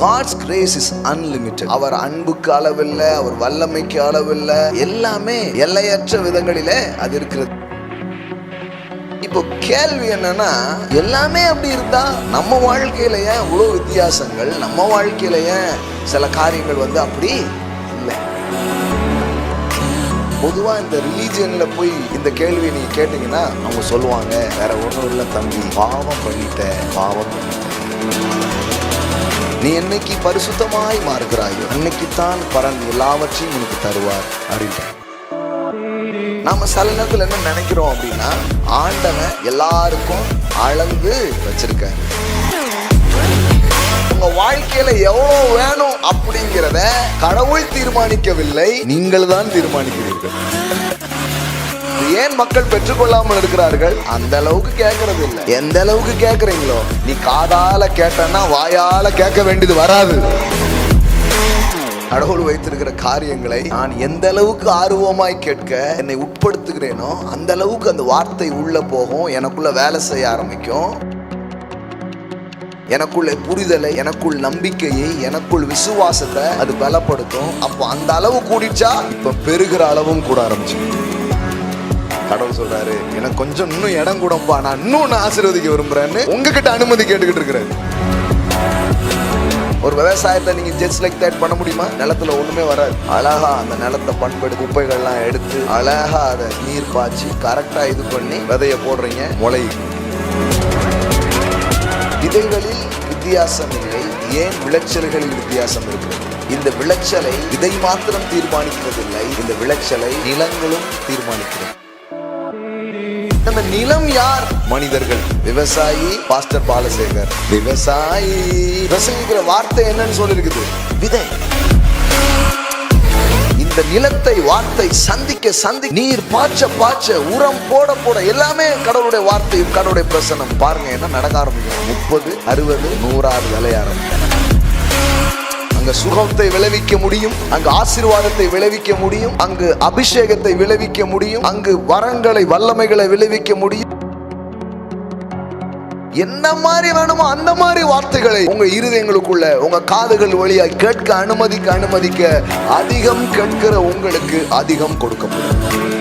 God's grace is unlimited. அவர் அன்புக்கு அளவில்லை, அவர் வல்லமைக்கு அளவில்லை, எல்லாமே எல்லையற்ற விதங்களிலே அது இருக்கிறது. இப்போ கேள்வி என்னன்னா, எல்லாமே அப்படி இருந்தா நம்ம வாழ்க்கையில ஏன் இவ்வளவு வித்தியாசங்கள், நம்ம வாழ்க்கையில ஏன் சில காரியங்கள் அப்படி இல்லை? பொதுவா இந்த ரிலீஜியன்ல போய் இந்த கேள்வியை நீங்க கேட்டீங்கன்னா அவங்க சொல்லுவாங்க, வேற ஒன்றும் இல்லை தம்பி, பாவம் பண்ணிட்ட. நீ என்னைக்கு பரிசுத்தமாய் மாறுகிறாயோ அன்னைக்குத்தான் பரன் எல்லாவற்றையும் உனக்கு தருவார் அப்படின்ட்டு. நாம சில நேரத்தில் என்ன நினைக்கிறோம் அப்படின்னா, ஆண்டவன் எல்லாருக்கும் அளந்து வச்சிருக்காரு. உங்க வாழ்க்கையில எவ்வளவு வேணும் அப்படிங்கிறத கடவுள் தீர்மானிக்கவில்லை, நீங்கள் தான் தீர்மானிக்கிறீர்கள். ஏன் மக்கள் பெற்றுக்கொள்ளாமல் இருக்கிறார்கள்? அந்த அளவுக்கு கேட்கறது இல்லை. எந்த அளவுக்கு கேட்கறீங்களோ, நீ காதால கேட்டனா வாயால கேட்க வேண்டியது வராது. கடவுள் வைத்திருக்கிற காரியங்களை நான் எந்த அளவுக்கு ஆர்வமாய் கேட்க என்னை உட்படுத்துகிறேனோ அந்த அளவுக்கு அந்த வார்த்தை உள்ள போகும், எனக்குள்ள வேலை செய்ய ஆரம்பிக்கும். எனக்குள்ள புரிதலை, எனக்குள் நம்பிக்கையை, எனக்குள் விசுவாசத்தை அது பலப்படுத்தும். அப்போ அந்த அளவு கூடிச்சா இப்ப பெருகிற அளவும் கூட ஆரம்பிச்சு. கடவுள் சொல்றாரு, எனக்கு கொஞ்சம் இன்னும் இடம் கூடப்பா, நான் இன்னும் ஆசீர்வதிக்க விரும்புறேன்னு உங்ககிட்ட அனுமதி கேட்டுக்கிட்டு இருக்கிறாரு. ஒரு விவசாயத்தை நீங்க ஜஸ்ட் லைக் தட் பண்ண முடியுமா? நிலத்துல ஒண்ணுமே வராது. அழகா அந்த நிலத்தை பண்படு, குப்பைகள்லாம் எடுத்து அழகா அதை நீர் பாய்ச்சி கரெக்டா இது பண்ணி விதைய போடுறீங்க, முளை. விதைகளில் வித்தியாசம் இல்லை, ஏன் விளைச்சல்களில் வித்தியாசம் இருக்கிறது? இந்த விளைச்சலை விதை மாத்திரம் தீர்மானிக்கிறதில்லை, இந்த விளைச்சலை நிலங்களும் தீர்மானிக்கிறது. அந்த நிலம் யார்? மனிதர்கள். விவசாயி பாஸ்டர் பாலசேகர். விவசாயி பிரசங்கிக்கிற வார்த்தை என்னன்னு சொல்லிருக்குது? விதை. இந்த நிலத்தை வார்த்தை சந்திக்க நீர் பாய்ச்ச உரம் போட எல்லாமே கடவுளுடைய வார்த்தை, கடவுளுடைய பிரசனம். பாருங்க என்ன நடக்க ஆரம்பிக்கும். 30, 60, 100 விளைய ஆரம்பிக்கும். அங்க சுகத்தை விளைவிக்க முடியும், அங்கு ஆசீர்வாதத்தை விளைவிக்க முடியும், அங்கு அபிஷேகத்தை விளைவிக்க முடியும், அங்கு வரங்களை வல்லமைகளை விளைவிக்க முடியும். என்ன மாதிரி வேணுமோ அந்த மாதிரி வார்த்தைகளை உங்க இருதயங்களுக்குள்ள, உங்க காதுகள் வழியா கேட்க அனுமதிக்க அதிகம் கேட்கிற உங்களுக்கு அதிகம் கொடுக்கப்படும்.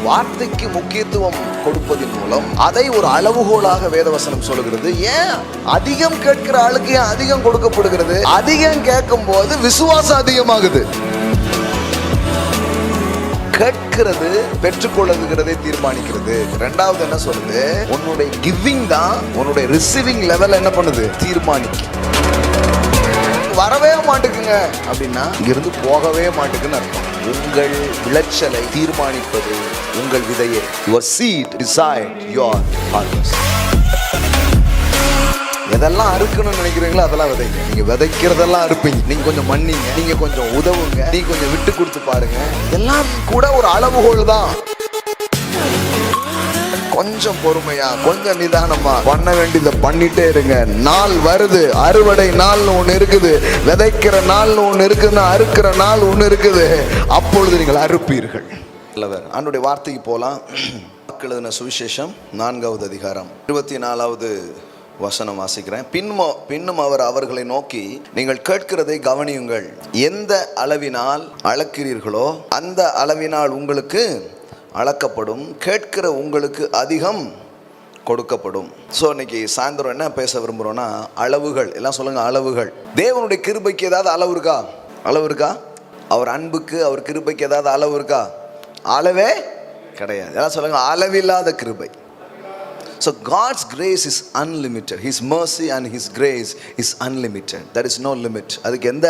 வார்த்தைக்கு முக்கியத்துவம் கொடுப்பதன் மூலம் அதை ஒரு அளவுகோலாக வேதவசனம் சொல்லுகிறது. ஏன் அதிகம் கேட்கிற ஆளுக்கு ஏன் அதிகம் கொடுக்கப்படுகிறது? அதிகம் கேட்கும் போது விசுவாசம் அதிகமாகுது. கேட்கிறது பெற்றுக்கொள்ளுகிறதை தீர்மானிக்கிறது. ரெண்டாவது என்ன சொல்லுது? உன்னுடைய கிவிங் தான் உன்னுடைய ரிசீவிங் லெவல் என்ன பண்ணுது? தீர்மானிக்கும். வரவே மாட்டுக்குங்க அப்படின்னா இங்கிருந்து போகவே மாட்டுக்குன்னு அர்த்தம். உங்கள் விளைச்சலை தீர்மானிப்பது உங்கள் விதையே. Your seed decide your harvest. எதெல்லாம் அறுக்கணும்னு நினைக்கிறீங்களோ அதெல்லாம் விதைங்க. நீங்க விதைக்கிறதெல்லாம் அறுப்பீங்க. நீங்க கொஞ்சம் மன்னிங்க, நீங்க கொஞ்சம் உதவுங்க, நீங்க கொஞ்சம் விட்டு கொடுத்து பாருங்க. எல்லாம் கூட ஒரு அளவுகோல் தான். கொஞ்சம் பொறுமையா, கொஞ்சம் நிதானமா பண்ண வேண்டியதை பண்ணிட்டே இருங்க. நாள் வருது, அறுவடை நாள்னு ஒண்ணு இருக்குது, விதைக்கிற நாள்னு ஒண்ணு இருக்குன்னா அறுக்கிற நாள் ஒண்ணு இருக்குது. அப்பொழுது நீங்கள் அறுப்பீர்கள். ஆண்டவருடைய வார்த்தைக்கு போலாம். எழுதின சுவிசேஷம் 4வது அதிகாரம் 24வது வசனம் வாசிக்கிறேன். பின்னும் அவர் அவர்களை நோக்கி, நீங்கள் கேட்கிறதை கவனியுங்கள். எந்த அளவினால் அளக்கிறீர்களோ அந்த அளவினால் உங்களுக்கு அளக்கப்படும், கேட்கிற உங்களுக்கு அதிகம் கொடுக்கப்படும். ஸோ இன்னைக்கு சாயந்தரம் என்ன பேச விரும்புகிறோன்னா, அளவுகள். எல்லாம் சொல்லுங்க, அளவுகள். தேவனுடைய கிருபைக்கு ஏதாவது அளவு இருக்கா? அளவு இருக்கா? அவர் அன்புக்கு, அவர் கிருபைக்கு ஏதாவது அளவு இருக்கா? அளவே கிடையாது. எல்லாம் சொல்லுங்க, அளவில்லாத கிருபை. So God's grace is unlimited. His mercy and His grace is unlimited. There is no limit. அதுக்கு எந்த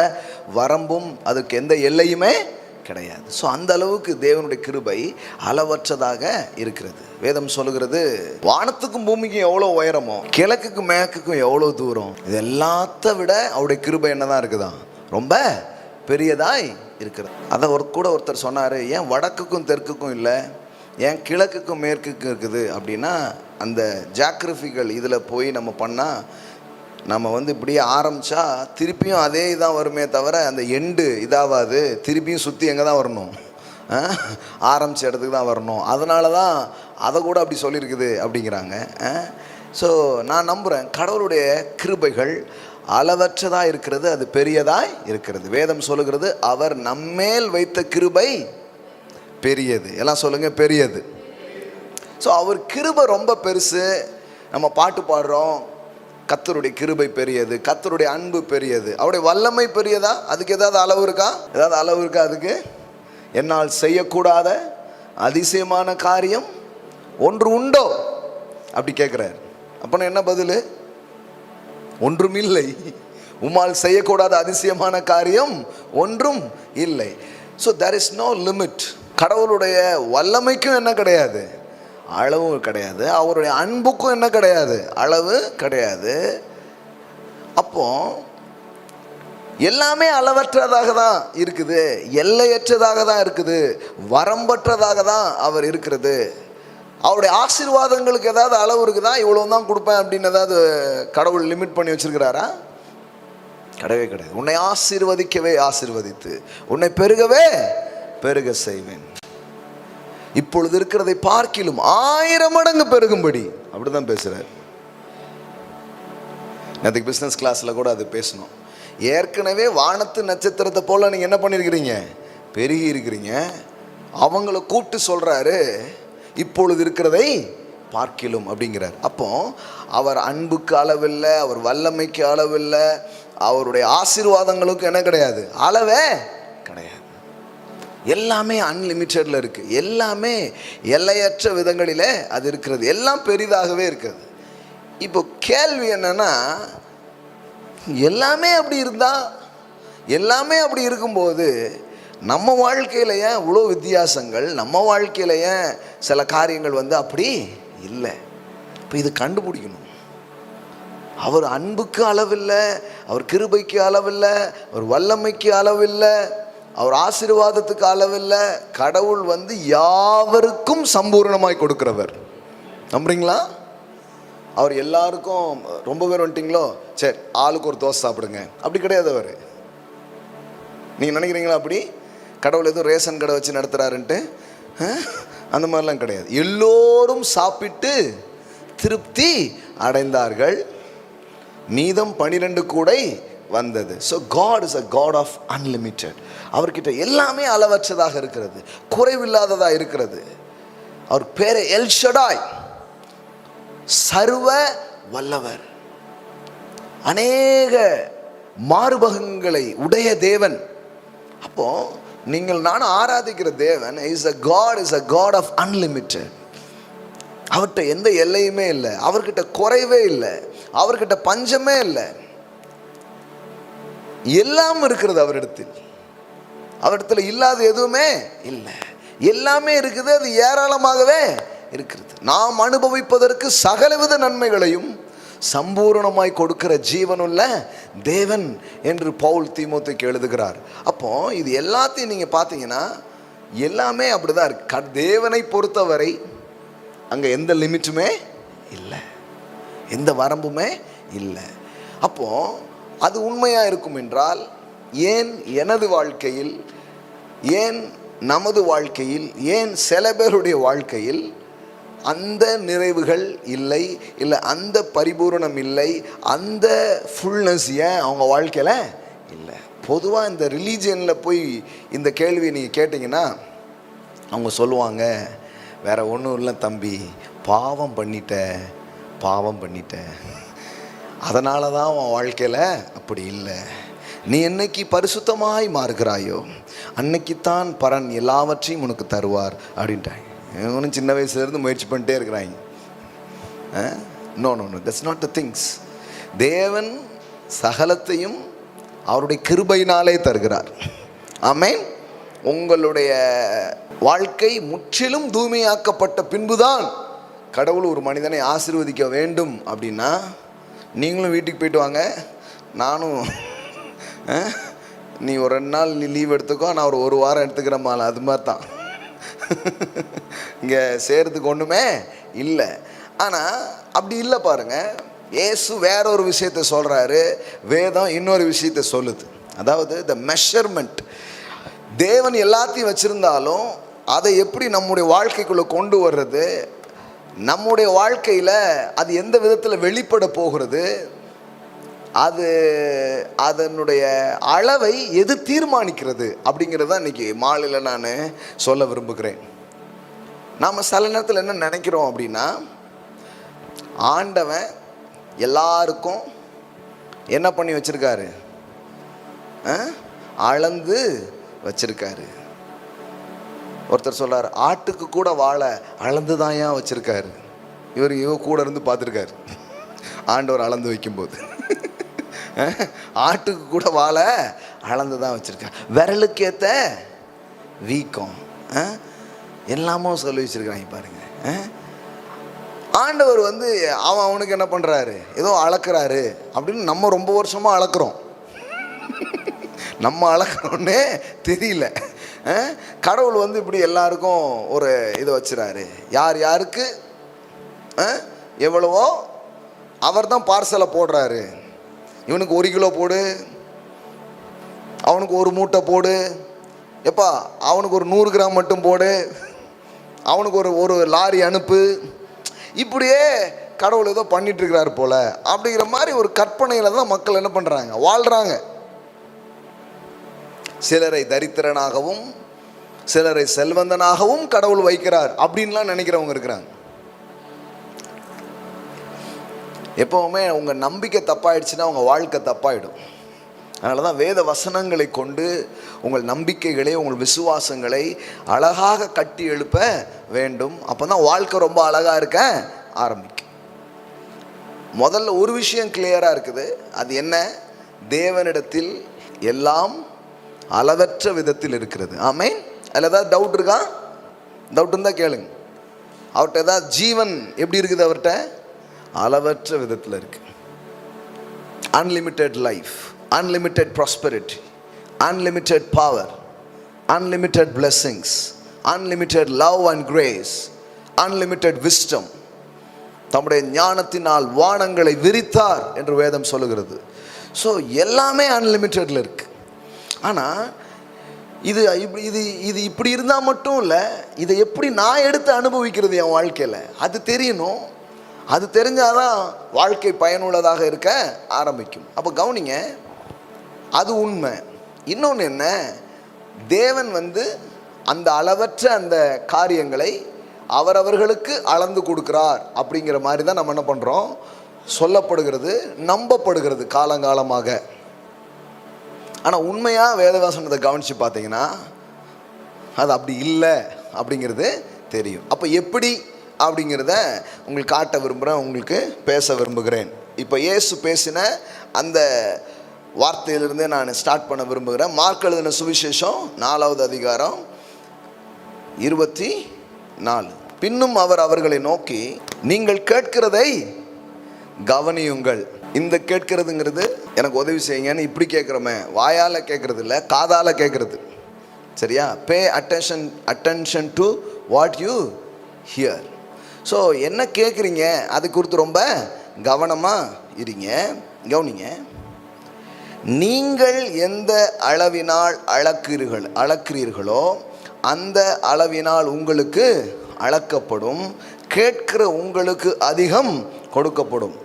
வரம்பும், அதுக்கு எந்த எல்லையுமே கிடையாது. ஸோ அந்த அளவுக்கு தேவனுடைய கிருபை அளவற்றதாக இருக்கிறது. வேதம் சொல்லுகிறது, வானத்துக்கும் பூமிக்கும் எவ்வளோ உயரமோ கிழக்குக்கும் மேற்குக்கும் எவ்வளோ தூரம், இது எல்லாத்த விட அவருடைய கிருபை என்னதான் இருக்குதான்? ரொம்ப பெரியதாய் இருக்கிறது. அதை ஒருத்தர் சொன்னார், ஏன் வடக்குக்கும் தெற்குக்கும் இல்லை, ஏன் கிழக்குக்கும் மேற்குக்கும் இருக்குது அப்படின்னா, அந்த ஜாக்ரபிக்கல் இதில் போய் நம்ம பண்ணால் நம்ம இப்படியே ஆரம்பித்தா திருப்பியும் அதே இதான் வருமே தவிர அந்த எண்டு இதாகாது. திருப்பியும் சுற்றி எங்கே தான் வரணும்? ஆரம்பித்த இடத்துக்கு தான் வரணும். அதனால தான் அதை கூட அப்படி சொல்லியிருக்குது அப்படிங்கிறாங்க. ஸோ நான் நம்புகிறேன், கடவுளுடைய கிருபைகள் அளவற்றதா இருக்கிறது, அது பெரியதாய் இருக்கிறது. வேதம் சொல்லுகிறது, அவர் நம்மேல் வைத்த கிருபை பெரியது. எல்லாம் சொல்லுங்க, பெரியது. ஸோ அவர் கிருபை ரொம்ப பெருசு. நம்ம பாட்டு பாடுறோம், கர்த்தருடைய கிருபை பெரியது, கர்த்தருடைய அன்பு பெரியது. அவருடைய வல்லமை பெரியதா? அதுக்கு ஏதாவது அளவு இருக்கா? ஏதாவது அளவு இருக்கா அதுக்கு? என்னால் செய்யக்கூடாத அதிசயமான காரியம் ஒன்று உண்டோ அப்படி கேட்குறாரு. அப்போ என்ன பதில்? ஒன்றும் இல்லை. உம்மால் செய்யக்கூடாத அதிசயமான காரியம் ஒன்றும் இல்லை. So there is no limit. கடவுளுடைய வல்லமைக்கும் என்ன கிடையாது? அளவு கிடையாது. அவருடைய அன்புக்கும் என்ன கிடையாது? அளவு கிடையாது. அப்போ எல்லாமே அளவற்றதாக தான் இருக்குது, எல்லையற்றதாக தான் இருக்குது, வரம்பற்றதாக தான் அவர் இருக்கிறது. அவருடைய ஆசீர்வாதங்களுக்கு ஏதாவது அளவு இருக்குதா? இவ்வளவு தான் கொடுப்பேன் அப்படின்னு ஏதாவது கடவுள் லிமிட் பண்ணி வச்சிருக்கிறாரா? கிடையவே கிடையாது. உன்னை ஆசீர்வதிக்கவே ஆசீர்வதித்து, உன்னை பெருகவே பெருக செய்வேன், இப்பொழுது இருக்கிறதை பார்க்கிலும் 1000 மடங்கு பெருகும்படி, அப்படிதான் பேசுறாரு. நேற்றுக்கு பிசினஸ் கிளாஸ்ல கூட அது பேசணும். ஏற்கனவே வானத்து நட்சத்திரத்தை போல நீங்க என்ன பண்ணிருக்கிறீங்க? பெருகி இருக்கிறீங்க. அவங்கள கூப்பிட்டு சொல்றாரு, இப்பொழுது இருக்கிறதை பார்க்கிலும் அப்படிங்கிறார். அப்போ அவர் அன்புக்கு அளவில்லை, அவர் வல்லமைக்கு அளவில்லை, அவருடைய ஆசீர்வாதங்களுக்கு என்ன கிடையாது? அளவே கிடையாது. எல்லாமே அன்லிமிட்டட்ல இருக்கு. எல்லாமே எல்லையற்ற விதங்களிலே அது இருக்கிறது. எல்லாம் பெரிதாகவே இருக்கிறது. இப்போ கேள்வி என்னன்னா, எல்லாமே அப்படி இருந்தா, எல்லாமே அப்படி இருக்கும்போது நம்ம வாழ்க்கையில ஏன் இவ்வளோ வித்தியாசங்கள்? நம்ம வாழ்க்கையில ஏன் சில காரியங்கள் அப்படி இல்லை? இப்போ இது கண்டுபிடிக்கணும். அவர் அன்புக்கு அளவில்லை, அவர் கிருபைக்கு அளவில்லை, அவர் வல்லமைக்கு அளவில்லை, அவர் ஆசீர்வாதத்துக்கு அளவில்லை. கடவுள் யாவருக்கும் சம்பூர்ணமாய் கொடுக்கிறவர். நம்புறீங்களா? அவர் எல்லாருக்கும், ரொம்ப பேர் வந்துட்டீங்களோ, சரி ஆளுக்கு ஒரு தோசை சாப்பிடுங்க, அப்படி கிடையாது. அவர், நீங்க நினைக்கிறீங்களா அப்படி? கடவுள் எதுவும் ரேஷன் கடை வச்சு நடத்துறாருன்ட்டு அந்த மாதிரிலாம் கிடையாது. எல்லோரும் சாப்பிட்டு திருப்தி அடைந்தார்கள், மீதம் 12 கூடை வந்தது. So God is a God of unlimited. அவர்கிட்ட எல்லாமே அளவற்றதாக இருக்கிறது, குறைவில்லாததாக இருக்கிறது. அவர் பேரு எல் ஷடாய், சர்வ வல்லவர், அநேக மாறுபகங்களை உடைய தேவன். அப்போ நீங்கள் நானும் ஆராதிக்கிற தேவன் is a God of unlimited. அவர்கிட்ட எந்த எல்லையுமே இல்லை, அவர்கிட்ட குறைவே இல்லை, அவர்கிட்ட பஞ்சமே இல்லை. எல்லாம் இருக்கிறது அவரிடத்தில். அவரிடத்துல இல்லாத எதுவுமே இல்லை, எல்லாமே இருக்குது. அது ஏராளமாகவே இருக்கிறது. நாம் அனுபவிப்பதற்கு சகலவித நன்மைகளையும் சம்பூரணமாய் கொடுக்கிற ஜீவனுள்ள தேவன் என்று பவுல் தீமோத்தேயுக்கு எழுதுகிறார். அப்போ இது எல்லாத்தையும் நீங்க பார்த்தீங்கன்னா எல்லாமே அப்படிதான் இருக்கு. தேவனை பொறுத்தவரை அங்க எந்த லிமிட்டுமே இல்லை, எந்த வரம்புமே இல்லை. அப்போ அது உண்மையா இருக்கும் என்றால் ஏன் எனது வாழ்க்கையில், ஏன் நமது வாழ்க்கையில், ஏன் சில பேருடைய வாழ்க்கையில் அந்த நிறைவுகள் இல்லை, இல்லை அந்த பரிபூரணம் இல்லை, அந்த ஃபுல்னஸ் ஏன் அவங்க வாழ்க்கையில் இல்லை? பொதுவாக இந்த ரிலீஜியனில் போய் இந்த கேள்வியை நீங்கள் கேட்டிங்கன்னா அவங்க சொல்லுவாங்க, வேற ஒன்றும் இல்லை தம்பி, பாவம் பண்ணிட்ட அதனால தான் உன் வாழ்க்கையில் அப்படி இல்லை. நீ என்னைக்கு பரிசுத்தமாய் மாறுகிறாயோ அன்னைக்குத்தான் பரன் எல்லாவற்றையும் உனக்கு தருவார் அப்படின்ட்டாங்க. இவனும் சின்ன வயசுலேருந்து முயற்சி பண்ணிட்டே இருக்கிறாங்க. No, that's not the things. தேவன் சகலத்தையும் அவருடைய கிருபையினாலே தருகிறார். ஆமென். உங்களுடைய வாழ்க்கை முற்றிலும் தூய்மையாக்கப்பட்ட பின்புதான் கடவுள் ஒரு மனிதனை ஆசீர்வதிக்க வேண்டும். அப்படின்னா நீங்களும் வீட்டுக்கு போயிட்டு வாங்க, நானும் நீ ஒரு 2 நாள் லீவ் எடுத்துக்கோ, நான் ஒரு வாரம் எடுத்துக்கிற மாலை, அது மாதிரி தான். இங்கே செய்கிறதுக்கு ஒன்றுமே இல்லை. ஆனால் அப்படி இல்லை பாருங்க. இயேசு வேற ஒரு விஷயத்தை சொல்கிறாரு, வேதம் இன்னொரு விஷயத்தை சொல்லுது. அதாவது த மெஷர்மெண்ட். தேவன் எல்லாத்தையும் வச்சுருந்தாலும் அதை எப்படி நம்முடைய வாழ்க்கைக்குள்ளே கொண்டு வர்றது, நம்முடைய வாழ்க்கையில் அது எந்த விதத்தில் வெளிப்பட போகிறது, அது அதனுடைய அளவை எது தீர்மானிக்கிறது அப்படிங்கிறது தான் இன்றைக்கி மாலையில் நான் சொல்ல விரும்புகிறேன். நாம் சில நேரத்தில் என்ன நினைக்கிறோம் அப்படின்னா, ஆண்டவன் எல்லாருக்கும் என்ன பண்ணி வச்சுருக்காரு, அளந்து வச்சிருக்காரு. ஒருத்தர் சொல்றார், ஆட்டுக்கு கூட வாழை அளந்து தான் ஏன் வச்சிருக்காரு. இவர் கூட இருந்து பார்த்துருக்காரு ஆண்டவர் அளந்து வைக்கும்போது. ஆட்டுக்கு கூட வாழை அளந்து தான் வச்சிருக்காரு. விரலுக்கேற்ற வீக்கம் எல்லாமும் சொல்லி வச்சிருக்கிறாங்க பாருங்க. ஆண்டவர் அவனுக்கு என்ன பண்ணுறாரு, ஏதோ அளக்குறாரு அப்படின்னு நம்ம ரொம்ப வருஷமாக அளக்குறோம். நம்ம அளக்குறோன்னே தெரியல. கடவுள் இப்படி எல்லாருக்கும் ஒரு இதை வச்சுறாரு. யார் யாருக்கு எவ்வளவோ அவர் தான் பார்சலை போடுறாரு. இவனுக்கு 1 கிலோ போடு, அவனுக்கு 1 மூட்டை போடு, எப்பா அவனுக்கு ஒரு 100 கிராம் மட்டும் போடு, அவனுக்கு ஒரு லாரி அனுப்பு. இப்படியே கடவுள் ஏதோ பண்ணிட்டு இருக்கிறாரு போல அப்படிங்கிற மாதிரி ஒரு கற்பனையில் தான் மக்கள் என்ன பண்ணுறாங்க, வாழ்கிறாங்க. சிலரை தரித்திரனாகவும் சிலரை செல்வந்தனாகவும் கடவுள் வைக்கிறார் அப்படின்லாம் நினைக்கிறவங்க இருக்கிறாங்க. எப்பவுமே உங்கள் நம்பிக்கை தப்பாயிடுச்சுன்னா உங்கள் வாழ்க்கை தப்பாயிடும். அதனால தான் வேத வசனங்களை கொண்டு உங்கள் நம்பிக்கைகளை, உங்கள் விசுவாசங்களை அழகாக கட்டி எழுப்ப வேண்டும். அப்போ தான் வாழ்க்கை ரொம்ப அழகாக இருக்க ஆரம்பிக்கும். முதல்ல ஒரு விஷயம் கிளியராக இருக்குது. அது என்ன? தேவனிடத்தில் எல்லாம் அளவற்ற விதத்தில் இருக்கிறது. ஆமென். அதில் ஏதாவது டவுட் இருக்கா? டவுட் இருந்தால் கேளுங்க. அவர்கிட்ட ஏதாவது ஜீவன் எப்படி இருக்குது? அவர்கிட்ட அளவற்ற விதத்தில் இருக்கு. Unlimited life, unlimited prosperity, unlimited power, unlimited blessings, unlimited love and grace, unlimited wisdom. தம்முடைய ஞானத்தினால் வானங்களை விரித்தார் என்று வேதம் சொல்லுகிறது. ஸோ எல்லாமே அன்லிமிட்டெடில் இருக்கு. ஆனால் இது இப்படி இருந்தால் மட்டும் இல்லை, இதை எப்படி நான் எடுத்து அனுபவிக்கிறது என் வாழ்க்கையில் அது தெரியணும். அது தெரிஞ்சாதான் வாழ்க்கை பயனுள்ளதாக இருக்க ஆரம்பிக்கும். அப்போ கவனிங்க, அது உண்மை. இன்னொன்று என்ன, தேவன் அந்த அளவற்ற அந்த காரியங்களை அவரவர்களுக்கு அளந்து கொடுக்கிறார் அப்படிங்கிற மாதிரி தான் நம்ம என்ன பண்ணுறோம், சொல்லப்படுகிறது, நம்பப்படுகிறது காலங்காலமாக. ஆனால் உண்மையாக வேதவசனத்தை கவனித்து பார்த்தீங்கன்னா அது அப்படி இல்லை அப்படிங்கிறது தெரியும். அப்போ எப்படி அப்படிங்கிறத உங்களுக்கு காட்ட விரும்புகிறேன், உங்களுக்கு பேச விரும்புகிறேன். இப்போ இயேசு பேசின அந்த வார்த்தையிலிருந்தே நான் ஸ்டார்ட் பண்ண விரும்புகிறேன். மார்க் எழுதின சுவிசேஷம் 4வது அதிகாரம் 24. பின்னும் அவர் அவர்களை நோக்கி, நீங்கள் கேட்கிறதை கவனியுங்கள். இந்த கேட்கிறதுங்கிறது எனக்கு உதவி செய்யுங்கன்னு இப்படி கேட்குறோமே, வாயால் கேட்கறது இல்லை, காதால் கேட்குறது. சரியா? Pay attention to what you here. So என்ன கேட்குறீங்க அது குறித்து ரொம்ப கவனமாக இருங்க. கவனிங்க, நீங்கள் எந்த அளவினால் அளக்கிறீர்களோ அந்த அளவினால் உங்களுக்கு அளக்கப்படும், கேட்கிற உங்களுக்கு அதிகம் கொடுக்கப்படும்.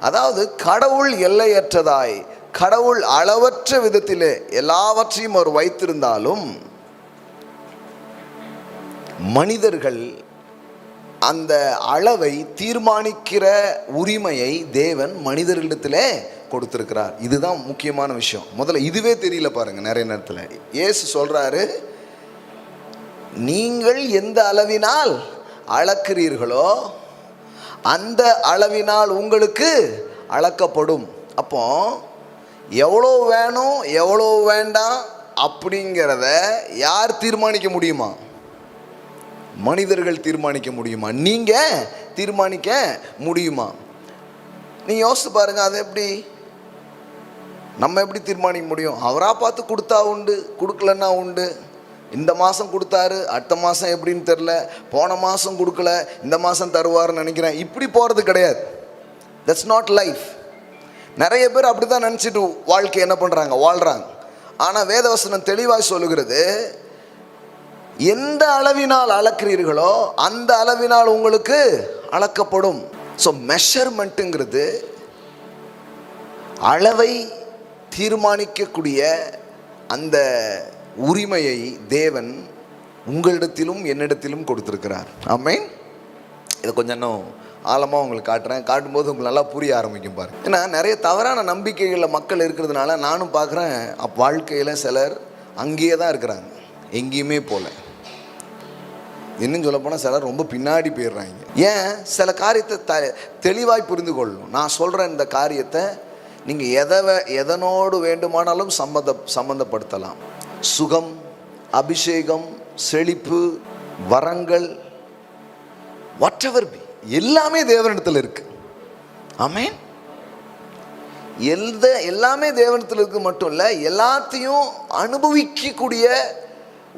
அதாவது கடவுள் எல்லையற்றதாய், கடவுள் அளவற்ற விதத்திலே எல்லாவற்றையும் அவர் வைத்திருந்தாலும் மனிதர்கள் அந்த அளவை தீர்மானிக்கிற உரிமையை தேவன் மனிதர்களிடத்திலே கொடுத்திருக்கிறார். இதுதான் முக்கியமான விஷயம். முதல்ல இதுவே தெரியல பாருங்க. நிறைய நேரத்தில் இயேசு சொல்றாரு, நீங்கள் எந்த அளவினால் அளக்கிறீர்களோ அந்த அளவினால் உங்களுக்கு அளக்கப்படும். அப்போ எவ்வளோ வேணும் எவ்வளோ வேண்டாம் அப்படிங்கிறத யார் தீர்மானிக்க முடியுமா? மனிதர்கள் தீர்மானிக்க முடியுமா? நீங்கள் தீர்மானிக்க முடியுமா? நீங்கள் யோசித்து பாருங்க. அது எப்படி நம்ம எப்படி தீர்மானிக்க முடியும்? அவராக பார்த்து கொடுத்தா உண்டு, கொடுக்கலன்னா உண்டு. இந்த மாதம் கொடுத்தாரு, அடுத்த மாதம் எப்படின்னு தெரில, போன மாதம் கொடுக்கல, இந்த மாதம் தருவார்னு நினைக்கிறேன். இப்படி போகிறது கிடையாது. That's not life. நிறைய பேர் அப்படி தான் நினச்சிட்டு வாழ்க்கை என்ன பண்ணுறாங்க, வாழ்கிறாங்க. ஆனால் வேதவசனம் தெளிவாக சொல்லுகிறது, எந்த அளவினால் அளக்கிறீர்களோ அந்த அளவினால் உங்களுக்கு அளக்கப்படும். ஸோ மெஷர்மெண்ட்டுங்கிறது அளவை தீர்மானிக்கக்கூடிய அந்த உரிமையை தேவன் உங்களிடத்திலும் என்னிடத்திலும் கொடுத்திருக்கிறார். ஆமென். இதை கொஞ்சம் இன்னும் ஆழமாக உங்களுக்கு காட்டும்போது உங்களுக்கு நல்லா புரிய ஆரம்பிக்கும் பாருங்க. ஏன்னா நிறைய தவறான நம்பிக்கைகளில் மக்கள் இருக்கிறதுனால நானும் பார்க்குறேன், வாழ்க்கையில் சிலர் அங்கேயே தான் இருக்கிறாங்க, எங்கேயுமே போல. இன்னும் சொல்ல போனால் சிலர் ரொம்ப பின்னாடி போயிடுறாங்க. ஏன்? சில காரியத்தை தெளிவாய் புரிந்து கொள்ளணும். நான் சொல்கிற இந்த காரியத்தை நீங்கள் எதனோடு வேண்டுமானாலும் சம்பந்தப்படுத்தலாம். சுகம், அபிஷேகம், செழிப்பு, வரங்கள், வாட்எவர் பி, எல்லாமே தேவனிடத்தில் இருக்கு. ஆமென். எல்லாமே தேவனிடத்தில் இருக்கு மட்டும் இல்லை, எல்லாத்தையும் அனுபவிக்கக்கூடிய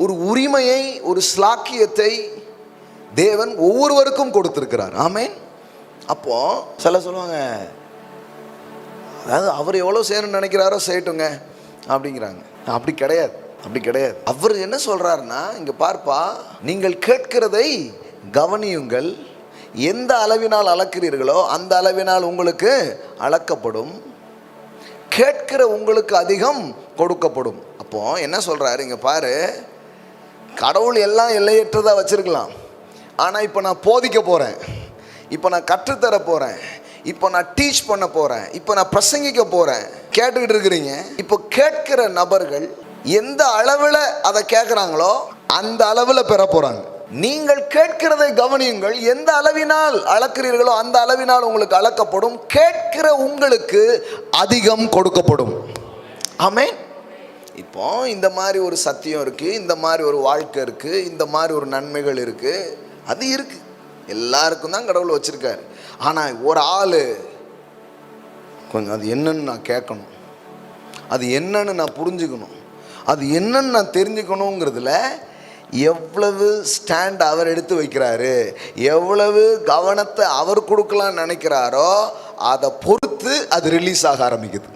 ஒரு உரிமையை, ஒரு ஸ்லாக்கியத்தை தேவன் ஒவ்வொருவருக்கும் கொடுத்திருக்கிறார். ஆமென். அப்போ சில சொல்லுவாங்க, அதாவது அவர் எவ்வளோ செய்யணும்னு நினைக்கிறாரோ செய்யட்டுங்க அப்படிங்கிறாங்க. அப்படி கிடையாது, அப்படி கிடையாது. அவர் என்ன சொல்றாருன்னா, இங்க பார்ப்பா, நீங்கள் கேட்கிறதை கவனியுங்கள், எந்த அளவினால் அளக்கிறீர்களோ அந்த அளவினால் உங்களுக்கு அளக்கப்படும், கேட்கிற உங்களுக்கு அதிகம் கொடுக்கப்படும். அப்போ என்ன சொல்றாரு இங்க பாரு, கடவுள் எல்லாம் எல்லையற்றதா வச்சிருக்கலாம். ஆனால் இப்போ நான் போதிக்க போறேன், இப்போ நான் கற்றுத்தர போறேன், இப்போ நான் டீச் பண்ண போறேன், இப்போ நான் பிரசங்கிக்க போறேன். கேட்டுக்கிட்டு இருக்கிறீங்க. இப்போ கேட்கிற நபர்கள் எந்த அளவில் அதை கேட்குறாங்களோ அந்த அளவில் பெற போறாங்க. நீங்கள் கேட்கிறதை கவனியுங்கள், எந்த அளவினால் அளக்கிறீர்களோ அந்த அளவினால் உங்களுக்கு அளக்கப்படும், கேட்கிற உங்களுக்கு அதிகம் கொடுக்கப்படும். ஆமென். இப்போ இந்த மாதிரி ஒரு சத்தியம் இருக்கு, இந்த மாதிரி ஒரு வாழ்க்கை இருக்கு, இந்த மாதிரி ஒரு நன்மைகள் இருக்கு, அது இருக்கு, எல்லாருக்கும் தான் கடவுள் வச்சிருக்காரு. ஆனால் ஒரு ஆள் கொஞ்சம் அது என்னன்னு நான் கேட்கணும், அது என்னன்னு நான் புரிஞ்சுக்கணும், அது என்னன்னு நான் தெரிஞ்சுக்கணுங்கிறதுல எவ்வளவு ஸ்டாண்ட் அவர் எடுத்து வைக்கிறாரு, எவ்வளவு கவனத்தை அவர் கொடுக்கலான்னு நினைக்கிறாரோ அதை பொறுத்து அது ரிலீஸ் ஆக ஆரம்பிக்குது.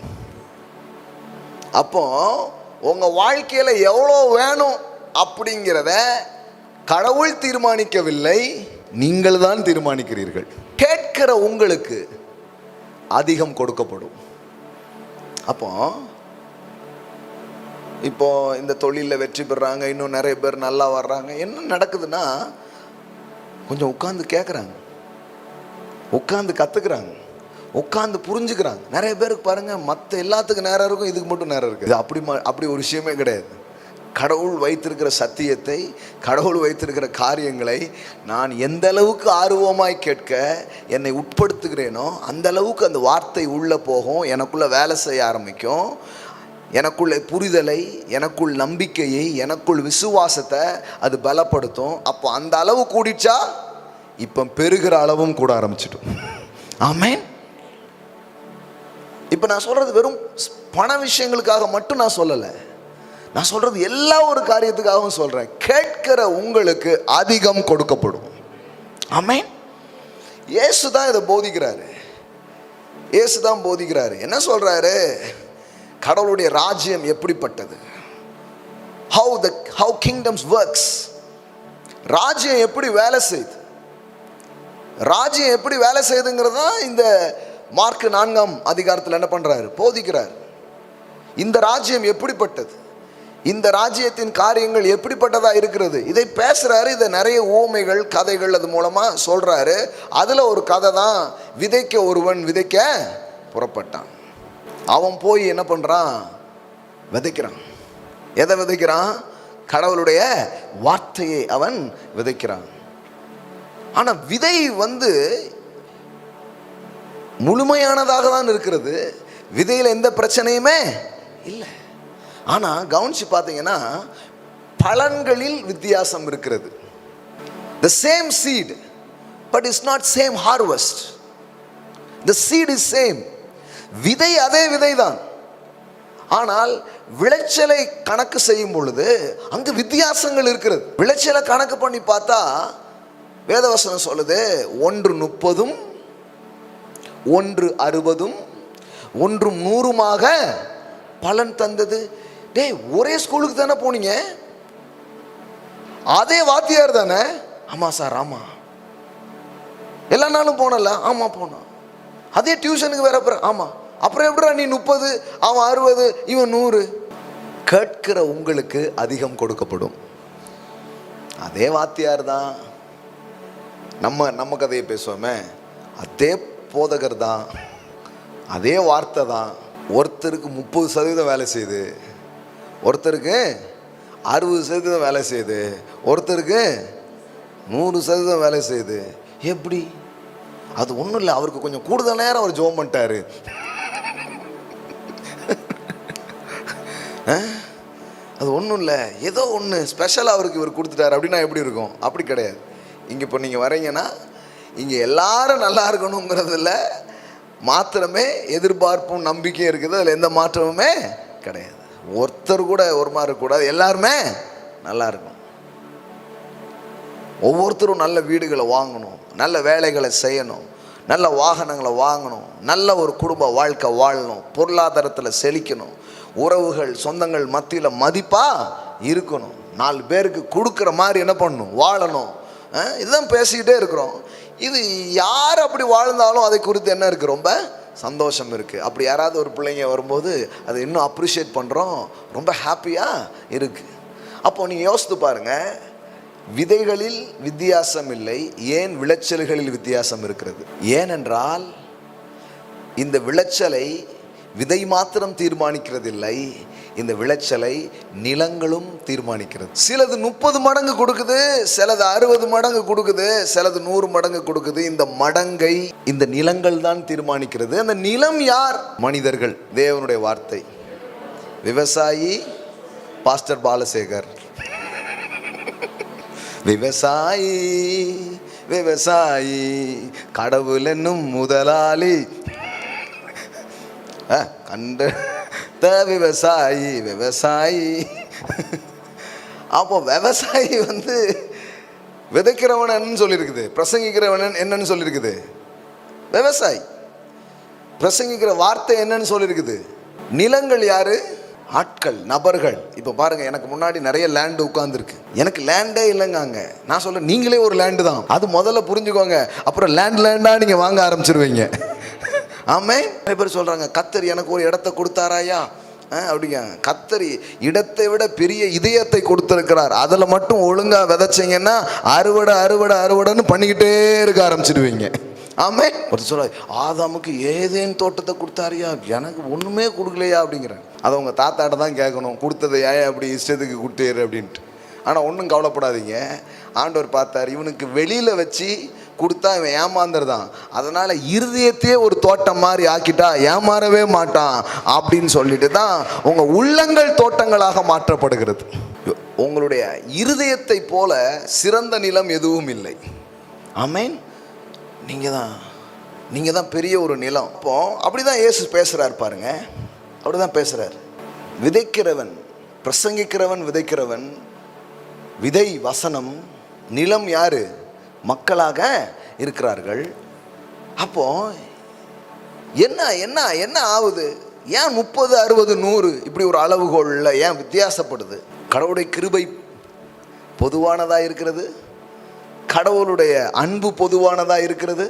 அப்போ உங்க வாழ்க்கையில எவ்வளோ வேணும் அப்படிங்கிறத கடவுள் தீர்மானிக்கவில்லை, நீங்கள் தான் தீர்மானிக்கிறீர்கள். கேட்கிற உங்களுக்கு அதிகம் கொடுக்கப்படும். அப்போ இப்போ இந்த தொழிலில் வெற்றி பெறாங்க, இன்னும் நிறைய பேர் நல்லா வர்றாங்க. என்ன நடக்குதுன்னா, கொஞ்சம் உட்காந்து கேட்குறாங்க, உட்காந்து கற்றுக்குறாங்க, உட்காந்து புரிஞ்சுக்கிறாங்க. நிறைய பேருக்கு பாருங்க, மற்ற எல்லாத்துக்கும் நேரம் இருக்கும், இதுக்கு மட்டும் நேரம் இருக்குது. அப்படி ஒரு விஷயமே கிடையாது. கடவுள் வைத்திருக்கிற சத்தியத்தை, கடவுள் வைத்திருக்கிற காரியங்களை நான் எந்த அளவுக்கு ஆர்வமாய் கேட்க என்னை உட்படுத்துகிறேனோ அந்த அளவுக்கு அந்த வார்த்தை உள்ளே போகும், எனக்குள்ள வேலை செய்ய ஆரம்பிக்கும். எனக்குள்ள புரிதலை, எனக்குள் நம்பிக்கையை, எனக்குள் விசுவாசத்தை அது பலப்படுத்தும். அப்போ அந்த அளவு கூடிச்சா இப்போ பெருகிற அளவும் கூட ஆரம்பிச்சிட்டோம். ஆமென். இப்போ நான் சொல்றது வெறும் பண விஷயங்களுக்காக மட்டும் நான் சொல்லலை, நான் சொல்றது எல்லா ஒரு காரியத்துக்காகவும் சொல்றேன். கேட்கிற உங்களுக்கு அதிகம் கொடுக்கப்படும். ஆமென். இயேசு தான் இதை போதிக்கிறாரு, இயேசு தான் போதிக்கிறாரு. என்ன சொல்றாரு? கடவுளுடைய ராஜ்யம் எப்படிப்பட்டது, how kingdoms works, ராஜ்யம் எப்படி வேலை செய்யுது, ராஜ்யம் எப்படி வேலை செய்யுதுங்கிறது தான் இந்த மார்க் 4ஆம் அதிகாரத்தில் என்ன பண்றாரு? போதிக்கிறார். இந்த ராஜ்யம் எப்படிப்பட்டது, இந்த ராஜ்யத்தின் காரியங்கள் எப்படிப்பட்டதா இருக்கிறது, இதை பேசுறாரு. இதை நிறைய ஊமைகள், கதைகள் அது மூலமா சொல்றாரு. அதுல ஒரு கதை தான், விதைக்க ஒருவன் விதைக்க புறப்பட்டான். அவன் போய் என்ன பண்றான்? விதைக்கிறான். எதை விதைக்கிறான்? கடவுளுடைய வார்த்தையை அவன் விதைக்கிறான். ஆனா விதை முழுமையானதாக தான் இருக்கிறது, விதையில எந்த பிரச்சனையுமே இல்லை. ஆனா கவனிச்சு பார்த்தீங்கன்னா பலன்களில் வித்தியாசம் இருக்கிறது. The same seed but it's not same harvest. The seed is same. விதை அதே விதைதான், ஆனால் விளைச்சலை கணக்கு செய்யும் பொழுது அங்கு வித்தியாசங்கள் இருக்கிறது. விளைச்சலை கணக்கு பண்ணி பார்த்தா வேதவசனம் சொல்லுது 1 30, 1 60, 1 100 பலன் தந்தது. டேய், ஒரே ஸ்கூலுக்கு தானே போனீங்க, அதே வாத்தியார் தானே? ஆமா சார், ஆமா. எல்லா நாளும் போனல? ஆமா போனோம். அதே டியூஷனுக்கு வேற போற? ஆமா. அப்புறம் எப்படிடா நீ 30, அவன் 60, இவன் 100? கேட்கிற உங்களுக்கு அதிகம் கொடுக்கப்படும். அதே வாத்தியார் தான், நம்ம கதையை பேசுவோமே, அதே போதகர் தான், அதே வார்த்தை தான். ஒருத்தருக்கு 30% வேலை செய்யுது, ஒருத்தருக்கு 60% வேலை செய்யுது, ஒருத்தருக்கு 100% வேலை செய்யுது. எப்படி? அது ஒன்றும் இல்லை, அவருக்கு கொஞ்சம் கூடுதல் நேரம் அவர் ஜெபம் பண்ணிட்டாரு. அது ஒன்றும் இல்லை, ஏதோ ஒன்று ஸ்பெஷலாக அவருக்கு இவர் கொடுத்துட்டாரு அப்படின்னா எப்படி இருக்கும்? அப்படி கிடையாது. இங்கே இப்போ நீங்கள் வரீங்கன்னா இங்கே எல்லாரும் நல்லா இருக்கணுங்கிறதுல மாத்திரமே எதிர்பார்ப்பும் நம்பிக்கையும் இருக்குது. அதில் எந்த மாற்றமுமே கிடையாது. ஒருத்தர் கூட ஒரு மாதிரி இருக்கக்கூடாது, எல்லாருமே நல்லா இருக்கணும். ஒவ்வொருத்தரும் நல்ல வீடுகளை வாங்கணும், நல்ல வேலைகளை செய்யணும், நல்ல வாகனங்களை வாங்கணும், நல்ல ஒரு குடும்ப வாழ்க்கை வாழணும், பொருளாதாரத்தில் செழிக்கணும், உறவுகள் சொந்தங்கள் மத்தியில் மதிப்பாக இருக்கணும், 4 பேருக்கு கொடுக்குற மாதிரி என்ன பண்ணணும், வாழணும். இதுதான் பேசிக்கிட்டே இருக்கிறோம். இது யார் அப்படி வாழ்ந்தாலும் அதை குறித்து என்ன இருக்குது, ரொம்ப சந்தோஷம் இருக்குது. அப்படி யாராவது ஒரு பிள்ளைங்க வரும்போது அதை இன்னும் அப்ரிஷியேட் பண்ணுறோம், ரொம்ப ஹாப்பியாக இருக்குது. அப்போது நீங்கள் யோசித்து பாருங்கள், விதைகளில் வித்தியாசம் இல்லை, ஏன் விளைச்சல்களில் வித்தியாசம் இருக்கிறது? ஏனென்றால் இந்த விளைச்சலை விதை மாத்திரம் தீர்மானிக்கிறதில்லை, இந்த விளைச்சலை நிலங்களும் தீர்மானிக்கிறது. சிலது 30 மடங்கு கொடுக்குது, சிலது 60 மடங்கு கொடுக்குது, சிலது 100 மடங்கு கொடுக்குது. இந்த மடங்கை இந்த நிலங்கள் தான் தீர்மானிக்கிறது. அந்த நிலம் யார்? மனிதர்கள். தேவனுடைய வார்த்தை. விவசாயி பாஸ்டர் பாலசேகர். விவசாயி விவசாயி கடவுள் என்னும் முதலாளி கண்ட விவசாயி விவசாயி. அப்போ விவசாயி வந்து விதைக்கிறவன் என்னன்னு சொல்லியிருக்குது, பிரசங்கிக்கிறவன் என்னன்னு சொல்லியிருக்குது, விவசாயி. பிரசங்கிக்கிற வார்த்தை என்னன்னு சொல்லியிருக்குது. நிலங்கள் யாரு? ஆட்கள், நபர்கள். இப்போ பாருங்க, எனக்கு முன்னாடி நிறைய லேண்டு உட்கார்ந்துருக்கு, எனக்கு லேண்டே இல்லைங்க. நான் சொல்ல நீங்களே ஒரு லேண்டு தான், அது முதல்ல புரிஞ்சுக்கோங்க. அப்புறம் லேண்டா நீங்க வாங்க ஆரம்பிச்சிருவீங்க. ஆமே. நிறைய பேர் சொல்றாங்க, கர்த்தர் எனக்கு ஒரு இடத்தை கொடுத்தாராயா அப்படிங்க. கர்த்தர் இடத்தை விட பெரிய இதயத்தை கொடுத்திருக்கிறார், அதில் மட்டும் ஒழுங்கா விதைச்சிங்கன்னா அறுவடைன்னு பண்ணிக்கிட்டே இருக்க ஆரம்பிச்சிடுவீங்க. ஆமே. ஒரு சொல்ல, ஆதாமுக்கு ஏதேன் தோட்டத்தை கொடுத்தாரியா, எனக்கு ஒன்றுமே கொடுக்கலையா அப்படிங்கிறாங்க. அதை உங்கள் தாத்தாட்ட தான் கேட்கணும், கொடுத்ததை ஏன் அப்படி இஷ்டத்துக்கு கொடுத்தேரு அப்படின்ட்டு. ஆனால் ஒன்றும் கவலைப்படாதீங்க, ஆண்டவர் பார்த்தார், இவனுக்கு வெளியில் வச்சு கொடுத்தா இவன் ஏமாந்துருதான், அதனால் இருதயத்தையே ஒரு தோட்டம் மாதிரி ஆக்கிட்டா ஏமாறவே மாட்டான் அப்படின்னு சொல்லிட்டு தான் உங்கள் உள்ளங்கள் தோட்டங்களாக மாற்றப்படுகிறது. உங்களுடைய இருதயத்தை போல சிறந்த நிலம் எதுவும் இல்லை. ஆமேன். நீங்கள் தான் பெரிய ஒரு நிலம். அப்போ அப்படிதான் இயேசு பேசுகிறார் பாருங்க, அப்படிதான் பேசுகிறார். விதைக்கிறவன், பிரசங்கிக்கிறவன், விதைக்கிறவன், விதை வசனம், நிலம் யாரு? மக்களாக இருக்கிறார்கள். அப்போ என்ன என்ன என்ன ஆகுது? ஏன் 30, 60, 100 இப்படி ஒரு அளவுகோலில் ஏன் வித்தியாசப்படுது? கடவுளுடைய கிருபை பொதுவானதாக இருக்கிறது, கடவுளுடைய அன்பு பொதுவானதாக இருக்கிறது,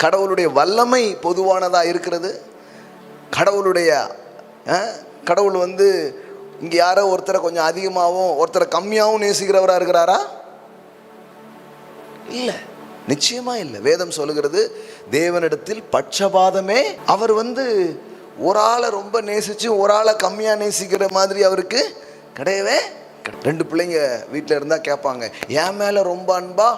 கடவுளுடைய வல்லமை பொதுவானதாக இருக்கிறது. கடவுள் வந்து இங்கே யாரோ ஒருத்தரை கொஞ்சம் அதிகமாகவும் ஒருத்தரை கம்மியாகவும் நேசிக்கிறவராக இருக்கிறாரா? இல்லை, நிச்சயமா இல்லை. வேதம் சொல்லுகிறது, தேவனிடத்தில் பட்சபாதமே. அவர் வந்து ஒரு ஆளை ரொம்ப நேசிச்சு ஒரு ஆளை கம்மியாக நேசிக்கிற மாதிரி அவருக்கு கிடையவே. 2 பிள்ளைங்க வீட்டில் இருந்தால் கேட்பாங்க, என் மேலே ரொம்ப அன்பா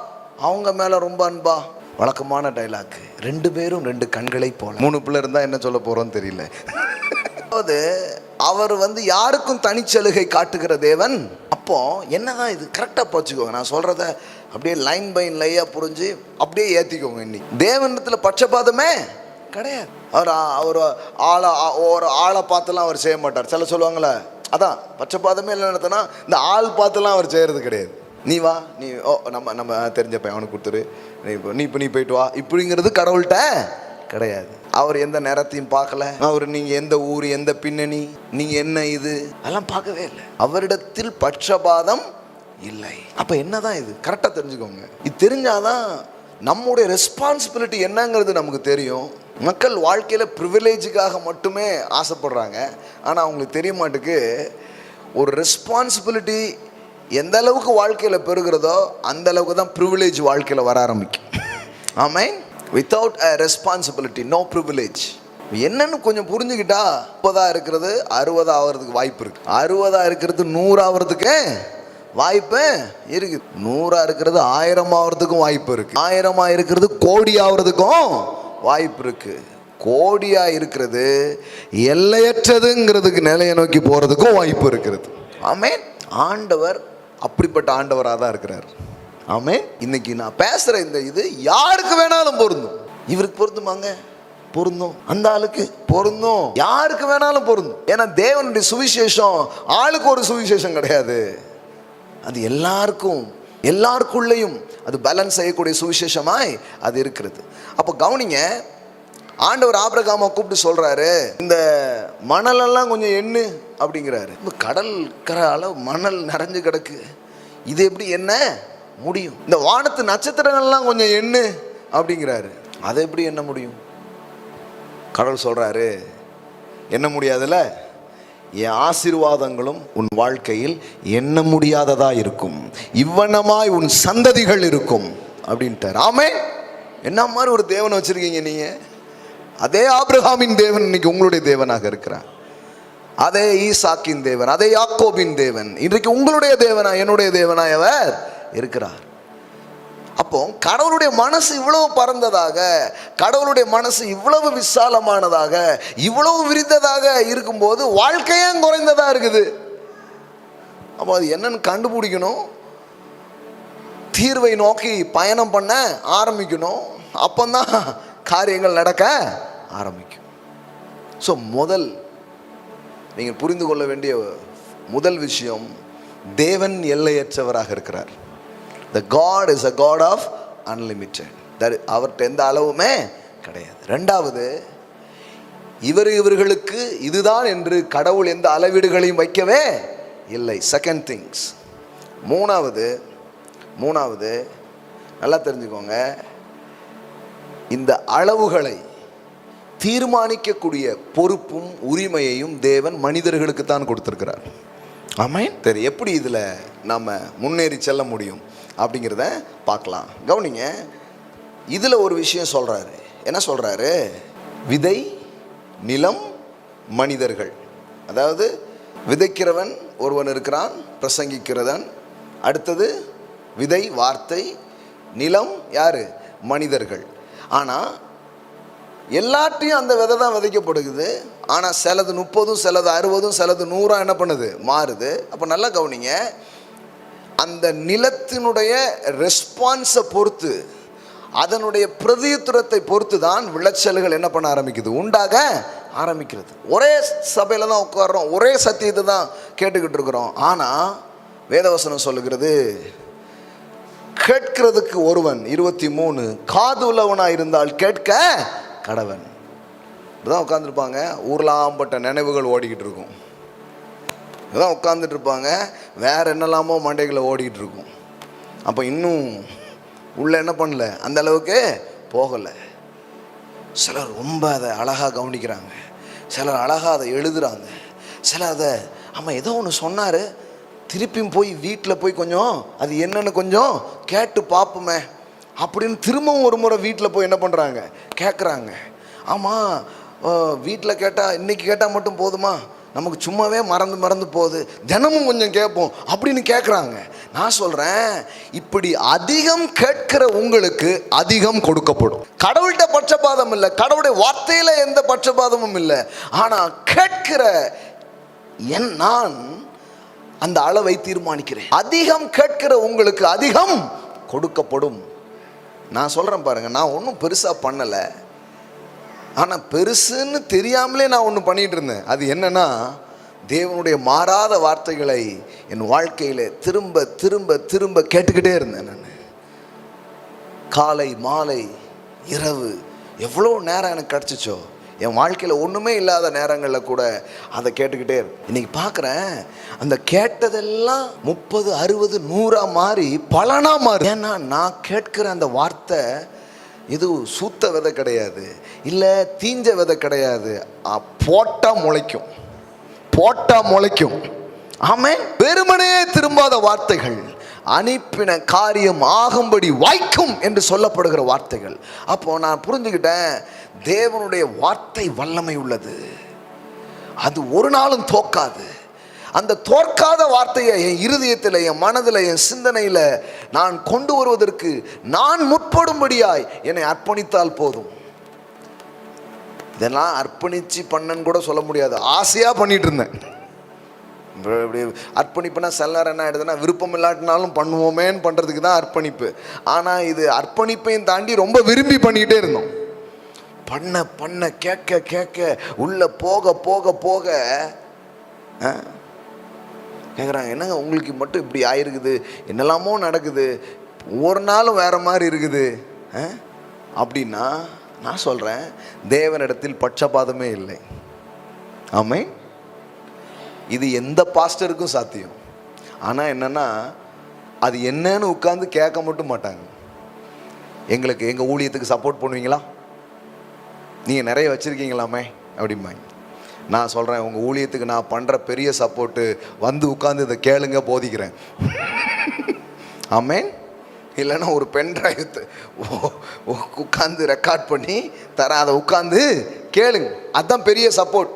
அவங்க மேலே ரொம்ப அன்பா? வழக்கமான டைலாக். 2 பேரும் 2 கண்களை போல. 3 பிள்ளை இருந்தால் என்ன சொல்ல போகிறோன்னு தெரியல. அதாவது அவர் வந்து யாருக்கும் தனிச்சலுகை காட்டுகிற தேவன். அப்போ என்னதான் இது? கரெக்டாக போச்சுக்கோங்க, நான் சொல்கிறத அப்படியே லைன் பை லையாக புரிஞ்சு அப்படியே ஏற்றிக்கோங்க. இன்னைக்கு தேவனிடத்தில் பட்சபாதமே கிடையாது. அவர் ஒரு ஆளை பார்த்துலாம் அவர் செய்ய மாட்டார். சில சொல்லுவாங்களே, அதான் பட்சபாதமே இல்லை நடத்தினா, இந்த ஆள் பார்த்துலாம் அவர் செய்கிறது கிடையாது. நீ வா, நீ நம்ம தெரிஞ்ச பையன் அவனுக்கு கொடுத்துரு, நீ போயிட்டு வா இப்படிங்கிறது கடவுள்கிட்ட கிடையாது. அவர் எந்த நேரத்தையும் பார்க்கல, அவர் நீங்கள் எந்த ஊர், எந்த பின்னணி, நீங்கள் என்ன இது அதெல்லாம் பார்க்கவே இல்லை. அவரிடத்தில் பட்சபாதம் இல்லை. அப்போ என்னதான் இது? கரெக்டாக தெரிஞ்சுக்கோங்க. இது தெரிஞ்சாதான் நம்முடைய ரெஸ்பான்சிபிலிட்டி என்னங்கிறது நமக்கு தெரியும். மக்கள் வாழ்க்கையில் ப்ரிவிலேஜுக்காக மட்டுமே ஆசைப்படுறாங்க. ஆனால் அவங்களுக்கு தெரிய மாட்டுக்கு ஒரு ரெஸ்பான்சிபிலிட்டி எந்த அளவுக்கு வாழ்க்கையில் பெறுகிறதோ அந்த அளவுக்கு தான் ப்ரிவிலேஜ் வாழ்க்கையில் வர ஆரம்பிக்கும். ஆமென். Without a responsibility no privilege. என்னன்னு கொஞ்சம் புரிஞ்சுக்கிட்டா 30 இருக்கிறது 60 ஆகிறதுக்கு வாய்ப்பு இருக்கு, 60 இருக்கிறது 100 ஆகிறதுக்கு வாய்ப்பு இருக்குது, 100 இருக்கிறது 1000 ஆகிறதுக்கும் வாய்ப்பு இருக்கு, 1000 இருக்கிறது கோடி ஆகிறதுக்கும் வாய்ப்பு இருக்கு, கோடியா இருக்கிறது எல்லையற்றதுங்கிறதுக்கு நிலையை நோக்கி போறதுக்கும் வாய்ப்பு இருக்கிறது. ஆமென். ஆண்டவர் அப்படிப்பட்ட ஆண்டவராக தான் இருக்கிறார். ஆமென். இன்னைக்கு நான் பேசுற இந்த இது யாருக்கு வேணாலும் பொருந்தும். இவருக்கு பொருந்துமாங்க? பொருந்தும். அந்த ஆளுக்கு பொருந்தும், யாருக்கு வேணாலும் பொருந்தும். ஏன்னா தேவனுடைய சுவிசேஷம் ஆளுக்கு ஒரு சுவிசேஷம் கிடையாது, அது எல்லாருக்கும் எல்லாருக்குள்ளேயும் அது பேலன்ஸ் செய்யக்கூடிய சுவிசேஷமாய் அது இருக்கிறது. அப்போ கவனிங்க, ஆண்டவர் ஆபிரகாமை கூப்பிட்டு சொல்றாரு, இந்த மணலெல்லாம் கொஞ்சம் எண்ணு அப்படிங்கிறாரு. இந்த கடல் கரை அளவு மணல் நிறைஞ்சு கிடக்கு, இது எப்படி என்ன முடியும்? இந்த வானத்து நட்சத்திரங்கள்லாம் கொஞ்சம் எண்ணு அப்படிங்கிறாரு, அதை எப்படி என்ன முடியும்? கடவுள் சொல்றாரு, என்ன முடியாதுல்ல, என் ஆசீர்வாதங்களும் உன் வாழ்க்கையில் எண்ண முடியாததா இருக்கும், இவ்வனமாய் உன் சந்ததிகள் இருக்கும் அப்படின்ட்டார். ஆமென். என்ன மாதிரி ஒரு தேவனை வச்சிருக்கீங்க நீங்க? அதே ஆபிரகாமின் தேவன் இன்னைக்கு உங்களுடைய தேவனாக இருக்கிறார், அதே ஈசாக்கின் தேவன், அதே யாக்கோபின் தேவன் இன்றைக்கு உங்களுடைய தேவனா என்னுடைய தேவனாய் அவர் இருக்கிறார். அப்போ கடவுளுடைய மனசு இவ்வளவு பறந்ததாக, கடவுளுடைய மனசு இவ்வளவு விசாலமானதாக, இவ்வளவு விரிந்ததாக இருக்கும்போது வாழ்க்கையும் குறைந்ததா இருக்குது. அப்போ அது என்னன்னு கண்டுபிடிக்கணும், தீர்வை நோக்கி பயணம் பண்ண ஆரம்பிக்கணும், அப்பந்தான் காரியங்கள் நடக்க ஆரம்பிக்கும். ஸோ முதல் நீங்கள் புரிந்து கொள்ள வேண்டிய முதல் விஷயம், தேவன் எல்லையற்றவராக இருக்கிறார். The God is a God of unlimited. அவர்கிட்ட எந்த அளவுமே கிடையாது. ரெண்டாவது, இவர்களுக்கு இதுதான் என்று கடவுள் எந்த அளவீடுகளையும் வைக்கவே இல்லை. Second things. மூணாவது நல்லா தெரிஞ்சுக்கோங்க, இந்த அளவுகளை தீர்மானிக்கக்கூடிய பொறுப்பும் உரிமையையும் தேவன் மனிதர்களுக்கு தான் கொடுத்திருக்கிறார். ஆமென். சரி, எப்படி இதில் நாம் முன்னேறி செல்ல முடியும் அப்படிங்கிறத பார்க்கலாம். கவனிங்க, இதில் ஒரு விஷயம் சொல்கிறாரு. என்ன சொல்கிறாரு? விதை, நிலம், மனிதர்கள். அதாவது விதைக்கிறவன் ஒருவன் இருக்கிறான், பிரசங்கிக்கிறவன், அடுத்தது விதை வார்த்தை, நிலம் யார்? மனிதர்கள். ஆனால் எல்லாத்தையும் அந்த விதை தான் விதைக்கப்படுகிறது. ஆனால் சிலது 30, சிலது 60, சிலது 100 என்ன பண்ணுது? மாறுது. அப்போ நல்லா கவனிங்க, அந்த நிலத்தினுடைய ரெஸ்பான்ஸை பொறுத்து, அதனுடைய பிரதியுத்தரத்தை பொறுத்து தான் விளைச்சல்கள் என்ன பண்ண ஆரம்பிக்குது? உண்டாக ஆரம்பிக்கிறது. ஒரே சபையில் தான் உட்கார்றோம், ஒரே சத்தியத்தை தான் கேட்டுக்கிட்டு இருக்கிறோம். ஆனால் வேதவசனம் சொல்லுகிறது, கேட்கிறதுக்கு ஒருவன் 23 காது உள்ளவனாக இருந்தால் கேட்க கடவன். இப்படிதான் உட்காந்துருப்பாங்க, ஊர்லாம்பட்ட நினைவுகள் ஓடிக்கிட்டு இருக்கும். இப்படிதான் உட்காந்துட்டு இருப்பாங்க, வேற என்னெல்லாமோ மண்டைகளை ஓடிக்கிட்டு இருக்கும். அப்போ இன்னும் உள்ள என்ன பண்ணல, அந்த அளவுக்கு போகலை. சிலர் ரொம்ப அதை அழகாக கவனிக்கிறாங்க, சிலர் அழகாக அதை எழுதுறாங்க, சிலர் அதை ஆமாம் ஏதோ ஒன்று சொன்னார், திருப்பியும் போய் வீட்டில் போய் கொஞ்சம் அது என்னன்னு கொஞ்சம் கேட்டு பார்ப்போமே அப்படின்னு திரும்பவும் ஒரு முறை வீட்டில் போய் என்ன பண்ணுறாங்க? கேட்குறாங்க. ஆமாம், வீட்டில் கேட்டால் இன்றைக்கி கேட்டால் மட்டும் போதுமா? நமக்கு சும்மாவே மறந்து போகுது, தினமும் கொஞ்சம் கேட்போம் அப்படின்னு கேட்குறாங்க. நான் சொல்கிறேன், இப்படி அதிகம் கேட்கிற உங்களுக்கு அதிகம் கொடுக்கப்படும். கடவுள்கிட்ட பட்சபாதம் இல்லை, கடவுளுடைய வார்த்தையில் எந்த பட்சபாதமும் இல்லை. ஆனால் கேட்கிற நான் அந்த அளவை தீர்மானிக்கிறேன். அதிகம் கேட்கிற உங்களுக்கு அதிகம் கொடுக்கப்படும். நான் சொல்கிறேன் பாருங்கள், நான் ஒன்றும் பெருசாக பண்ணலை, ஆனால் பெருசுன்னு தெரியாமலே நான் ஒன்று பண்ணிகிட்டு இருந்தேன். அது என்னன்னா, தேவனுடைய மாறாத வார்த்தைகளை என் வாழ்க்கையில் திரும்ப திரும்ப திரும்ப கேட்டுக்கிட்டே இருந்தேன். நான் காலை மாலை இரவு எவ்வளோ நேரம் எனக்கு கிடச்சிச்சோ, என் வாழ்க்கையில் ஒன்றுமே இல்லாத நேரங்களில் கூட அதை கேட்டுக்கிட்டே இருப்பேன். இன்றைக்கி பார்க்குறேன், அந்த கேட்டதெல்லாம் 30, 60, 100 மாறி பலனாக மாறி. ஏன்னா நான் கேட்குற அந்த வார்த்தை இது சூத்த விதை கிடையாது, இல்லை தீஞ்ச விதை கிடையாது. போட்டா முளைக்கும், போட்டா முளைக்கும். ஆமென். வெறுமனே திரும்பாத வார்த்தைகள், அனுப்பின காரியம் ஆகும்படி வாய்க்கும் என்று சொல்லப்படுகிற வார்த்தைகள். அப்போ நான் புரிஞ்சுக்கிட்டேன், தேவனுடைய வார்த்தை வல்லமை உள்ளது, அது ஒரு நாளும் தோக்காது. அந்த தோற்காத வார்த்தையை என் இருதயத்தில், என் மனதில், என் சிந்தனையில் நான் கொண்டு வருவதற்கு நான் முற்படும்படியாய் என்னை அர்ப்பணித்தால் போதும். இதெல்லாம் அர்ப்பணிச்சு பண்ணன்னு கூட சொல்ல முடியாது, ஆசையாக பண்ணிட்டு இருந்தேன். இப்படி அர்ப்பணிப்புனா சில நேரம் என்ன ஆகிடுதுன்னா, விருப்பம் இல்லாட்டினாலும் பண்ணுவோமேன்னு பண்ணுறதுக்கு தான் அர்ப்பணிப்பு. ஆனால் இது அர்ப்பணிப்பையும் தாண்டி ரொம்ப விரும்பி பண்ணிக்கிட்டே இருந்தோம். பண்ண பண்ண கேட்க கேட்க உள்ள போக போக போக கேட்குறாங்க, என்னங்க உங்களுக்கு மட்டும் இப்படி ஆயிருக்குது, என்னெல்லாமோ நடக்குது, ஒரு நாளும் வேற மாதிரி இருக்குது அப்படின்னா நான் சொல்கிறேன், தேவனிடத்தில் பட்சபாதமே இல்லை. ஆமே. இது எந்த பாஸ்டருக்கும் சாத்தியம். ஆனால் என்னென்னா, அது என்னன்னு உட்காந்து கேட்க மட்டும் மாட்டாங்க. எங்களுக்கு எங்கள் ஊழியத்துக்கு சப்போர்ட் பண்ணுவீங்களா, நீங்கள் நிறைய வச்சுருக்கீங்களாமே அப்படிம்பாங்க. நான் சொல்கிறேன், உங்கள் ஊழியத்துக்கு நான் பண்ணுற பெரிய சப்போர்ட்டு வந்து உட்காந்து இதை கேளுங்க, போதிக்கிறேன். ஆமேன். இல்லைன்னா ஒரு பென் டிரைவ் உட்காந்து ரெக்கார்ட் பண்ணி தரேன், அதை உட்காந்து கேளுங்க. அதுதான் பெரிய சப்போர்ட்.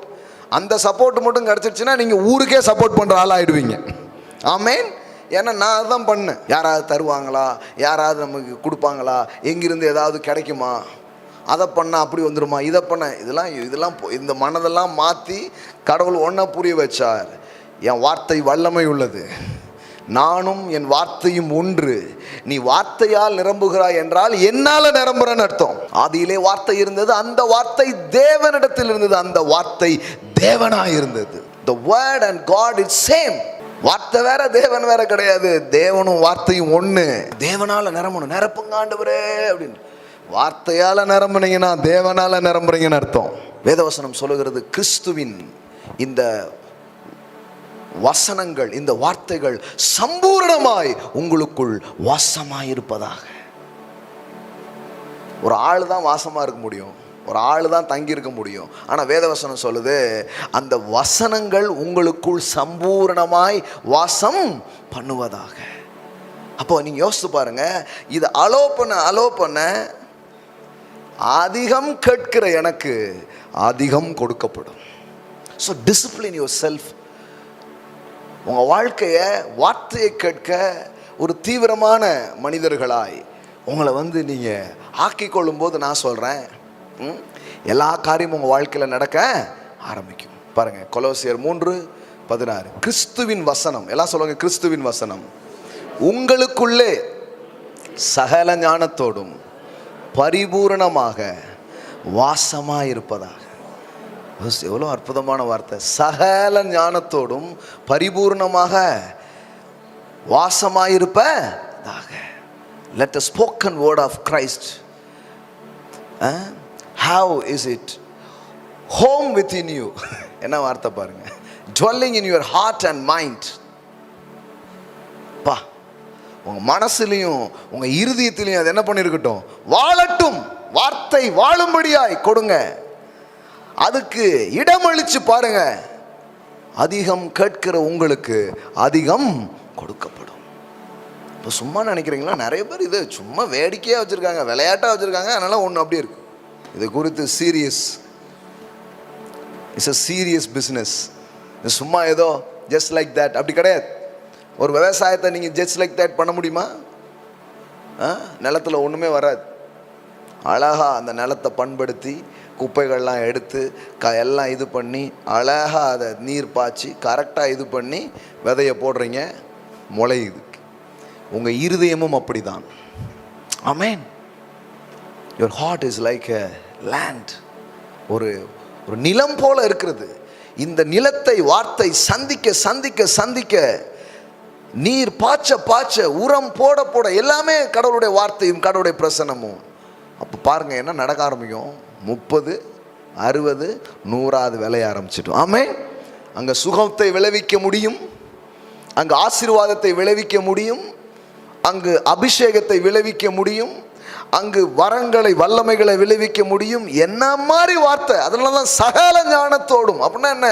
அந்த சப்போர்ட் மட்டும் கிடச்சிருச்சுன்னா நீங்கள் ஊருக்கே சப்போர்ட் பண்ணுற ஆளாகிடுவீங்க. ஆமேன். ஏன்னா நான் அதுதான் பண்ணேன். யாராவது தருவாங்களா, யாராவது நமக்கு கொடுப்பாங்களா, எங்கிருந்து ஏதாவது கிடைக்குமா, அதை பண்ணால் அப்படி வந்துடுமா, இதை பண்ண இதெல்லாம் இந்த மனதெல்லாம் மாற்றி கடவுள் ஒன்றை புரிய வச்சார். என் வார்த்தை வல்லமை உள்ளது, நானும் என் வார்த்தையும் ஒன்று. நீ வார்த்தையால் நிரம்புகிறாய் என்றால் என்னால் நிரம்புறன்னு அர்த்தம். ஆதியிலே வார்த்தை இருந்தது, அந்த வார்த்தை தேவனிடத்தில் இருந்தது, அந்த வார்த்தை தேவனாய் இருந்தது. The word and God is same. வார்த்தை வேற, தேவன் வேற கிடையாது. தேவனும் வார்த்தையும் ஒன்று. தேவனால நிரம்பணும், நிரப்புங்க ஆண்டவரே அப்படின்னு. வார்த்தையால நிரம்புனீங்கன்னா தேவனால நிரம்புறீங்கன்னு அர்த்தம். வேதவசனம் சொல்லுகிறது, கிறிஸ்துவின் இந்த வசனங்கள், இந்த வார்த்தைகள் சம்பூரணமாய் உங்களுக்குள் வாசமாயிருப்பதாக. ஒரு ஆள் தான் வாசமா இருக்க முடியும், ஒரு ஆள் தான் தங்கி இருக்க முடியும். ஆனால் வேதவசனம் சொல்லுது, அந்த வசனங்கள் உங்களுக்குள் சம்பூரணமாய் வாசம் பண்ணுவதாக. அப்போ நீங்க யோசித்து பாருங்க, இது அலோ பண்ண அதிகம் கேட்கிற எனக்கு அதிகம் கொடுக்கப்படும். So discipline your self. உங்கள் வாழ்க்கையை வார்த்தையை கேட்க ஒரு தீவிரமான மனிதர்களாய் உங்களை நீங்கள் ஆக்கிக்கொள்ளும் போது நான் சொல்கிறேன், எல்லா காரியமும் உங்கள் வாழ்க்கையில் நடக்க ஆரம்பிக்கும். பாருங்கள், கொலோசியர் 3:16, கிறிஸ்துவின் வசனம், எல்லாம் சொல்லுவாங்க, கிறிஸ்துவின் வசனம் உங்களுக்குள்ளே சகல ஞானத்தோடும் பரிபூரணமாக வாசமாக இருப்பதாக. எவ்வளோ அற்புதமான வார்த்தை. சகல ஞானத்தோடும் பரிபூர்ணமாக வாசமாயிருப்பதாக. Let the spoken word of Christ, how is it home within you? என்ன வார்த்தை பாருங்க, dwelling in your heart and mind. பா, உங்க மனசுலையும் உங்க இருதயத்திலையும் அது என்ன பண்ணிருக்கட்டும், வாழட்டும். வார்த்தை வாழும்படியாய் கொடுங்க. அதுக்கு இடமளிச்சு பாருங்க. அதிகம் கேட்கிற உங்களுக்கு அதிகம் கொடுக்கப்படும். இப்போ சும்மா நினைக்கிறீங்களா? நிறைய பேர் இது சும்மா வேடிக்கையாக வச்சுருக்காங்க, விளையாட்டாக வச்சுருக்காங்க, அதனால ஒன்று அப்படியே இருக்கு. இது குறித்து serious, it's a serious business. இது சும்மா ஏதோ ஜஸ்ட் லைக் தட் அப்படி கிடையாது. ஒரு விவசாயத்தை நீங்கள் ஜஸ்ட் லைக் தட் பண்ண முடியுமா? நிலத்தில் ஒன்றுமே வராது. அழகாக அந்த நிலத்தை பண்படுத்தி குப்பைகள்லாம் எடுத்து எல்லாம் இது பண்ணி அழகாக அதை நீர் பாய்ச்சி கரெக்டாக இது பண்ணி விதையை போடுறீங்க, முளையுது. உங்கள் இருதயமும் அப்படி தான். ஆமென். Your heart is like a land. ஒரு நிலம் போல இருக்கிறது. இந்த நிலத்தை வார்த்தை சந்திக்க சந்திக்க சந்திக்க, நீர் பாய்ச்ச உரம் போட எல்லாமே கடவுளுடைய வார்த்தையும் கடவுளுடைய பிரசன்னமும். அப்போ பாருங்கள் என்ன நடக்க ஆரம்பிக்கும். 30, 60, 100 விளைய ஆரம்பிச்சிட்டோம். ஆமே. அங்கே சுகத்தை விளைவிக்க முடியும், அங்கே ஆசீர்வாதத்தை விளைவிக்க முடியும், அங்கு அபிஷேகத்தை விளைவிக்க முடியும், அங்கு வரங்களை வல்லமைகளை விளைவிக்க முடியும். என்ன மாதிரி வார்த்தை, அதனால தான் சகல ஞானத்தோடும். அப்படின்னா என்ன,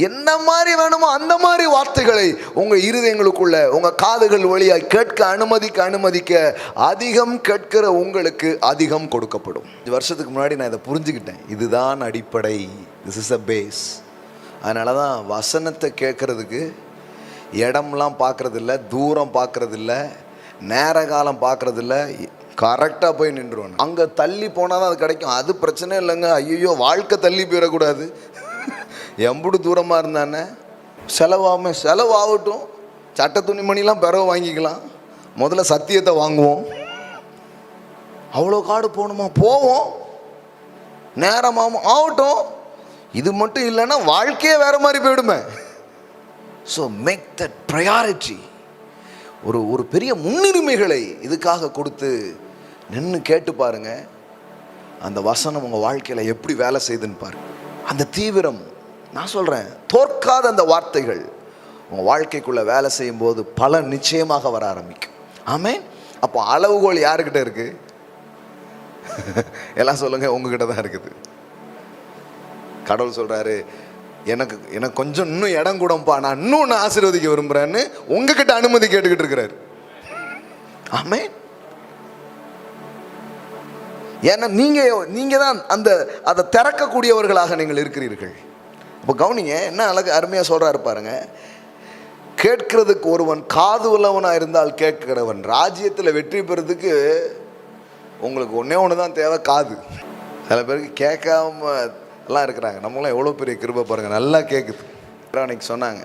என்ன மாதிரி வேணுமோ அந்த மாதிரி வார்த்தைகளை உங்கள் இருதயங்களுக்குள்ள உங்கள் காதுகள் வழியாக கேட்க அனுமதிக்க அதிகம் கேட்கிற உங்களுக்கு அதிகம் கொடுக்கப்படும். 5 வருஷத்துக்கு முன்னாடி நான் இதை புரிஞ்சுக்கிட்டேன். இதுதான் அடிப்படை, திஸ் இஸ் அ பேஸ். அதனால தான் வசனத்தை கேட்கறதுக்கு இடம்லாம் பார்க்கறதில்ல, தூரம் பார்க்கறதில்ல, நேர காலம் பார்க்கறதில்ல, கரெக்டாக போய் நின்றுவோம். அங்கே தள்ளி போனால் தான் அது கிடைக்கும். அது பிரச்சனை இல்லைங்க. ஐயோ, வாழ்க்கை தள்ளி போயிடக்கூடாது. எம்புடு தூரமாக இருந்தானே செலவாகட்டும். சட்ட துணிமணிலாம் பிறகு வாங்கிக்கலாம், முதல்ல சத்தியத்தை வாங்குவோம். அவ்வளோ காடு போகணுமா, போவோம். நேரமாகவும் ஆகட்டும். இது மட்டும் இல்லைன்னா வாழ்க்கையே வேற மாதிரி போயிடுமே. So make that priority. ஒரு பெரிய முன்னுரிமைகளை இதுக்காக கொடுத்து நின்று கேட்டு பாருங்க. அந்த வசனம் உங்கள் வாழ்க்கையில் எப்படி வேலை செய்யுதுன்னு பாருங்க. அந்த தீவிரம், நான் சொல்கிறேன், தோற்காத அந்த வார்த்தைகள் உங்கள் வாழ்க்கைக்குள்ளே வேலை செய்யும் போது பலன் நிச்சயமாக வர ஆரம்பிக்கும். ஆமென். அப்போ அளவுகோல் யாருக்கிட்ட இருக்கு? எல்லாம் சொல்லுங்க, உங்ககிட்ட தான் இருக்குது. கடவுள் சொல்கிறாரு, எனக்கு கொஞ்சம் இன்னும் இடம் கூடப்பா, நான் இன்னும் ஆசீர்வதிக்க விரும்புகிறேன்னு உங்ககிட்ட அனுமதி கேட்டுக்கிட்டு இருக்கிறாரு. ஆமென். ஏன்னா நீங்க தான் அதை திறக்கக்கூடியவர்களாக நீங்கள் இருக்கிறீர்கள். இப்போ கவனிங்க, என்ன அழகு அருமையாக சொல்கிறாரு பாருங்க. கேட்கிறதுக்கு ஒருவன் காது உள்ளவனாக இருந்தால் கேட்கிறவன் ராஜ்யத்தில் வெற்றி பெறதுக்கு உங்களுக்கு ஒன்று தான் தேவை, காது. சில பேருக்கு கேட்காம எல்லாம் இருக்கிறாங்க. நம்மளாம் எவ்வளோ பெரிய கிருபை பாருங்கள், நல்லா கேட்குது. அன்னைக்கு சொன்னாங்க,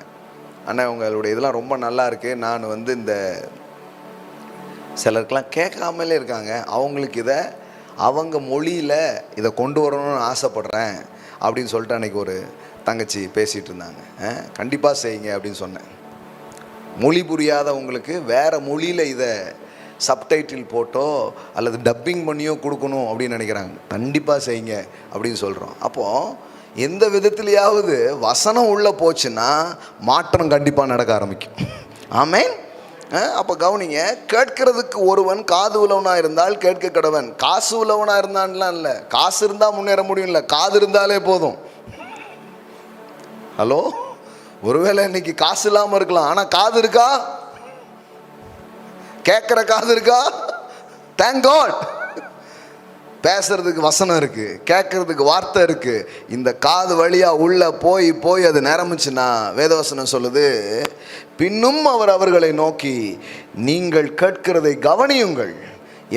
அண்ணா உங்களுடைய இதெல்லாம் ரொம்ப நல்லா இருக்குது. நான் இந்த சிலருக்கெல்லாம் கேட்காமலே இருக்காங்க, அவங்களுக்கு இதை அவங்க மொழியில் இதை கொண்டு வரணும்னு ஆசைப்படுறேன் அப்படின்னு சொல்லிட்டு அன்றைக்கி ஒரு தங்கச்சி பேசிகிட்டு இருந்தாங்க. கண்டிப்பாக செய்யுங்க அப்படின்னு சொன்னேன். மொழி புரியாதவங்களுக்கு வேறு மொழியில் இதை சப்டைட்டில் போட்டோ அல்லது டப்பிங் பண்ணியோ கொடுக்கணும் அப்படின்னு நினைக்கிறாங்க. கண்டிப்பாக செய்யுங்க அப்படின்னு சொல்கிறோம். அப்போது எந்த விதத்துலையாவது வசனம் உள்ளே போச்சுன்னா மாற்றம் கண்டிப்பாக நடக்க ஆரம்பிக்கும். ஆமென். அப்போ கவனிங்க, கேட்கறதுக்கு ஒருவன் காது உள்ளவனாக இருந்தால் கேட்க கடவன். காசு உள்ளவனாக இருந்தான்லாம் இல்லை, காசு இருந்தால் முன்னேற முடியும் இல்லை, காது இருந்தாலே போதும். ஹலோ, ஒருவேளை இன்னைக்கு காசு இல்லாமல் இருக்கலாம், ஆனால் காது இருக்கா? கேட்குற காது இருக்கா? Thank God. பேசுறதுக்கு வசனம் இருக்கு, கேட்கறதுக்கு வார்த்தை இருக்கு. இந்த காது வழியா உள்ள போய் அது நிரம்பிச்சுன்னா வேதவசனம் சொல்லுது, பின்னும் அவர்களை நோக்கி நீங்கள் கேட்கிறதை கவனியுங்கள்,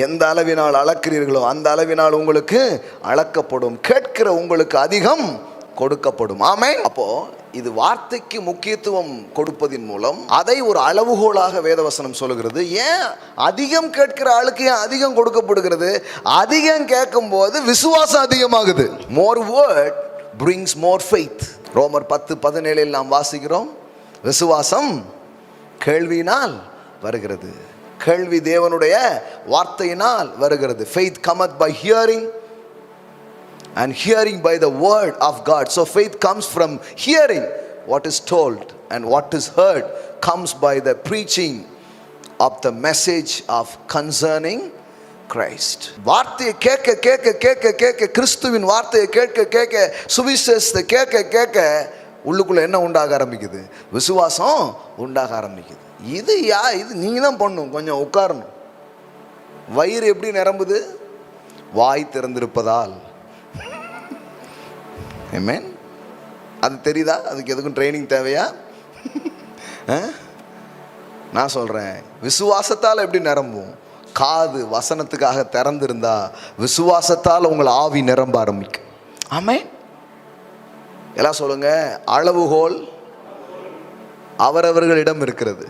எந்த அளவினால் அளக்கிறீர்களோ அந்த அளவினால் உங்களுக்கு அளக்கப்படும், கேட்கிற உங்களுக்கு அதிகம் கொடுக்கப்படும். ஆமென். அப்போ இது வார்த்தைக்கு முக்கியத்துவம் கொடுப்பதின் மூலம் அதை ஒரு அளவுகோலாக வேதவசனம் சொல்லுகிறது. ஏன் அதிகம் கேட்கிற ஆளுக்கு ஏன் அதிகம் கொடுக்கப்படுகிறது? அதிகம் கேட்கும் போது விசுவாசம் அதிகமாகுது. மோர் வேர்ட் பிரிங்ஸ் மோர் ஃபெய்த். ரோமர் 10:17 நாம் வாசிக்கிறோம், விசுவாசம் கேள்வியினால் வருகிறது, கேள்வி தேவனுடைய வார்த்தையினால் வருகிறது. faith cometh by hearing and hearing by the word of God. So faith comes from hearing what is told, and what is heard comes by the preaching of the message of concerning Christ. வார்த்தையை கேட்க கேட்க கேட்க கேட்க, கிறிஸ்துவின் வார்த்தையை கேட்க கேட்க, சுவிசேஷத்தை கேட்க கேட்க உள்ளுக்குள்ள என்ன உண்டாக ஆரம்பிக்குது? விசுவாசம் உண்டாக ஆரம்பிக்குது. இது நீங்க தான் பண்ணும். கொஞ்சம் உட்காரணும். வயிறு எப்படி நிரம்புது? வாய் திறந்திருப்பதால். ஆமென். அது தெரியுதா? அதுக்கு எதுக்கும் ட்ரைனிங் தேவையா? நான் சொல்கிறேன், விசுவாசத்தால் எப்படி நிரம்பும்? காது வசனத்துக்காக திறந்திருந்தா விசுவாசத்தால் உங்களை ஆவி நிரம்ப ஆரம்பிக்கும். ஆமென். எல்லாம் சொல்லுங்க, அளவுகோல் அவரவர்களிடம் இருக்கிறது.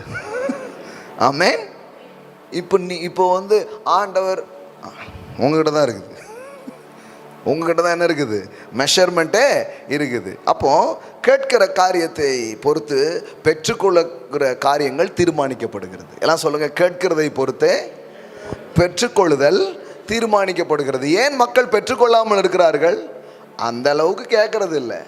ஆமென். இப்போ ஆண்டவர் உங்ககிட்ட தான் இருக்குது. உங்ககிட்ட தான் என்ன இருக்குது? மெஷர்மெண்ட்டே இருக்குது. அப்போ கேட்கிற காரியத்தை பொறுத்து பெற்றுக்கொள்ளுகிற காரியங்கள் தீர்மானிக்கப்படுகிறது. எல்லாம் சொல்லுங்க, கேட்கிறதை பொறுத்தே பெற்றுக்கொள்ளுதல் தீர்மானிக்கப்படுகிறது. ஏன் மக்கள் பெற்றுக்கொள்ளாமல் இருக்கிறார்கள்? அந்த அளவுக்கு கேட்கறது இல்லை.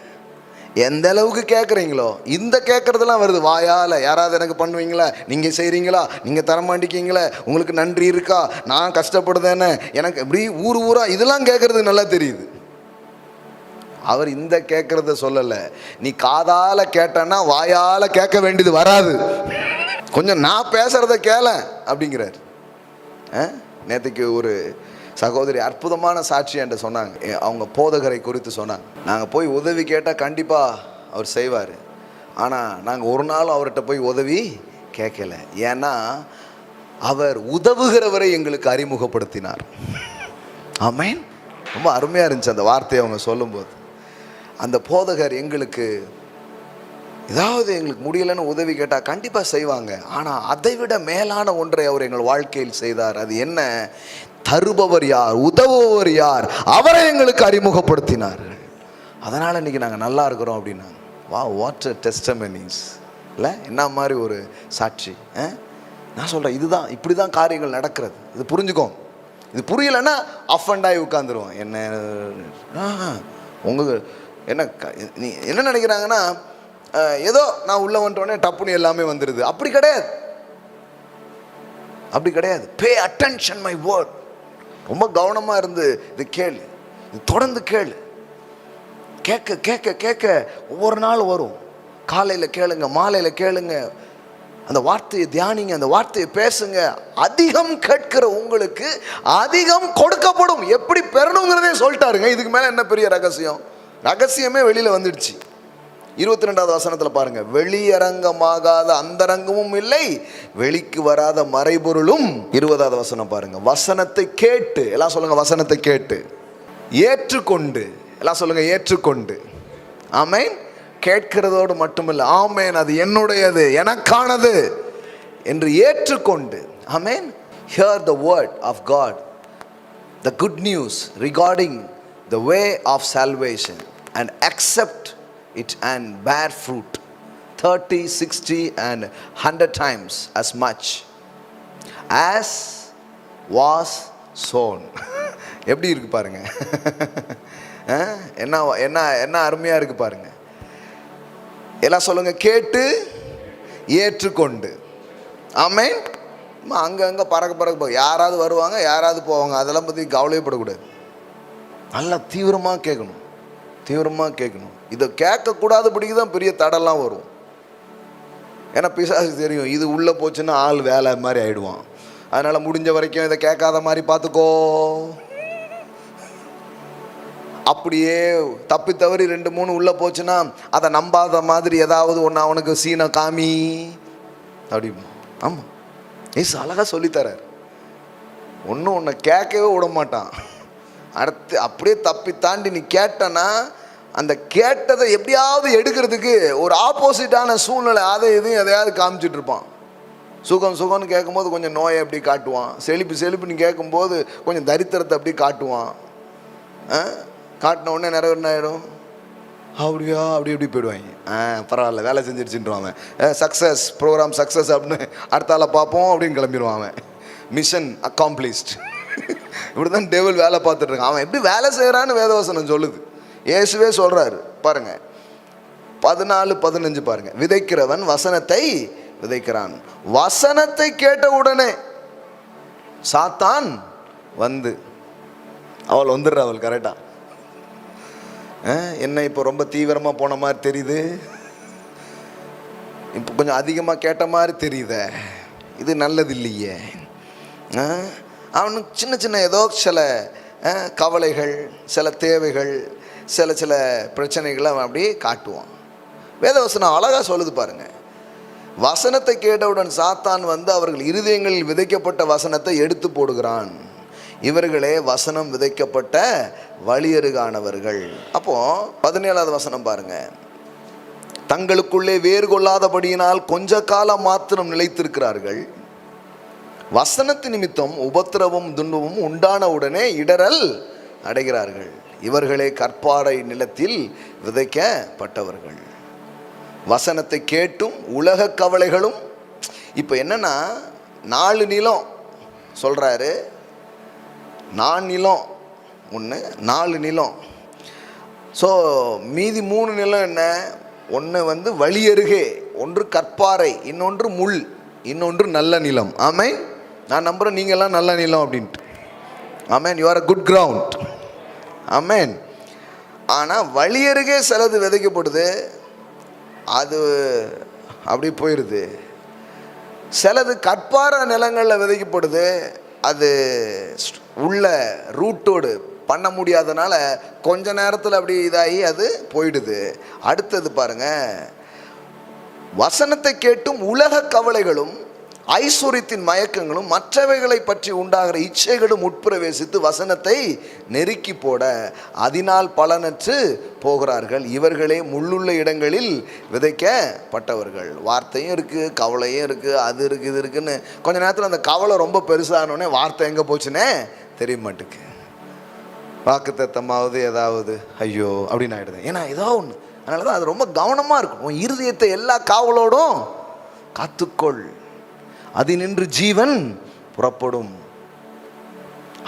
எந்த அளவுக்கு கேட்குறீங்களோ, இந்த கேட்குறதெல்லாம் வருது வாயால். யாராவது எனக்கு பண்ணுவீங்களா, நீங்கள் செய்கிறீங்களா, நீங்கள் தரமாட்டிக்கீங்களே, உங்களுக்கு நன்றி இருக்கா, நான் கஷ்டப்படுதேன்னு எனக்கு இப்படி ஊர் ஊராக இதெல்லாம் கேட்குறதுக்கு நல்லா தெரியுது. அவர் இந்த கேட்குறத சொல்லலை. நீ காதால் கேட்டன்னா வாயால் கேட்க வேண்டியது வராது, கொஞ்சம் நான் பேசுகிறத கேள அப்படிங்கிறார். நேற்றுக்கு ஒரு சகோதரி அற்புதமான சாட்சி என்கிட்ட சொன்னாங்க. அவங்க போதகரை குறித்து சொன்னாங்க. நாங்கள் போய் உதவி கேட்டால் கண்டிப்பாக அவர் செய்வார். ஆனால் நாங்கள் ஒரு நாளும் அவர்கிட்ட போய் உதவி கேட்கல. ஏன்னா அவர் உதவுகிறவரை எங்களுக்கு அறிமுகப்படுத்தினார். ஆமென். ரொம்ப அருமையாக இருந்துச்சு அந்த வார்த்தையை அவங்க சொல்லும்போது. அந்த போதகர் எங்களுக்கு ஏதாவது எங்களுக்கு முடியலைன்னு உதவி கேட்டால் கண்டிப்பாக செய்வாங்க. ஆனால் அதை விட மேலான ஒன்றை அவர் எங்கள் வாழ்க்கையில் செய்தார். அது என்ன? தருபவர் யார், உதவுபவர் யார், அவரை எங்களுக்கு அறிமுகப்படுத்தினார். அதனால் இன்றைக்கி நாங்கள் நல்லா இருக்கிறோம் அப்படின்னா. வா, வாட் டெஸ்டமனிஸ் இல்லை, என்ன மாதிரி ஒரு சாட்சி. நான் சொல்கிறேன், இதுதான் இப்படி தான் காரியங்கள் நடக்கிறது. இது புரிஞ்சுக்கோ. இது புரியலைன்னா அஃபண்டாகி உட்காந்துருவோம். என்ன உங்களுக்கு என்ன நீ என்ன நினைக்கிறாங்கன்னா, ஏதோ நான் உள்ளே வந்துட்டோடனே டப்புன்னு எல்லாமே வந்துடுது. அப்படி கிடையாது, அப்படி கிடையாது. Pay attention my word. ரொம்ப கவனமாக இருந்து இது கேளு, இது தொடர்ந்து கேளு. கேட்க கேட்க கேட்க ஒவ்வொரு நாள் வரும். காலையில் கேளுங்க, மாலையில் கேளுங்க, அந்த வார்த்தையை தியானிங்க, அந்த வார்த்தையை பேசுங்க. அதிகம் கேட்கிற உங்களுக்கு அதிகம் கொடுக்கப்படும். எப்படி பெறணுங்கிறதே சொல்லிட்டாருங்க. இதுக்கு மேலே என்ன பெரிய ரகசியம்? ரகசியமே வெளியில் வந்துடுச்சு. 22வது வசனத்தில் பாருங்க, வெளியரங்கமாகாத அந்தரங்கமும் இல்லை, வெளிக்கு வராத மறைபொருளும். 20வது வசனம் பாருங்க, வசனத்தை கேட்டு, எல்லாம் சொல்லுங்க, வசனத்தை கேட்டு ஏற்றுக்கொண்டு, எல்லாம் சொல்லுங்க, ஏற்றுக்கொண்டு. ஆமென். கேட்கிறதோடு மட்டுமில்லை, ஆமென், அது என்னுடையது, எனக்கானது என்று ஏற்றுக்கொண்டு. ஆமென். Hear the word of God, the good news regarding the way of salvation, and accept it and bear fruit 30, 60 and 100 times as much as was sown. எப்படி இருக்கு பாருங்க. என்ன என்ன என்ன அருமையா இருக்கு பாருங்க. எல்லாம் சொல்லுங்க, கேட்டு ஏற்றுக்கொண்டு. ஆமென். அங்கங்க பறக்க போக யாராவது வருவாங்க, யாராவது போவாங்க, அதெல்லாம் பற்றி கவலைப்படக்கூடாது. நல்லா தீவிரமாக கேட்கணும், தீவிரமாக கேட்கணும். இதை கேட்கக்கூடாதபடிக்கு தான் பெரிய தடெல்லாம் வரும். ஏன்னா பிசாசு தெரியும், இது உள்ளே போச்சுன்னா ஆள் வேலை மாதிரி ஆயிடுவான். அதனால் முடிஞ்ச வரைக்கும் இதை கேட்காத மாதிரி பார்த்துக்கோ. அப்படியே தப்பி தவறி 2, 3 உள்ளே போச்சுன்னா அதை நம்பாத மாதிரி ஏதாவது ஒன்று அவனுக்கு சீனை காமி அப்படிமா. ஆமாம், ஏசு அழகாக சொல்லித்தரார். ஒன்றை கேட்கவே விட மாட்டான். அடுத்து அப்படியே தப்பி தாண்டி நீ கேட்டனா, அந்த கேட்டதை எப்படியாவது எடுக்கிறதுக்கு ஒரு ஆப்போசிட்டான சூழ்நிலை அதை எதையும் எதையாவது காமிச்சிட்டு இருப்பான். சுகம்னு கேட்கும்போது கொஞ்சம் நோயை அப்படி காட்டுவான். செழிப்புன்னு கேட்கும்போது கொஞ்சம் தரித்திரத்தை அப்படி காட்டுவான். காட்டின உடனே நிறைய என்ன ஆகிடும், அப்படியா அப்படி இப்படி போயிடுவாங்க. பரவாயில்ல, வேலை செஞ்சிருச்சுன்றான் அவன். சக்ஸஸ், ப்ரோக்ராம் சக்ஸஸ் அப்படின்னு அடுத்தால பார்ப்போம் அப்படின்னு கிளம்பிடுவான் அவன். Mission accomplished. இப்படி தான் டெவில் வேலை பார்த்துட்டு இருக்கான். அவன் எப்படி வேலை செய்கிறான்னு வேதவசனம் சொல்லுது. இயேசுவே சொல்கிறாரு பாருங்க, 14-15 பாருங்க. விதைக்கிறவன் வசனத்தை விதைக்கிறான். வசனத்தை கேட்ட உடனே சாத்தான் வந்து, அவள் வந்துடுற, அவள் கரெக்டா. என்ன இப்போ ரொம்ப தீவிரமாக போன மாதிரி தெரியுது, இப்போ கொஞ்சம் அதிகமாக கேட்ட மாதிரி தெரியுதே, இது நல்லது இல்லையே. அவனுக்கு சின்ன ஏதோ சில கவலைகள், சில தேவைகள், சில பிரச்சனைகளை அவன் அப்படியே காட்டுவான். வேதவசனம் அழகாக சொல்லுது பாருங்க. வசனத்தை கேட்டவுடன் சாத்தான் வந்து அவர்கள் இருதயங்களில் விதைக்கப்பட்ட வசனத்தை எடுத்து போடுகிறான். இவர்களே வசனம் விதைக்கப்பட்ட வழியருகானவர்கள். அப்போ 17வது வசனம் பாருங்க. தங்களுக்குள்ளே வேறு கொள்ளாதபடியினால் கொஞ்ச காலம் மாத்திரம் நிலைத்திருக்கிறார்கள். வசனத்து நிமித்தம் உபத்திரவம் துன்பமும் உண்டான உடனே இடரல் அடைகிறார்கள். இவர்களே கற்பாறை நிலத்தில் விதைக்கப்பட்டவர்கள். வசனத்தை கேட்டும் உலக கவலைகளும். இப்போ என்னன்னா, 4 நிலம் சொல்றாரு. 4 நிலம் ஒன்று, 4 நிலம். ஸோ மீதி 3 நிலம் என்ன? ஒன்று வந்து வழியருகே, ஒன்று கற்பாறை, இன்னொன்று முள், இன்னொன்று நல்ல நிலம். ஆமென். நான் நம்புகிறேன் நீங்கள்லாம் நல்ல நிலம் அப்படின்ட்டு. ஆமென். You are a good ground. ஆமென். ஆனால் வழியருகே சிலது விதைக்கப்படுது, அது அப்படி போயிடுது. சிலது கற்பாறை நிலங்களில் விதைக்கப்படுது, அது உள்ள ரூட்டோடு பண்ண முடியாதனால கொஞ்ச நேரத்தில் அப்படி இதாகி அது போயிடுது. அடுத்தது பாருங்க, வசனத்தை கேட்டும் உலக கவலைகளும் ஐஸ்வர்யத்தின் மயக்கங்களும் மற்றவைகளை பற்றி உண்டாகிற இச்சைகளும் உட்பிரவேசித்து வசனத்தை நெருக்கி போட அதனால் பலனற்று போகிறார்கள். இவர்களே முள்ளுள்ள இடங்களில் விதைக்கப்பட்டவர்கள். வார்த்தையும் இருக்குது, கவலையும் இருக்குது, அது இருக்குது, இது இருக்குன்னு கொஞ்ச நேரத்தில் அந்த கவலை ரொம்ப பெருசானோடனே வார்த்தை எங்கே போச்சுன்னே தெரிய மாட்டேக்கு. வாக்குத்தத்தமாவது ஏதாவது ஐயோ அப்படின்னு ஆகிடுது. ஏன்னா ஏதோ ஒன்று. அதனால தான் அது ரொம்ப கவனமாக இருக்கும். உன் இருதயத்தை எல்லா காவலோடும் காத்துக்கொள், அது நின்று ஜீவன் புறப்படும்.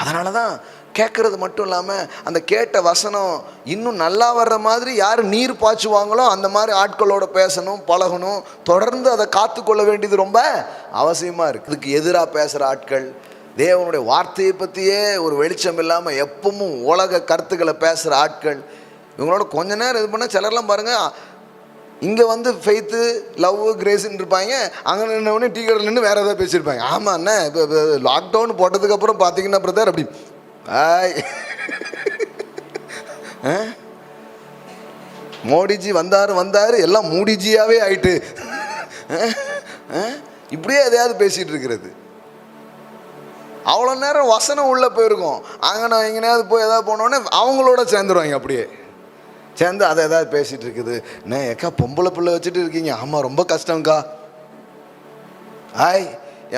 அதனால தான் கேட்கறது மட்டும் இல்லாமல் அந்த கேட்ட வசனம் இன்னும் நல்லா வர்ற மாதிரி யார் நீர் பாய்ச்சுவாங்களோ அந்த மாதிரி ஆட்களோட பேசணும், பழகணும், தொடர்ந்து அதை காத்துக்கொள்ள வேண்டியது ரொம்ப அவசியமாக இருக்குது. இதுக்கு எதிராக பேசுகிற ஆட்கள், தேவனுடைய வார்த்தையை பற்றியே ஒரு வெளிச்சம் இல்லாமல் எப்பவும் உலக கருத்துக்களை பேசுகிற ஆட்கள், இவங்களோட கொஞ்ச நேரம் இது பண்ணால் சிலர்லாம் பாருங்கள், இங்கே வந்து ஃபெய்த்து, லவ், கிரேஸ்ன்னு இருப்பாங்க, அங்கே நின்னவொடனே டீ கடையில் நின்று வேறு ஏதாவது பேசியிருப்பாங்க. ஆமாம் அண்ணே, இப்போ லாக்டவுன் போட்டதுக்கப்புறம் பார்த்தீங்கன்னா பிரதர் அப்படி மோடிஜி வந்தார் எல்லாம் மூடிஜியாகவே ஆயிட்டு இப்படியே எதையாவது பேசிகிட்டு இருக்கிறது. அவ்வளோ நேரம் வசனம் உள்ளே போயிருக்கோம், அங்கே நான் எங்கேயாவது போய் எதாவது போனோடனே அவங்களோட சேர்ந்துருவாங்க. அப்படியே சேர்ந்து அதை எதாவது பேசிகிட்டு இருக்குது. என்ன ஏக்கா பொம்பளை பிள்ளை வச்சுட்டு இருக்கீங்க? ஆமாம் ரொம்ப கஷ்டம்க்கா.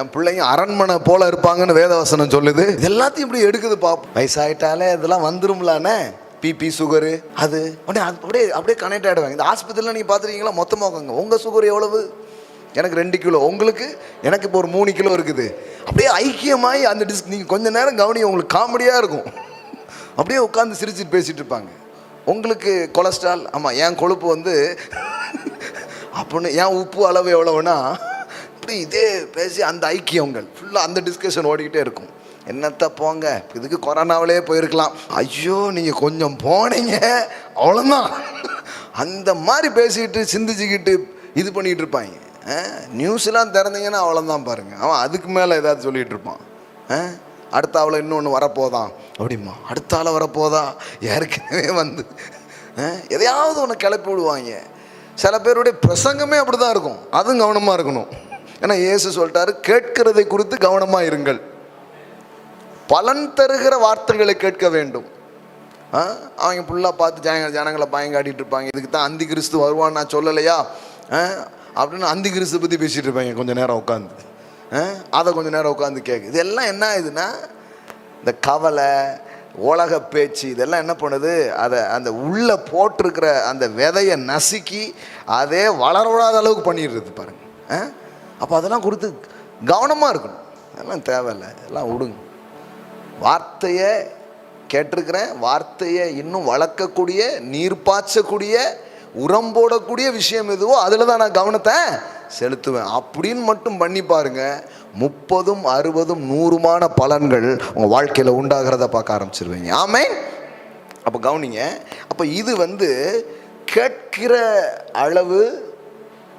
என் பிள்ளைங்க அரண்மனை போல இருப்பாங்கன்னு வேதவசனம் சொல்லுது. இது எல்லாத்தையும் இப்படி எடுக்குது பாப்போம். வயசாயிட்டாலே இதெல்லாம் வந்துரும்லானே, பிபி, சுகரு, அது அப்படியே அப்படியே கனெக்ட் ஆகிடுவாங்க. இந்த ஆஸ்பத்திரியில் நீங்கள் பார்த்துருக்கீங்களா? மொத்தமாக உட்காங்க, உங்கள் சுகர் எவ்வளவு? எனக்கு 2 கிலோ, உங்களுக்கு எனக்கு இப்போ ஒரு 3 கிலோ இருக்குது. அப்படியே ஐக்கியமாகி அந்த நீங்கள் கொஞ்சம் நேரம் கவனிங்க, உங்களுக்கு காமெடியாக இருக்கும். அப்படியே உட்காந்து சிரிச்சுட்டு பேசிகிட்டு இருப்பாங்க. உங்களுக்கு கொலஸ்ட்ரால், ஆமாம் என் கொழுப்பு வந்து அப்படின்னு, என் உப்பு அளவு எவ்வளோன்னா இப்படி இதே பேசி அந்த ஐக்கியங்கள் ஃபுல்லாக அந்த டிஸ்கஷன் ஓடிக்கிட்டே இருக்கும். என்னத்த போங்க, இதுக்கு கொரோனாவிலே போயிருக்கலாம், ஐயோ நீங்கள் கொஞ்சம் போனீங்க அவ்வளோதான், அந்த மாதிரி பேசிக்கிட்டு சிந்திச்சுக்கிட்டு இது பண்ணிகிட்டு இருப்பாங்க. நியூஸ்லாம் திறந்தீங்கன்னா அவ்வளோதான் பாருங்கள், அவன் அதுக்கு மேலே ஏதாவது சொல்லிகிட்டு இருப்பான். அடுத்த ஆளை இன்னொன்று வரப்போதான் அப்படிமா, அடுத்த ஆளை வரப்போதா, ஏற்கனவே வந்து எதையாவது ஒன்று கிளப்பி விடுவாங்க. சில பேருடைய பிரசங்கமே அப்படி தான் இருக்கும். அதுவும் கவனமாக இருக்கணும். ஏன்னா இயேசு சொல்லிட்டாரு, கேட்கிறதை குறித்து கவனமாக இருங்கள், பலன் தருகிற வார்த்தைகளை கேட்க வேண்டும். அவங்க ஃபுல்லாக பார்த்து ஜனங்களை பயங்காட்டிகிட்டு இருப்பாங்க. இதுக்கு தான் அந்தி கிறிஸ்து வருவான்னு நான் சொல்லலையா அப்படின்னு அந்தி கிறிஸ்து பற்றி பேசிகிட்டு இருப்பாங்க கொஞ்சம் நேரம் உட்காந்து. அதை கொஞ்சம் நேரம் உட்காந்து கேட்கு. இதெல்லாம் என்ன ஆகுதுன்னா, இந்த கவலை, உலக பேச்சு, இதெல்லாம் என்ன பண்ணுது, அதை அந்த உள்ளே போட்டிருக்கிற அந்த விதையை நசுக்கி அதே வளராத அளவுக்கு பண்ணிடுறது பாருங்கள். அப்போ அதெல்லாம் குறித்து கவனமாக இருக்கணும். அதெல்லாம் தேவையில்லை, எல்லாம் விடுங்க. வார்த்தையை கேட்டிருக்கிறேன், வார்த்தையை இன்னும் வளர்க்கக்கூடிய, நீர் பாய்ச்சக்கூடிய, உரம் போடக்கூடிய விஷயம் எதுவோ அதில் தான் நான் கவனத்தை செலுத்துவேன் அப்படின்னு மட்டும் பண்ணி பாருங்க. 30, 60, 100 பலன்கள் உங்கள் வாழ்க்கையில் உண்டாகிறத பார்க்க ஆரம்பிச்சிருவீங்க. ஆமென். அப்போ கவனிங்க. அப்போ இது வந்து கேட்கிற அளவு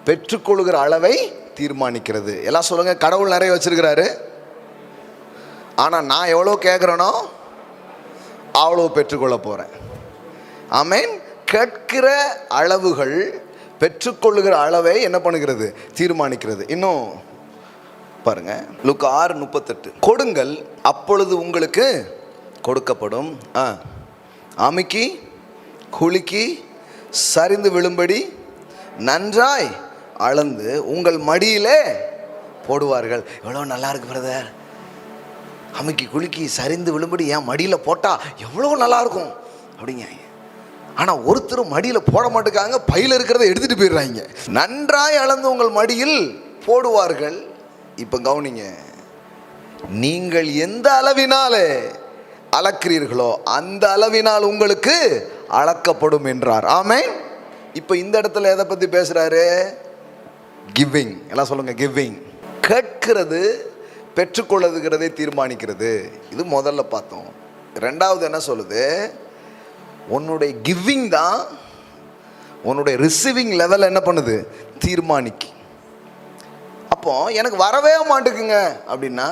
பெற்றுக்கொள்கிற அளவை தீர்மானிக்கிறது. எல்லாம் சொல்லுங்க, கடவுள் நிறைய வச்சிருக்கிறாரு, ஆனால் நான் எவ்வளோ கேட்குறேனோ அவ்வளோ பெற்றுக்கொள்ள போகிறேன். ஆமென். கேட்கிற அளவுகள் பெற்றுக்கொள்ளுகிற அளவை என்ன பண்ணுகிறது, தீர்மானிக்கிறது. இன்னும் பாருங்க, லூக்கா 6:38, கொடுங்கள் அப்பொழுது உங்களுக்கு கொடுக்கப்படும், அமுக்கி குலுக்கி சரிந்து விழும்படி நன்றாய் அளந்து உங்கள் மடியிலே போடுவார்கள். எவ்வளோ நல்லா இருக்கு பிரதர், அமுக்கி குலுக்கி சரிந்து விழும்படி என் மடியில் போட்டால் எவ்வளோ நல்லாயிருக்கும் அப்படிங்க. ஆனால் ஒருத்தரும் மடியில் போட மாட்டேங்காங்க, பையில் இருக்கிறத எடுத்துகிட்டு போயிடுறாங்க. நன்றாய் அளந்து உங்கள் மடியில் போடுவார்கள். இப்போ கவனிங்க, நீங்கள் எந்த அளவினாலே அளக்கிறீர்களோ அந்த அளவினால் உங்களுக்கு அளக்கப்படும் என்றார். ஆமென். இப்போ இந்த இடத்துல எதை பற்றி பேசுகிறாரு? கிவிங். எல்லாம் சொல்லுங்க, கிவிங். கேட்கிறது பெற்றுக்கொள்ளுகிறதை தீர்மானிக்கிறது. இது முதல்ல பார்த்தோம். ரெண்டாவது என்ன சொல்லுது? உன்னுடைய கிவிங் தான் உன்னுடைய ரிசீவிங் லெவல் என்ன பண்ணுது? தீர்மானிக்கு. அப்போ எனக்கு வரவே மாட்டேங்குங்க அப்படின்னா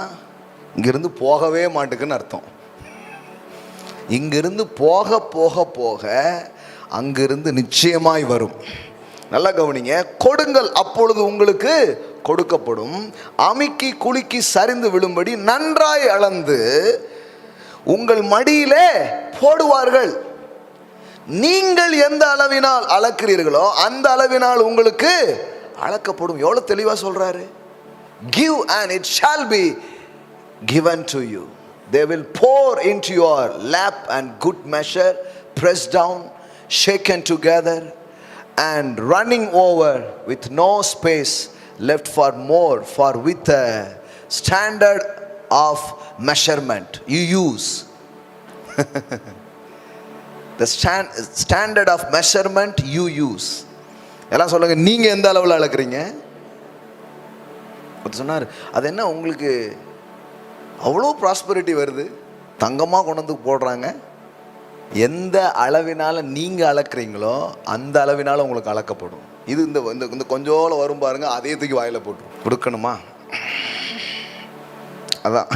இங்கிருந்து போகவே மாட்டேங்குன்னு அர்த்தம். இங்கிருந்து போக போக போக அங்கிருந்து நிச்சயமாய் வரும். நல்லா கவனிங்க. கொடுங்கள் அப்பொழுது உங்களுக்கு கொடுக்கப்படும், அமுக்கி குலுக்கி சரிந்து விழும்படி நன்றாய் அளந்து உங்கள் மடியிலே போடுவார்கள். நீங்கள் எந்த அளவினால் அளக்கிறீர்களோ அந்த அளவினால் உங்களுக்கு அளக்கப்படும். எவ்வளவு தெளிவா சொல்றாரு. Give and it shall be given to you. They will pour into your lap and good measure, pressed down, shaken together and running over, with no space left for more, for with a standard of measurement you use. The standard of measurement you use. எல்லாம் சொல்லுங்க, நீங்க எந்த அளவில் அளக்குறீங்க? சொன்னார். அது என்ன உங்களுக்கு அவ்வளோ ப்ராஸ்பரிட்டி வருது, தங்கமாக கொண்டு வந்து போடுறாங்க. எந்த அளவினால நீங்க அளக்குறீங்களோ அந்த அளவினால உங்களுக்கு அளக்கப்படும். இது இந்த கொஞ்சோல வரும் பாருங்க, அதே தூக்கி வாயில போட்டு கொடுக்கணுமா? அதான்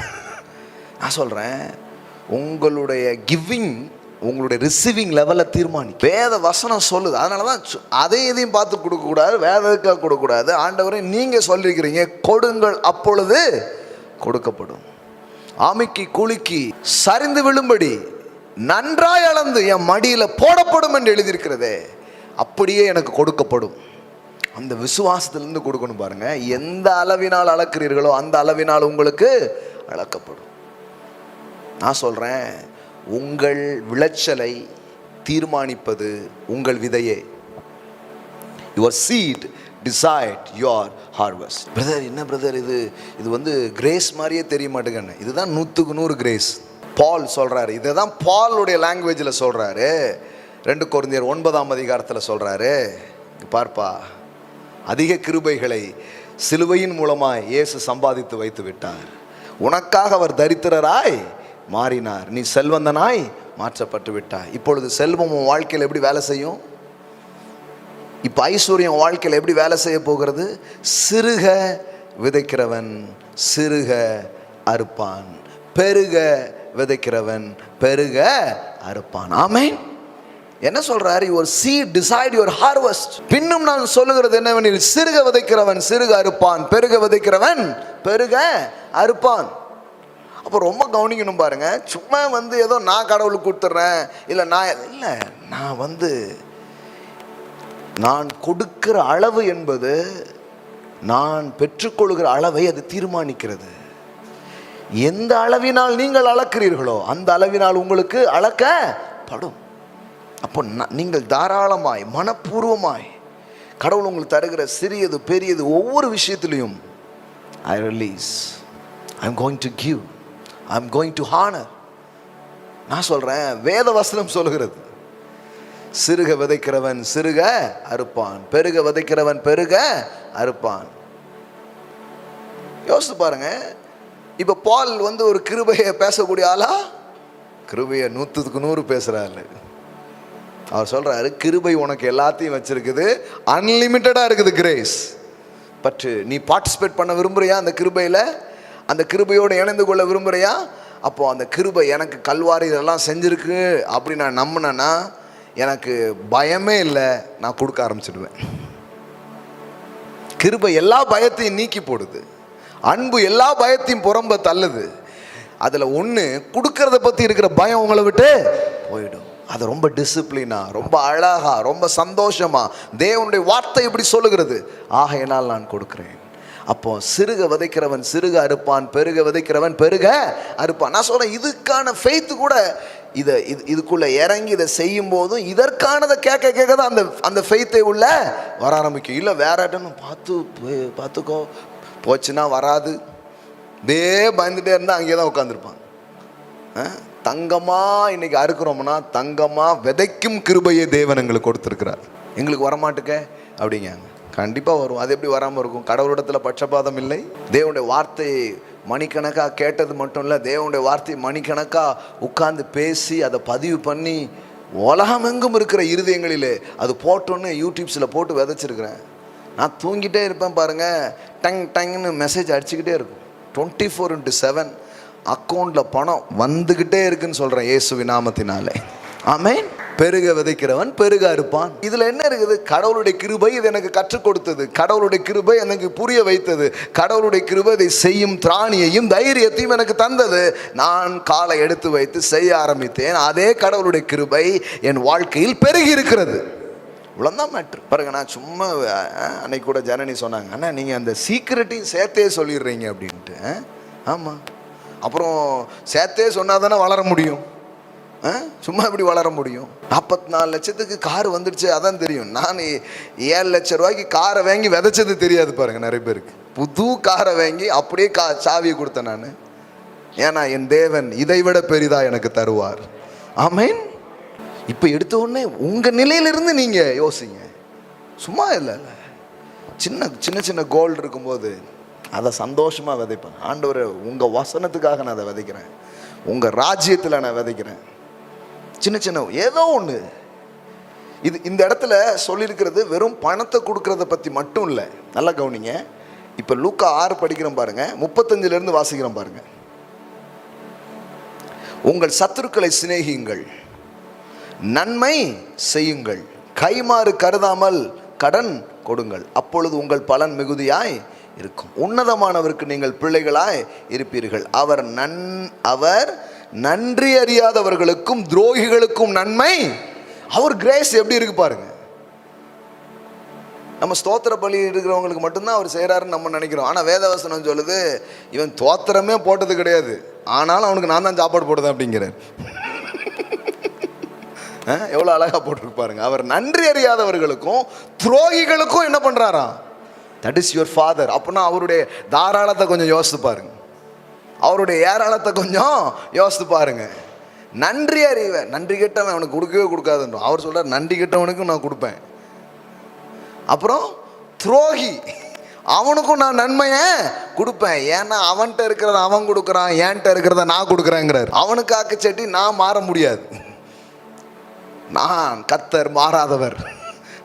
நான் சொல்றேன். உங்களுடைய கிவிங் உங்களுடைய ரிசீவிங் லெவலை தீர்மானி. வேத வசனம் சொல்லுது. அதனால தான் அதே இதையும் பார்த்து கொடுக்கக்கூடாது, வேதத்துக்காக கொடுக்கக்கூடாது. ஆண்டவரே நீங்க சொல்லியிருக்கிறீங்க, கொடுங்கள் அப்பொழுது கொடுக்கப்படும், அமுக்கி குலுக்கி சரிந்து விழும்படி நன்றாய் அளந்து என் மடியில் போடப்படும் என்று எழுதியிருக்கிறதே, அப்படியே எனக்கு கொடுக்கப்படும். அந்த விசுவாசத்திலிருந்து கொடுக்கணும் பாருங்க. எந்த அளவினால் அளக்கிறீர்களோ அந்த அளவினால் உங்களுக்கு அளக்கப்படும். நான் சொல்றேன், உங்கள் விளைச்சலை தீர்மானிப்பது உங்கள் விதையே. Your seed decide your harvest. Brother, என்ன பிரதர் இது கிரேஸ் மாதிரியே தெரிய மாட்டேங்கன்னு. இதுதான் 100க்கு 100 கிரேஸ். பால் சொல்றாரு. இதை தான் பாலுடைய லாங்குவேஜில் சொல்றாரு. 2 கொரிந்தியர் 9ஆம் அதிகாரத்தில் சொல்றாரு. பார்ப்பா, அதிக கிருபைகளை சிலுவையின் மூலமாய் இயேசு சம்பாதித்து வைத்து விட்டார். உனக்காக அவர் தரித்திரராய் மாறினார், நீ செல்வந்தனாய் மாற்றப்பட்டு விட்டாய். இப்பொழுது செல்வம் உன் வாழ்க்கையில் எப்படி வேலை செய்யும்? இப்போ ஐஸ்வர்யம் வாழ்க்கையில் எப்படி வேலை செய்ய போகிறது? சிறுக விதைக்கிறவன் சிறுக அறுப்பான், பெருக விதைக்கிறவன் பெருக அறுப்பான். ஆமென். என்ன சொல்றாரு? Your seed decide your harvest. பின்னும் நான் சொல்லுகிறது என்னவெனில், சிறுக விதைக்கிறவன் சிறுக அறுப்பான், பெருக விதைக்கிறவன் பெருக அறுப்பான். அப்போ ரொம்ப கவனிக்கணும் பாருங்க. சும்மா ஏதோ நான் கடவுளுக்கு கொடுத்துட்றேன், இல்லை நான் கொடுக்கிற அளவு என்பது நான் பெற்றுக்கொள்கிற அளவை அது தீர்மானிக்கிறது. எந்த அளவினால் நீங்கள் அளக்கிறீர்களோ அந்த அளவினால் உங்களுக்கு அளக்கப்படும். அப்போ நீங்கள் தாராளமாய் மனப்பூர்வமாய் கடவுள் உங்களுக்கு தருகிற சிறியது பெரியது ஒவ்வொரு விஷயத்திலையும் I release, I'm going to give, I'm going to honor. நான் சொல்றேன், வேத வசனம் சொல்லுகிறது, சிறுக விதைக்கிறவன் சிறுக அறுப்பான், பெருக விதைக்கிறவன் பெருக அறுப்பான். யோசித்து பாருங்க. இப்ப பால் ஒரு கிருபையை பேசக்கூடிய ஆளா? கிருபையை 100க்கு 100 பேசுறாரு. அவர் சொல்றாரு, கிருபை உனக்கு எல்லாத்தையும் வச்சிருக்குது, அன்லிமிட்டடா இருக்குது கிரேஸ். பட் நீ பார்ட்டிசிபேட் பண்ண விரும்புறியா? அந்த கிருபையில, அந்த கிருபையோடு இணைந்து கொள்ள விரும்புறியா? அப்போ அந்த கிருபை எனக்கு கல்வாரி இதெல்லாம் செஞ்சிருக்கு அப்படி நான் நம்பினேன்னா எனக்கு பயமே இல்லை, நான் கொடுக்க ஆரம்பிச்சிடுவேன். கிருபை எல்லா பயத்தையும் நீக்கி போடுது. அன்பு எல்லா பயத்தையும் புறம்ப தள்ளுது. அதில் ஒன்று, கொடுக்கறத பற்றி இருக்கிற பயம் உங்களை விட்டு போயிடும். அது ரொம்ப டிசிப்ளினா, ரொம்ப அழகா, ரொம்ப சந்தோஷமா தேவனுடைய வார்த்தை இப்படி சொல்லுகிறது, ஆகையினால் நான் கொடுக்கிறேன். அப்போ சிறுக விதைக்கிறவன் சிறுக அறுப்பான், பெருக விதைக்கிறவன் பெருக அறுப்பான். நான் சொல்றேன், இதுக்கான ஃபெய்த் கூட இதுக்குள்ள இறங்கி இதை செய்யும் போதும் இதற்கானதை கேட்க கேட்க தான் அந்த ஃபெய்த்தை உள்ள வர ஆரம்பிக்கும். இல்லை வேற பார்த்துக்கோ, போச்சுன்னா வராது, இதே பயந்துட்டே இருந்தால் அங்கேயே தான் உட்காந்துருப்பான். தங்கமா இன்னைக்கு அறுக்கிறோம்னா தங்கமா விதைக்கும் கிருபையை தேவன் எங்களுக்கு கொடுத்துருக்கிறார். எங்களுக்கு வரமாட்டுக்க அப்படிங்க, கண்டிப்பாக வரும். அது எப்படி வராமல் இருக்கும்? கடவுளிடத்தில் பட்சபாதம் இல்லை. தேவனுடைய வார்த்தையை மணிக்கணக்காக கேட்டது மட்டும் இல்லை, தேவனுடைய வார்த்தையை மணிக்கணக்காக உட்கார்ந்து பேசி அதை பதிவு பண்ணி உலகமெங்கும் இருக்கிற இருதயங்களிலே அது போட்டோன்னு யூடியூப்ஸில் போட்டு விதைச்சிருக்கிறேன். நான் தூங்கிட்டே இருப்பேன் பாருங்கள், டங் டங்னு மெசேஜ் அடிச்சுக்கிட்டே இருக்கும். 24/7 அக்கௌண்ட்டில் பணம் வந்துக்கிட்டே இருக்குன்னு சொல்கிறேன் இயேசுவின் நாமத்தினாலே. ஆமென். பெருக விதைக்கிறவன் பெருக இருப்பான். இதில் என்ன இருக்குது? கடவுளுடைய கிருபை இது எனக்கு கற்றுக் கொடுத்தது, கடவுளுடைய கிருபை எனக்கு புரிய வைத்தது, கடவுளுடைய கிருபை இதை செய்யும் திராணியையும் தைரியத்தையும் எனக்கு தந்தது. நான் காலை எடுத்து வைத்து செய்ய ஆரம்பித்தேன். அதே கடவுளுடைய கிருபை என் வாழ்க்கையில் பெருகி இருக்கிறது. இவ்வளோதான் மேட்ரு. பாருங்க, நான் சும்மா அன்னைக்கு கூட ஜனனி சொன்னாங்க, அண்ணா நீங்கள் அந்த சீக்கிரட்டையும் சேர்த்தே சொல்லிடுறீங்க அப்படின்ட்டு. ஆமாம், அப்புறம் சேர்த்தே சொன்னால் தானே வளர முடியும். சும்மா எப்படி வளர முடியும்? 44 லட்சத்துக்கு கார் வந்துடுச்சு, அதான் தெரியும். நான் 7 லட்சம் ரூபாய்க்கு காரை வாங்கி விதைச்சது தெரியாது பாருங்க நிறைய பேருக்கு. புது காரை வாங்கி அப்படியே சாவியை கொடுத்தேன் நான். ஏன்னா என் தேவன் இதை விட பெரிதா எனக்கு தருவார். ஆமென். இப்போ எடுத்த உடனே உங்கள் நிலையிலிருந்து நீங்கள் யோசிங்க. சும்மா இல்லை, சின்ன சின்ன சின்ன கோல் இருக்கும்போது அதை சந்தோஷமாக விதைப்பேன். ஆண்டவரே, உங்கள் வசனத்துக்காக நான் அதை விதைக்கிறேன், உங்கள் ராஜ்யத்தில் நான் விதைக்கிறேன். சின்ன சின்ன ஏதோ ஒன்று. இது இந்த இடத்துல சொல்லியிருக்கிறது வெறும் பணத்தை கொடுக்கறத பற்றி மட்டும் இல்லை. நல்லா கவனிங்க. இப்போ லூக்கா 6 படிக்கிறோம் பாருங்க, 35 வாசிக்கிறோம் பாருங்க. உங்கள் சத்துருக்களை சிநேகியுங்கள், நன்மை செய்யுங்கள், கைமாறு கருதாமல் கடன் கொடுங்கள், அப்பொழுது உங்கள் பலன் மிகுதியாய் இருக்கும். உன்னதமானவருக்கு நீங்கள் பிள்ளைகளாய் இருப்பீர்கள். அவர் நன்றி அறியாதவர்களுக்கும் துரோகிகளுக்கும் நன்மை. அவர் கிரேஸ் எப்படி இருக்கு பாருங்க. நம்ம ஸ்தோத்திர பலி இருக்கிறவங்களுக்கு மட்டும்தான் அவர் செய்கிறாருன்னு நம்ம நினைக்கிறோம். ஆனால் வேதவசனம் சொல்லுது, இவன் தோத்திரமே போட்டது கிடையாது, ஆனாலும் அவனுக்கு நான் தான் சாப்பாடு போடுதேன் அப்படிங்கிறார். எவ்வளோ அழகாக போட்டிருப்பாருங்க. அவர் நன்றி அறியாதவர்களுக்கும் துரோகிகளுக்கும் என்ன பண்ணுறாராம்? That is your father. அப்படின்னா அவருடைய தாராளத்தை கொஞ்சம் யோசித்து பாருங்க, அவருடைய ஏராளத்தை கொஞ்சம் யோசித்து பாருங்க. நன்றி அறிவேன், நன்றி கெட்டவன் அவனுக்கு கொடுக்கவே கொடுக்காதுன்றோம். அவர் சொல்கிறார், நன்றி கெட்டவனுக்கும் நான் கொடுப்பேன். அப்புறம் துரோகி, அவனுக்கும் நான் நன்மையை கொடுப்பேன். ஏன்னா அவன்கிட்ட இருக்கிறத அவன் கொடுக்குறான், என்கிட்ட இருக்கிறத நான் கொடுக்குறேங்கிறார். அவனுக்கு ஆக்குச்சட்டி நான் மாற முடியாது. நான் கர்த்தர் மாறாதவர்,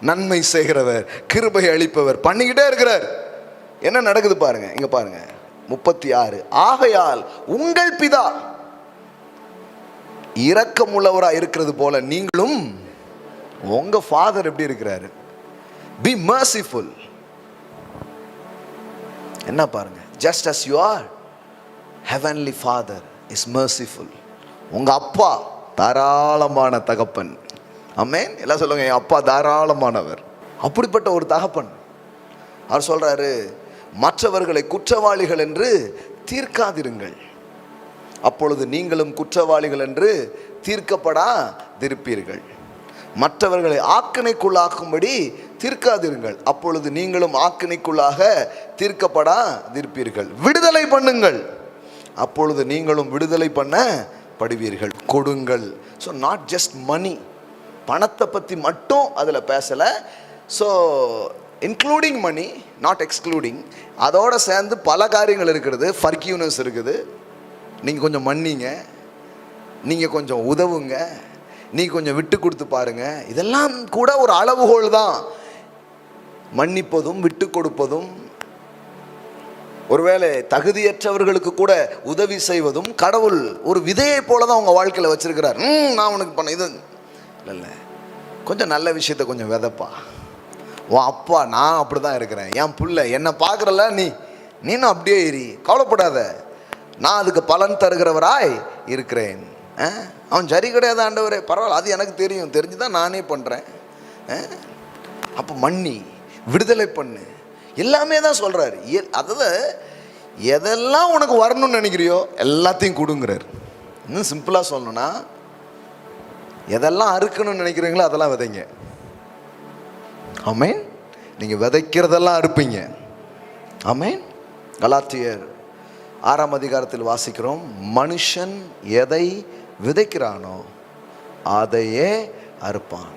நன்மை செய்கிறவர், கிருபை அளிப்பவர், பண்ணிக்கிட்டே இருக்கிறார். என்ன நடக்குது பாருங்க, இங்க பாருங்க 36. ஆகையால் உங்கள் பிதா இரக்கமுள்ளவராக இருக்கிறது போல நீங்களும் உங்க ஃபாதர் எப்படி இருக்கிறாரு? Be merciful. என்ன பாருங்க, just as you are, heavenly father is merciful. உங்க அப்பா தாராளமான தகப்பன். ஆமென். எல்லாம் சொல்லுங்க, என் அப்பா தாராளமானவர். அப்படிப்பட்ட ஒரு தகப்பன். அவர் சொல்றாரு, மற்றவர்களை குற்றவாளிகள் என்று தீர்க்காதிருங்கள், அப்பொழுது நீங்களும் குற்றவாளிகள் என்று தீர்க்கப்படாதிருப்பீர்கள். மற்றவர்களை ஆக்கினைக்குள்ளாக்கும்படி தீர்க்காதிருங்கள், அப்பொழுது நீங்களும் ஆக்கினைக்குள்ளாக தீர்க்கப்படாதிருப்பீர்கள். விடுதலை பண்ணுங்கள், அப்பொழுது நீங்களும் விடுதலை பண்ணப்படுவீர்கள். கொடுங்கள். ஸோ நாட் ஜஸ்ட் மணி, பணத்தை பற்றி மட்டும் அதில் பேசலை. So including money, not excluding. அதோடு சேர்ந்து பல காரியங்கள் இருக்கிறது. ஃபர்கிவ்னஸ் இருக்குது, நீங்கள் கொஞ்சம் மன்னிங்க, நீங்கள் கொஞ்சம் உதவுங்க, நீங்கள் கொஞ்சம் விட்டு கொடுத்து பாருங்கள். இதெல்லாம் கூட ஒரு அளவுகோல் தான். மன்னிப்பதும் விட்டு கொடுப்பதும், ஒருவேளை தகுதியற்றவர்களுக்கு கூட உதவி செய்வதும் கடவுள் ஒரு விதையை போல தான் உங்கள் வாழ்க்கையில் வச்சிருக்கிறார். நான் உனக்கு பண்ண இது இல்லை, கொஞ்சம் நல்ல விஷயத்தை கொஞ்சம் விதைப்பா. உன் அப்பா நான் அப்படி தான் இருக்கிறேன், என் புள்ள என்னை பார்க்குறல, நீனும் அப்படியே இரு, கவலைப்படாத, நான் அதுக்கு பலன் தருகிறவராய் இருக்கிறேன். அவன் சரி கிடையாது ஆண்டவரே, பரவாயில்ல, அது எனக்கு தெரியும், தெரிஞ்சு தான் நானே பண்ணுறேன். அப்போ மன்னி, விடுதலை பண்ணு, எல்லாமே தான் சொல்கிறாரு. அதாவது எதெல்லாம் உனக்கு வரணும்னு நினைக்கிறியோ எல்லாத்தையும் கொடுங்கிறார். இன்னும் சிம்பிளாக சொல்லணும்னா, எதெல்லாம் அறுக்கணும்னு நினைக்கிறீங்களோ அதெல்லாம் விதைங்க. ஆமென். நீங்கள் விதைக்கிறதெல்லாம் அறுப்பீங்க. ஆமென். கலாத்தியர் 6 வாசிக்கிறோம், மனுஷன் எதை விதைக்கிறானோ அதையே அறுப்பான்.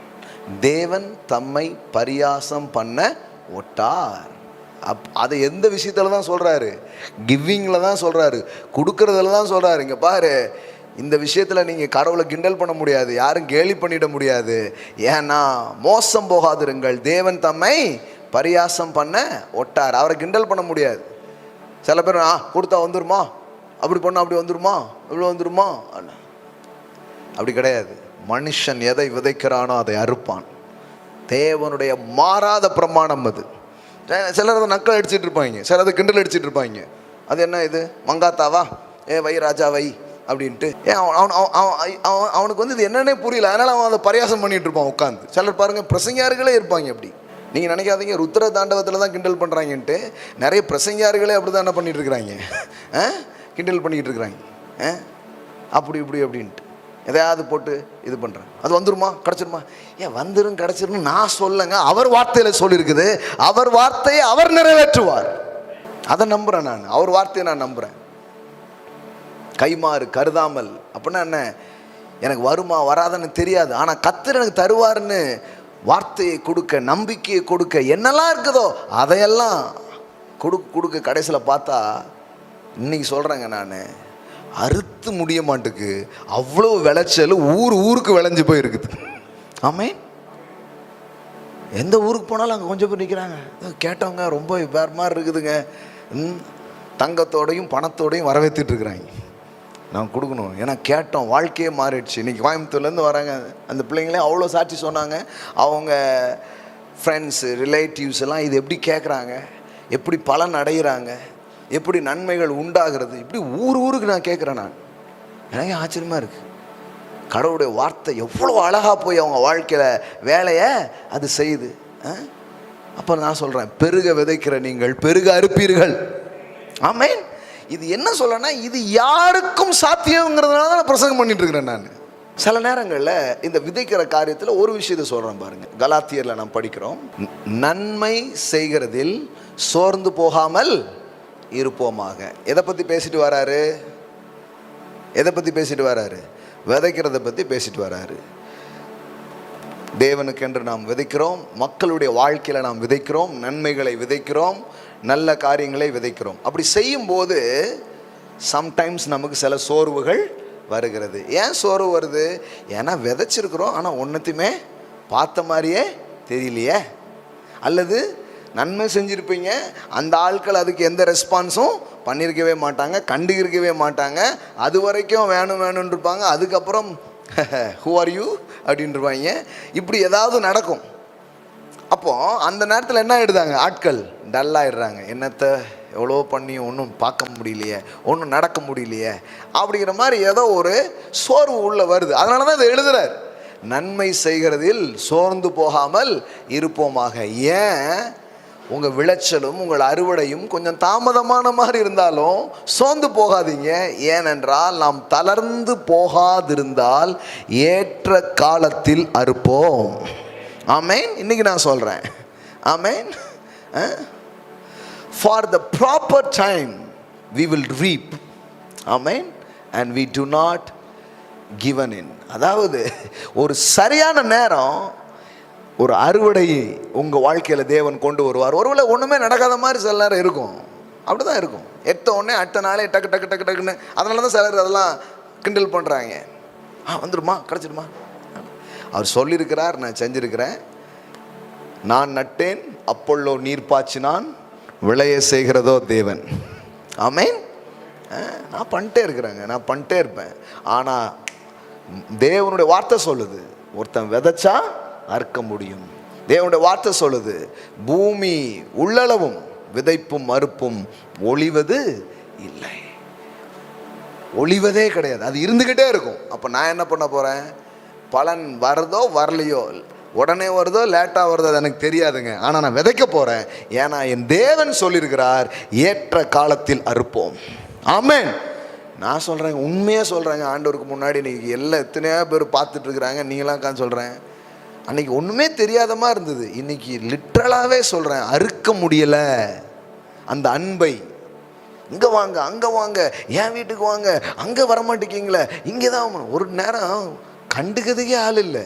தேவன் தம்மை பரியாசம் பண்ண ஒட்டார். அதை எந்த விஷயத்துல தான் சொல்றாரு? கிவிங்ல தான் சொல்றாரு, கொடுக்கறதுல தான் சொல்றாரு. இங்க பாரு, இந்த விஷயத்தில் நீங்கள் கடவுளை கிண்டல் பண்ண முடியாது, யாரும் கேலி பண்ணிட முடியாது. ஏன்னா மோசம் போகாதிருங்கள், தேவன் தம்மை பரியாசம் பண்ண ஒட்டார். அவரை கிண்டல் பண்ண முடியாது. சில பேர் கொடுத்தா வந்துருமா, அப்படி பண்ண அப்படி வந்துருமா, இவ்வளோ வந்துருமா, அப்படி கிடையாது. மனுஷன் எதை விதைக்கிறானோ அதை அறுப்பான். தேவனுடைய மாறாத பிரமாணம் அது. சிலர் அதை நக்கல் அடிச்சுட்டு இருப்பாங்க, சிலர் அதை கிண்டல் அடிச்சுட்டு இருப்பாங்க. அது என்ன இது மங்காத்தாவா, வை ராஜா வை அப்படின்ட்டு. அவனுக்கு வந்து இது என்னன்னே புரியல, அதனால் அவன் அதை பரியாசம் பண்ணிட்டு இருப்பான் உட்காந்து. சிலர் பாருங்கள் பிரசங்கியார்களே இருப்பாங்க அப்படி. நீங்கள் நினைக்காதீங்க ருத்ர தாண்டவத்தில் தான் கிண்டல் பண்ணுறாங்கன்ட்டு. நிறைய பிரசங்கியார்களே அப்படி தான் என்ன பண்ணிட்டு இருக்கிறாங்க, கிண்டல் பண்ணிக்கிட்டு இருக்கிறாங்க. அப்படி இப்படி அப்படின்ட்டு எதையாவது போட்டு இது பண்ணுறேன். அது வந்துருமா கிடச்சிருமா, வந்துடும் கிடச்சிரும் நான் சொல்லுங்க. அவர் வார்த்தையில் சொல்லியிருக்குது, அவர் வார்த்தையை அவர் நிறைவேற்றுவார். அதை நம்புகிறேன் நான், அவர் வார்த்தையை நான் நம்புகிறேன். கைமாறு கருதாமல் அப்படின்னா என்ன, எனக்கு வருமா வராதுன்னு தெரியாது, ஆனால் கர்த்தர் எனக்கு தருவார்னு வார்த்தையை கொடுக்க, நம்பிக்கையை கொடுக்க, என்னெல்லாம் இருக்குதோ அதையெல்லாம் கொடுக்க கடைசியில் பார்த்தா இன்னைக்கு சொல்கிறேங்க நான், அறுத்து முடிய மாட்டுக்கு அவ்வளோ விளைச்சல் ஊருக்கு விளைஞ்சு போயிருக்குது. ஆமென். எந்த ஊருக்கு போனாலும் அங்கே கொஞ்சம் பேர் நிற்கிறாங்க, கேட்டவங்க ரொம்ப வேறு மாதிரி இருக்குதுங்க, தங்கத்தோடையும் பணத்தோடையும் வரவேற்றுட்டு இருக்கிறாங்க. நான் கொடுக்கணும், ஏன்னா கேட்டோம், வாழ்க்கையே மாறிடுச்சு. இன்றைக்கி கோயம்புத்தூர்லேருந்து வராங்க அந்த பிள்ளைங்களே, அவ்வளோ சாட்சி சொன்னாங்க. அவங்க ஃப்ரெண்ட்ஸு ரிலேட்டிவ்ஸ் எல்லாம் இது எப்படி கேட்குறாங்க, எப்படி பலன் அடைகிறாங்க, எப்படி நன்மைகள் உண்டாகிறது, இப்படி ஊருக்கு நான் கேட்குறேன். நான் எனக்கு ஆச்சரியமாக இருக்குது. கடவுளுடைய வார்த்தை எவ்வளோ அழகாக போய் அவங்க வாழ்க்கையில் வேலையை அது செய்யுது. அப்போ நான் சொல்கிறேன், பெருக விதைக்கிற நீங்கள் பெருக அறுப்பீர்கள். ஆமென். இது என்ன சொல்லனா, இது யாருக்கும் சாத்தியங்கிறதுனால தான் நான் பிரசங்கம் பண்ணிட்டு இருக்கிறேன். நான் சில நேரங்களில் இந்த விதைக்கிற காரியத்தில் ஒரு விஷயத்தை சொல்கிறேன் பாருங்க. கலாத்தியரில் நாம் படிக்கிறோம், நன்மை செய்கிறதில் சோர்ந்து போகாமல் இருப்போமாக. எதை பற்றி பேசிட்டு வராரு? எதை பற்றி பேசிட்டு வராரு? விதைக்கிறத பற்றி பேசிட்டு வராரு. தேவனுக்கென்று நாம் விதைக்கிறோம், மக்களுடைய வாழ்க்கையில் நாம் விதைக்கிறோம், நன்மைகளை விதைக்கிறோம், நல்ல காரியங்களை விதைக்கிறோம். அப்படி செய்யும்போது சம்டைம்ஸ் நமக்கு சில சோர்வுகள் வருகிறது. ஏன் சோர்வு வருது? ஏன்னா விதைச்சிருக்கிறோம், ஆனால் ஒன்றுத்தையுமே பார்த்த மாதிரியே தெரியலையே. அல்லது நன்மை செஞ்சுருப்பீங்க, அந்த ஆட்கள் அதுக்கு எந்த ரெஸ்பான்ஸும் பண்ணியிருக்கவே மாட்டாங்க, கண்டுகிருக்கவே மாட்டாங்க. அது வரைக்கும் வேணும்னு இருப்பாங்க, அதுக்கப்புறம் ஹூ ஆர் யூ அப்படின்ட்டுருவாங்க. இப்படி ஏதாவது நடக்கும். அப்போது அந்த நேரத்தில் என்ன ஆகிடுதாங்க, ஆட்கள் டல்லாகிடுறாங்க. என்னத்தை எவ்வளோ பண்ணியும் ஒன்றும் பார்க்க முடியலையே, ஒன்றும் நடக்க முடியலையே அப்படிங்கிற மாதிரி ஏதோ ஒரு சோர்வு உள்ளே வருது. அதனால தான் இதை எழுதுறார், நன்மை செய்கிறதில் சோர்ந்து போகாமல் இருப்போமாக. ஏன்? உங்கள் விளைச்சலும் உங்கள் அறுவடையும் கொஞ்சம் தாமதமான மாதிரி இருந்தாலும் சோர்ந்து போகாதீங்க. ஏனென்றால் நாம் தளர்ந்து போகாதிருந்தால் ஏற்ற காலத்தில் அறுப்போம். ஆமென். இன்னைக்கு நான் சொல்கிறேன், ஆமென். For the proper time we will reap, amen, and we do not given in. அதாவது ஒரு சரியான நேரம், ஒரு அறுவடை உங்கள் வாழ்க்கையில் தேவன் கொண்டு வருவார். ஒருவேளை ஒன்றுமே நடக்காத மாதிரி சில நேரம் இருக்கும், அப்படி தான் இருக்கும். எத்த உடனே அடுத்த நாளே டக்கு டக்கு டக்கு டக்குன்னு. அதனால தான் சிலர் அதெல்லாம் கிண்டல் பண்ணுறாங்க. வந்துடுமா கிடச்சிடுமா. அவர் சொல்லியிருக்கிறார், நான் செஞ்சுருக்கிறேன். நான் நட்டேன், அப்பொல்லோ நீர் பாய்ச்சினான், விளைய செய்கிறதோ தேவன். ஆமென். நான் பண்ணிட்டே இருக்கிறேங்க, நான் பண்ணிட்டே இருப்பேன். ஆனால் தேவனுடைய வார்த்தை சொல்லுது, ஒருத்தன் விதைச்சா அறுக்க முடியும். தேவனுடைய வார்த்தை சொல்லுது, பூமி உள்ளளவும் விதைப்பும் மறுப்பும் ஒளிவது இல்லை. ஒளிவதே கிடையாது, அது இருந்துக்கிட்டே இருக்கும். அப்போ நான் என்ன பண்ண போகிறேன்? பலன் வருதோ வரலையோ, உடனே வருதோ லேட்டாக வருதோ அது எனக்கு தெரியாதுங்க. ஆனால் நான் விதைக்க போகிறேன். ஏன்னா என் தேவன் சொல்லியிருக்கிறார், ஏற்ற காலத்தில் அறுப்போம். ஆமென். நான் சொல்கிறேங்க, உண்மையாக சொல்கிறேங்க. ஆண்டவருக்கு முன்னாடி இன்றைக்கி எல்லாம் எத்தனையோ பேர் பார்த்துட்ருக்குறாங்க. நீங்களாம் உட்காந்து சொல்கிறேன், அன்றைக்கி ஒன்றுமே தெரியாத மாதிரி இருந்தது. இன்றைக்கி லிட்ரலாகவே சொல்கிறேன், அறுக்க முடியலை. அந்த அன்பை, இங்கே வாங்க, அங்கே வாங்க, என் வீட்டுக்கு வாங்க, அங்கே வரமாட்டேங்கிங்களே, இங்கே தான். ஒரு நேரம் கண்டுக்கிறதுக்கே ஆள் இல்லை.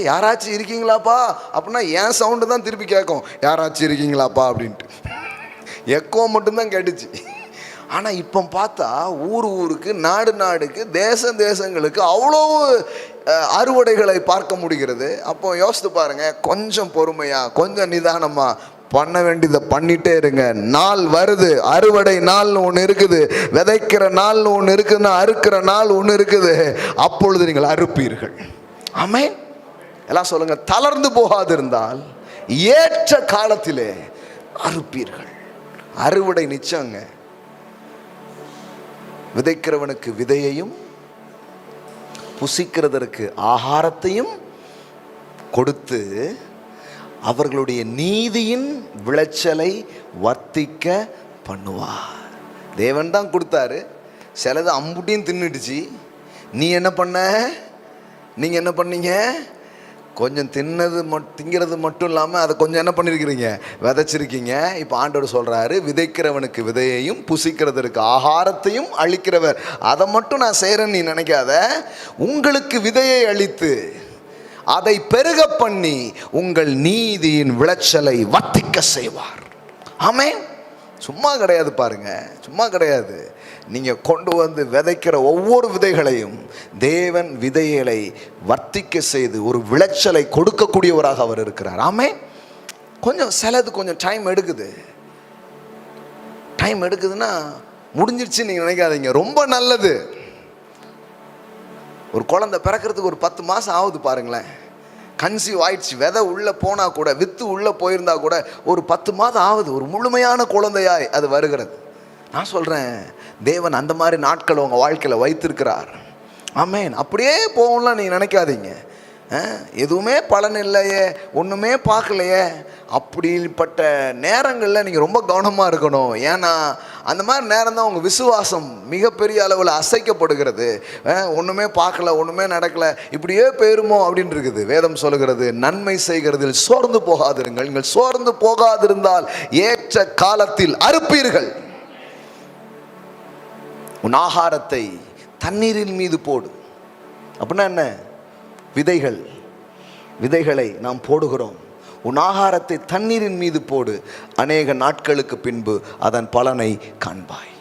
யாராச்சும் இருக்கீங்களாப்பா அப்படின்னா என் சவுண்டு தான் திருப்பி கேட்கும், யாராச்சும் இருக்கீங்களாப்பா அப்படின்ட்டு. எக்கோ மட்டும்தான் கேட்டுச்சு. ஆனால் இப்போ பார்த்தா ஊருக்கு, நாடுக்கு, தேசங்களுக்கு அவ்வளோ அறுவடைகளை பார்க்க முடிகிறது. அப்போ யோசித்து பாருங்க, கொஞ்சம் பொறுமையா, கொஞ்சம் நிதானமா பண்ண வேண்டியதை பண்ணிட்டே இருங்க. நாள் வருது, அறுவடை நாள்னு ஒன்று இருக்குது, விதைக்கிற நாள்னு ஒன்று இருக்குதுன்னா அறுக்கிற நாள் ஒன்று இருக்குது. அப்பொழுது நீங்கள் அறுப்பீர்கள். ஆமென். எல்லாம் சொல்லுங்க, தளர்ந்து போகாதிருந்தால் ஏற்ற காலத்திலே அறுப்பீர்கள். அறுவடை நிச்சயங்க. விதைக்கிறவனுக்கு விதையையும் புசிக்கிறதற்கு ஆகாரத்தையும் கொடுத்து அவர்களுடைய நீதியின் விளைச்சலை வர்த்திக்க பண்ணுவார். தேவன் தான் கொடுத்தாரு. சிலது அம்புட்டியும் தின்னுடுச்சு. நீங்க என்ன பண்ணீங்க? கொஞ்சம் திங்கிறது மட்டும் இல்லாமல் அதை கொஞ்சம் என்ன பண்ணியிருக்கிறீங்க? விதைச்சிருக்கீங்க. இப்போ ஆண்டவர் சொல்கிறாரு, விதைக்கிறவனுக்கு விதையையும் புசிக்கிறதற்கு ஆகாரத்தையும் அளிக்கிறவர். அதை மட்டும் நான் செய்கிறேன்னு நீ நினைக்காத. உங்களுக்கு விதையை அளித்து அதை பெருக பண்ணி உங்கள் நீதியின் விளைச்சலை வர்த்திக்க செய்வார். ஆமென். சும்மா கிடையாது பாருங்க, சும்மா கிடையாது. நீங்கள் கொண்டு வந்து விதைக்கிற ஒவ்வொரு விதைகளையும் தேவன் விதைகளை வர்த்திக்க செய்து ஒரு விளைச்சலை கொடுக்கக்கூடியவராக அவர் இருக்கிறார். ஆமென். சிலது கொஞ்சம் டைம் எடுக்குதுன்னா முடிஞ்சிருச்சு நீங்கள் நினைக்காதீங்க. ரொம்ப நல்லது. ஒரு குழந்தை பிறக்கிறதுக்கு ஒரு 10 மாதம் ஆகுது பாருங்களேன். கன்சீவ் ஆயிடுச்சு, விதை உள்ளே போனால் கூட, வித்து உள்ளே போயிருந்தா கூட ஒரு 10 மாதம் ஆகுது, ஒரு முழுமையான குழந்தையாய் அது வருகிறது. நான் சொல்கிறேன், தேவன் அந்த மாதிரி நாட்கள் உங்கள் வாழ்க்கையில் வைத்திருக்கிறார். ஆமென். அப்படியே போகணும்லாம் நீங்கள் நினைக்காதீங்க. எதுவுமே பலன் இல்லையே, ஒன்றுமே பார்க்கலையே, அப்படிப்பட்ட நேரங்களில் நீங்கள் ரொம்ப கவனமாக இருக்கணும். ஏன்னா அந்த மாதிரி நேரம் தான் உங்கள் விசுவாசம் மிகப்பெரிய அளவில் அசைக்கப்படுகிறது. ஒன்றுமே பார்க்கல, ஒன்றுமே நடக்கலை, இப்படியே போயிருமோ அப்படின்னு இருக்குது. வேதம் சொல்லுகிறது, நன்மை செய்கிறதில் சோர்ந்து போகாதிருங்கள். நீங்கள் சோர்ந்து போகாதிருந்தால் ஏற்ற காலத்தில் அறுப்பீர்கள். உன் ஆகாரத்தை தண்ணீரின் மீது போடு. அப்படின்னா என்ன? விதைகளை நாம் போடுகிறோம். உன் ஆகாரத்தை தண்ணீரின் மீது போடு, அநேக நாட்களுக்கு பின்பு அதன் பலனை காண்பாய்.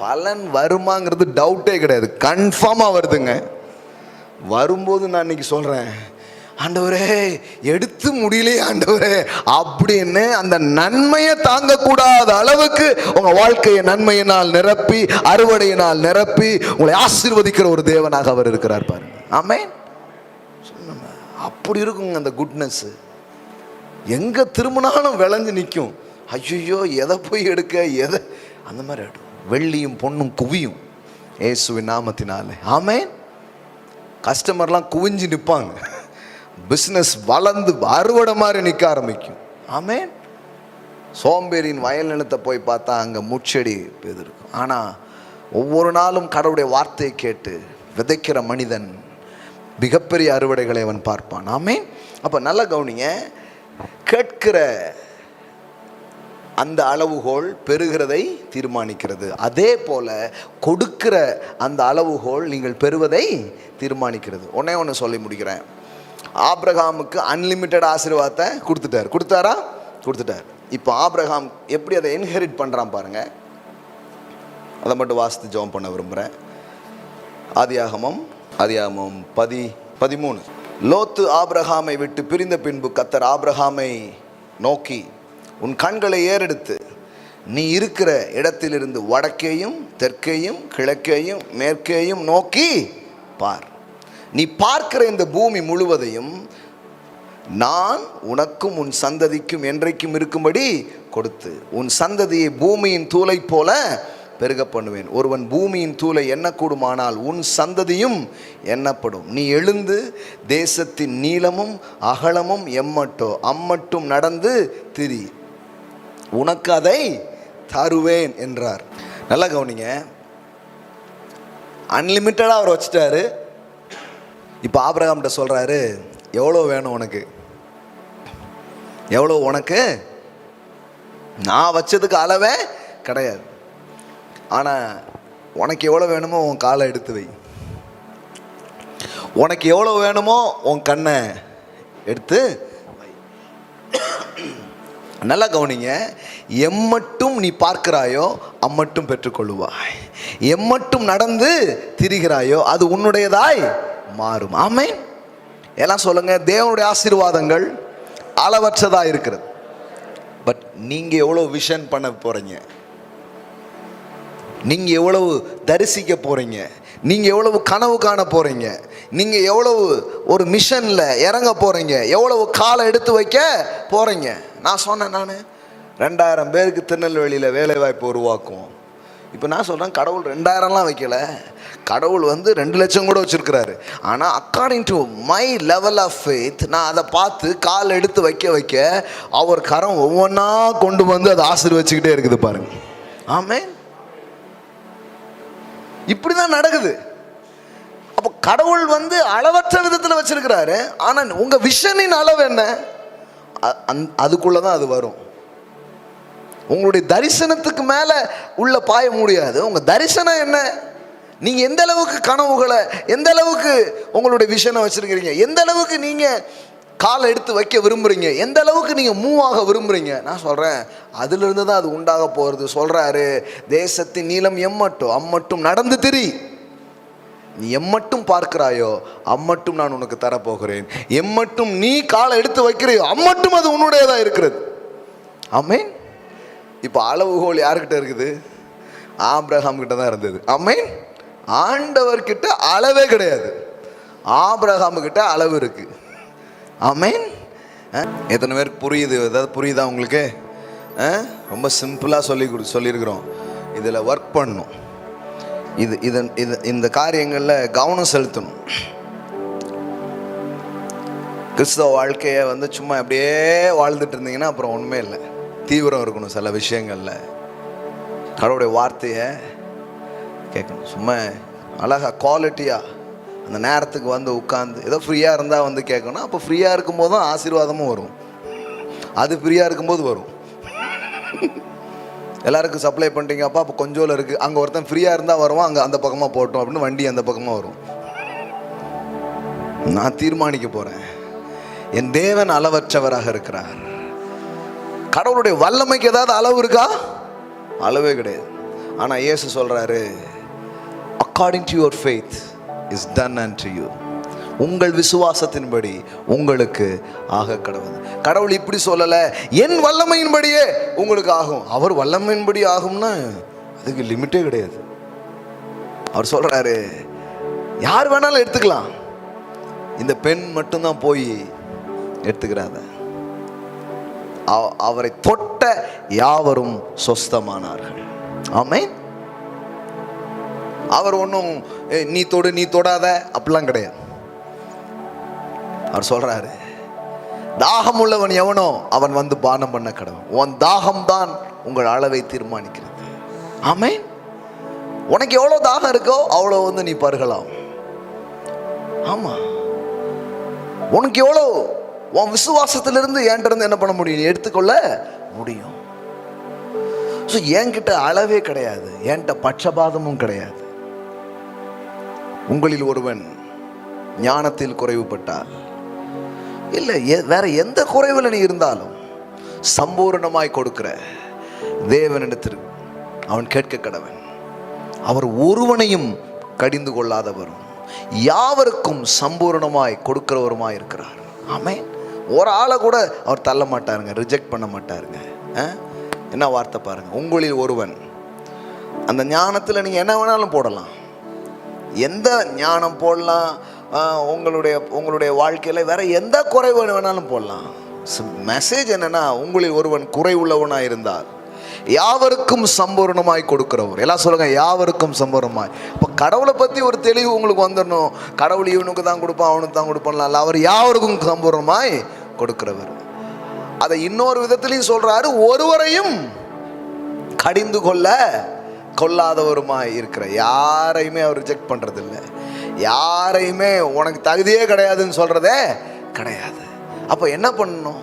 பலன் வருமாங்கிறது டவுட்டே கிடையாது, கன்ஃபார்மாக வருதுங்க. வரும்போது நான் இன்னைக்கு சொல்கிறேன், ஆண்டவரே எடுத்து முடியலையே ஆண்டவரே அப்படின்னு அந்த நன்மையை தாங்கக்கூடாத அளவுக்கு உங்கள் வாழ்க்கையை நன்மையினால் நிரப்பி, அறுவடையினால் நிரப்பி உங்களை ஆசீர்வதிக்கிற ஒரு தேவனாக அவர் இருக்கிறார் பாருங்க. ஆமென். அப்படி இருக்குங்க அந்த குட்னஸ். எங்கே திரும்பினாலும் விளைஞ்சு நிற்கும். ஐயோ எதை போய் எடுக்க, எதை அந்த மாதிரி ஆகிடும். வெள்ளியும் பொண்ணும் குவியும் இயேசுவின் நாமத்தினாலே. ஆமென். கஸ்டமர்லாம் குவிஞ்சு நிற்பாங்க. பிஸ்னஸ் வளர்ந்து அறுவடை மாதிரி நிற்க ஆரம்பிக்கும். ஆமென். சோம்பேறியின் வயல் நிலத்தை போய் பார்த்தா அங்கே முச்செடி இருக்கும். ஆனால் ஒவ்வொரு நாளும் கடவுளுடைய வார்த்தையை கேட்டு விதைக்கிற மனிதன் மிகப்பெரிய அறுவடைகளை அவன் பார்ப்பான். ஆமென். அப்போ நல்லா கவனிங்க, கேட்கிற அந்த அளவுகோல் பெறுகிறதை தீர்மானிக்கிறது. அதே போல கொடுக்கிற அந்த அளவுகோல் நீங்கள் பெறுவதை தீர்மானிக்கிறது. ஒன்று சொல்லி முடிக்கிறேன். ஆபிரகாமுக்கு அன்லிமிட்டெட் ஆசீர்வாதத்தை கொடுத்துட்டாரா? கொடுத்துட்டார். இப்போ ஆபிரகாம் எப்படி அதை இன்ஹெரிட் பண்ணுறான் பாருங்க. அதை மட்டும் வாசித்து ஜெபம் பண்ண விரும்புகிறேன். ஆதியாகமம் 13. லோத்து ஆபிரகாமை விட்டு பிரிந்த பின்பு கர்த்தர் ஆபிரகாமை நோக்கி, உன் கண்களை ஏறெடுத்து நீ இருக்கிற இடத்திலிருந்து வடக்கேயும் தெற்கேயும் கிழக்கேயும் மேற்கேயும் நோக்கி பார். நீ பார்க்கிற இந்த பூமி முழுவதையும் நான் உனக்கும் உன் சந்ததிக்கும் என்றைக்கும் இருக்கும்படி கொடுத்து உன் சந்ததியை பூமியின் தூளை போல பெருக பண்ணுவேன். ஒருவன் பூமியின் தூளை எண்ணக்கூடுமானால் உன் சந்ததியும் எண்ணப்படும். நீ எழுந்து தேசத்தின் நீளமும் அகலமும் அம்மட்டும் நடந்து திரி, உனக்கு அதை தருவேன் என்றார். நல்லா கவனிங்க, அன்லிமிட்டடாக அவர் வச்சுட்டாரு. இப்போ ஆபிரகாம்கிட்ட சொல்கிறாரு, எவ்வளோ வேணும் உனக்கு? எவ்வளோ உனக்கு? நான் வச்சதுக்கு அளவே கிடையாது. ஆனால் உனக்கு எவ்வளோ வேணுமோ உன் காலை எடுத்து வை. உனக்கு எவ்வளோ வேணுமோ உன் கண்ணை எடுத்து வை. நல்லா கவனிங்க. எம்மட்டும் நீ பார்க்கிறாயோ அம்மட்டும் பெற்றுக்கொள்ளுவாய். எம்மட்டும் நடந்து திரிகிறாயோ அது உன்னுடையதாய் மாறும். ஆமென். எல்லாம் சொல்லுங்க. தேவனுடைய ஆசீர்வாதங்கள் அளவற்றதாக இருக்கிறது. பட் நீங்கள் எவ்வளோ விஷன் பண்ண போகிறீங்க, நீங்கள் எவ்வளவு தரிசிக்க போகிறீங்க, நீங்கள் எவ்வளவு கனவு காண போகிறீங்க, நீங்கள் எவ்வளவு ஒரு மிஷனில் இறங்க போகிறீங்க, எவ்வளவு காலை எடுத்து வைக்க போகிறீங்க. நான் சொன்னேன், நான் 2000 பேருக்கு திருநெல்வேலியில் வேலை வாய்ப்பு உருவாக்குவோம். இப்போ நான் சொல்கிறேன், கடவுள் 2000லாம் வைக்கல, கடவுள் 2 லட்சம் கூட வச்சுருக்கிறாரு. ஆனால் according to my level of faith நான் அதை பார்த்து கால் எடுத்து வைக்க வைக்க அவர் கரம் ஒவ்வொன்றா கொண்டு வந்து அதை ஆசீர்வச்சுக்கிட்டே இருக்குது பாருங்க. ஆமென். இப்படி தான் நடக்குது. அப்போ கடவுள் அளவற்ற விதத்தில் வச்சிருக்கிறாரு. ஆனால் உங்கள் விஷனின் அளவு என்ன, அதுக்குள்ளே தான் அது வரும். உங்களுடைய தரிசனத்துக்கு மேலே உள்ள பாய முடியாது. உங்கள் தரிசனம் என்ன, நீங்கள் எந்த அளவுக்கு கனவுகளை, எந்த அளவுக்கு உங்களுடைய விஷனை வச்சிருக்கிறீங்க, எந்த அளவுக்கு நீங்கள் காலை எடுத்து வைக்க விரும்புகிறீங்க, எந்த அளவுக்கு நீங்கள் மூவ் ஆக விரும்புகிறீங்க. நான் சொல்கிறேன், அதிலிருந்து தான் அது உண்டாக போகிறது. சொல்கிறாரு, தேசத்தின் நீளம் எம்மட்டும் அம்மட்டும் நடந்து திரி. நீ எம்மட்டும் பார்க்கிறாயோ அம்மட்டும் நான் உனக்கு தரப்போகிறேன். எம்மட்டும் நீ காலை எடுத்து வைக்கிறையோ அம்மட்டும் அது உன்னுடையதாக இருக்கிறது. ஆமென். இப்போ அளவுகோல் யார்கிட்ட இருக்குது? ஆபிரகாம் கிட்ட தான் இருந்தது. ஆமென். ஆண்டவர்கிட்ட அளவே கிடையாது, ஆபிரகாம் கிட்ட அளவு இருக்கு. ஆமென். எத்தனை பேருக்கு புரியுது? ஏதாவது புரியுதா உங்களுக்கு? ரொம்ப சிம்பிளாக சொல்லியிருக்கிறோம். இதில் ஒர்க் பண்ணணும். இந்த காரியங்களில் கவனம் செலுத்தணும். கிறிஸ்தவ வாழ்க்கையை சும்மா அப்படியே வாழ்ந்துட்டு இருந்தீங்கன்னா அப்புறம் ஒன்றுமே இல்லை. தீவிரம் இருக்கணும் சில விஷயங்களில். கடவுளுடைய வார்த்தையை கேட்கணும். சும்மா அழகாக குவாலிட்டியாக அந்த நேரத்துக்கு உட்காந்து ஏதோ ஃப்ரீயாக இருந்தால் கேட்கணும். அப்போ ஃப்ரீயாக இருக்கும்போது தான் ஆசீர்வாதமும் வரும். அது ஃப்ரீயாக இருக்கும்போது வரும். எல்லாருக்கும் சப்ளை பண்ணிட்டீங்க, அப்போ கொஞ்சோல இருக்குது, அங்கே ஒருத்தன் ஃப்ரீயாக இருந்தால் வருவான், அங்கே அந்த பக்கமாக போட்டோம் அப்படின்னு வண்டி அந்த பக்கமாக வரும். நான் தீர்மானிக்க போகிறேன், என் தேவன் அளவற்றவராக இருக்கிறார். கடவுளுடைய வல்லமைக்கு ஏதாவது அளவு இருக்கா? அளவே கிடையாது. ஆனால் இயேசு சொல்கிறாரு, according to your faith is done and you. உங்கள் விசுவாசத்தின்படி உங்களுக்கு ஆக கடவுள். கடவுள் இப்படி சொல்லலை, என் வல்லமையின்படியே உங்களுக்கு ஆகும். அவர் வல்லமையின்படி ஆகும்னா அதுக்கு லிமிட்டே கிடையாது. அவர் சொல்றாரு, யார் வேணாலும் எடுத்துக்கலாம், இந்த பெண் மட்டும்தான் போய் எடுத்துக்கிறாத. அவரை தொட்ட யாவரும் சொஸ்தமானார்கள். ஆமென். அவர் ஒன்றும் நீ தொடு நீ தொடாத அப்படிலாம் கிடையாது. அவர் சொல்றாரு, தாகம் உள்ளவன் எவனோ அவன் பானம் பண்ண கடவுள். உன் தாகம் தான் உங்கள் அளவை தீர்மானிக்கிறது. ஆமென். உனக்கு எவ்வளோ தாகம் இருக்கோ அவ்வளோ நீ பருகலாம். ஆமா, உனக்கு எவ்வளோ உன் விசுவாசத்திலிருந்து என்கிட்ட என்ன பண்ண முடியும், எடுத்துக்கொள்ள முடியும். ஸோ என்கிட்ட அளவே கிடையாது, என்கிட்ட பட்சபாதமும் கிடையாது. உங்களில் ஒருவன் ஞானத்தில் குறைவுபட்டால், இல்லை வேற எந்த குறைவில் நீ இருந்தாலும் சம்பூர்ணமாய் கொடுக்கிற தேவனிடத்தில் அவன் கேட்க கடவன். அவர் ஒருவனையும் கடிந்து கொள்ளாதவரும் யாவருக்கும் சம்பூர்ணமாய் கொடுக்கிறவருமாய் இருக்கிறார். ஆமென். ஒரு ஆளை கூட அவர் தள்ள மாட்டாருங்க, ரிஜெக்ட் பண்ண மாட்டாருங்க. என்ன வார்த்தை பாருங்க, உங்களில் ஒருவன். அந்த ஞானத்தில் நீங்கள் என்ன வேணாலும் போடலாம், எந்த ஞானம் போடலாம். உங்களுடைய வாழ்க்கையில் வேற எந்த குறை வேணாலும் போடலாம். மெசேஜ் என்னன்னா, உங்களில் ஒருவன் குறை உள்ளவனாக இருந்தால் யாவருக்கும் சம்பூர்ணமாய் கொடுக்கிறவர். எல்லாம் சொல்லுங்க, யாவருக்கும் சம்பூர்ணமாய். இப்போ கடவுளை பற்றி ஒரு தெளிவு உங்களுக்கு வந்துடணும். கடவுள் இவனுக்கு தான் கொடுப்பான் அவனுக்கு தான் கொடுப்பான்ல, அவர் யாவருக்கும் சம்பூர்ணமாய் கொடுக்கிறவர். அதை இன்னொரு விதத்திலையும் சொல்றாரு, ஒருவரையும் கடிந்து கொள்ளாதவருமாய் இருக்கிற. யாரையுமே அவர் ரிஜெக்ட் பண்றது இல்லை, யாரையுமே உனக்கு தகுதியே கிடையாதுன்னு சொல்றதே கிடையாது. அப்போ என்ன பண்ணணும்,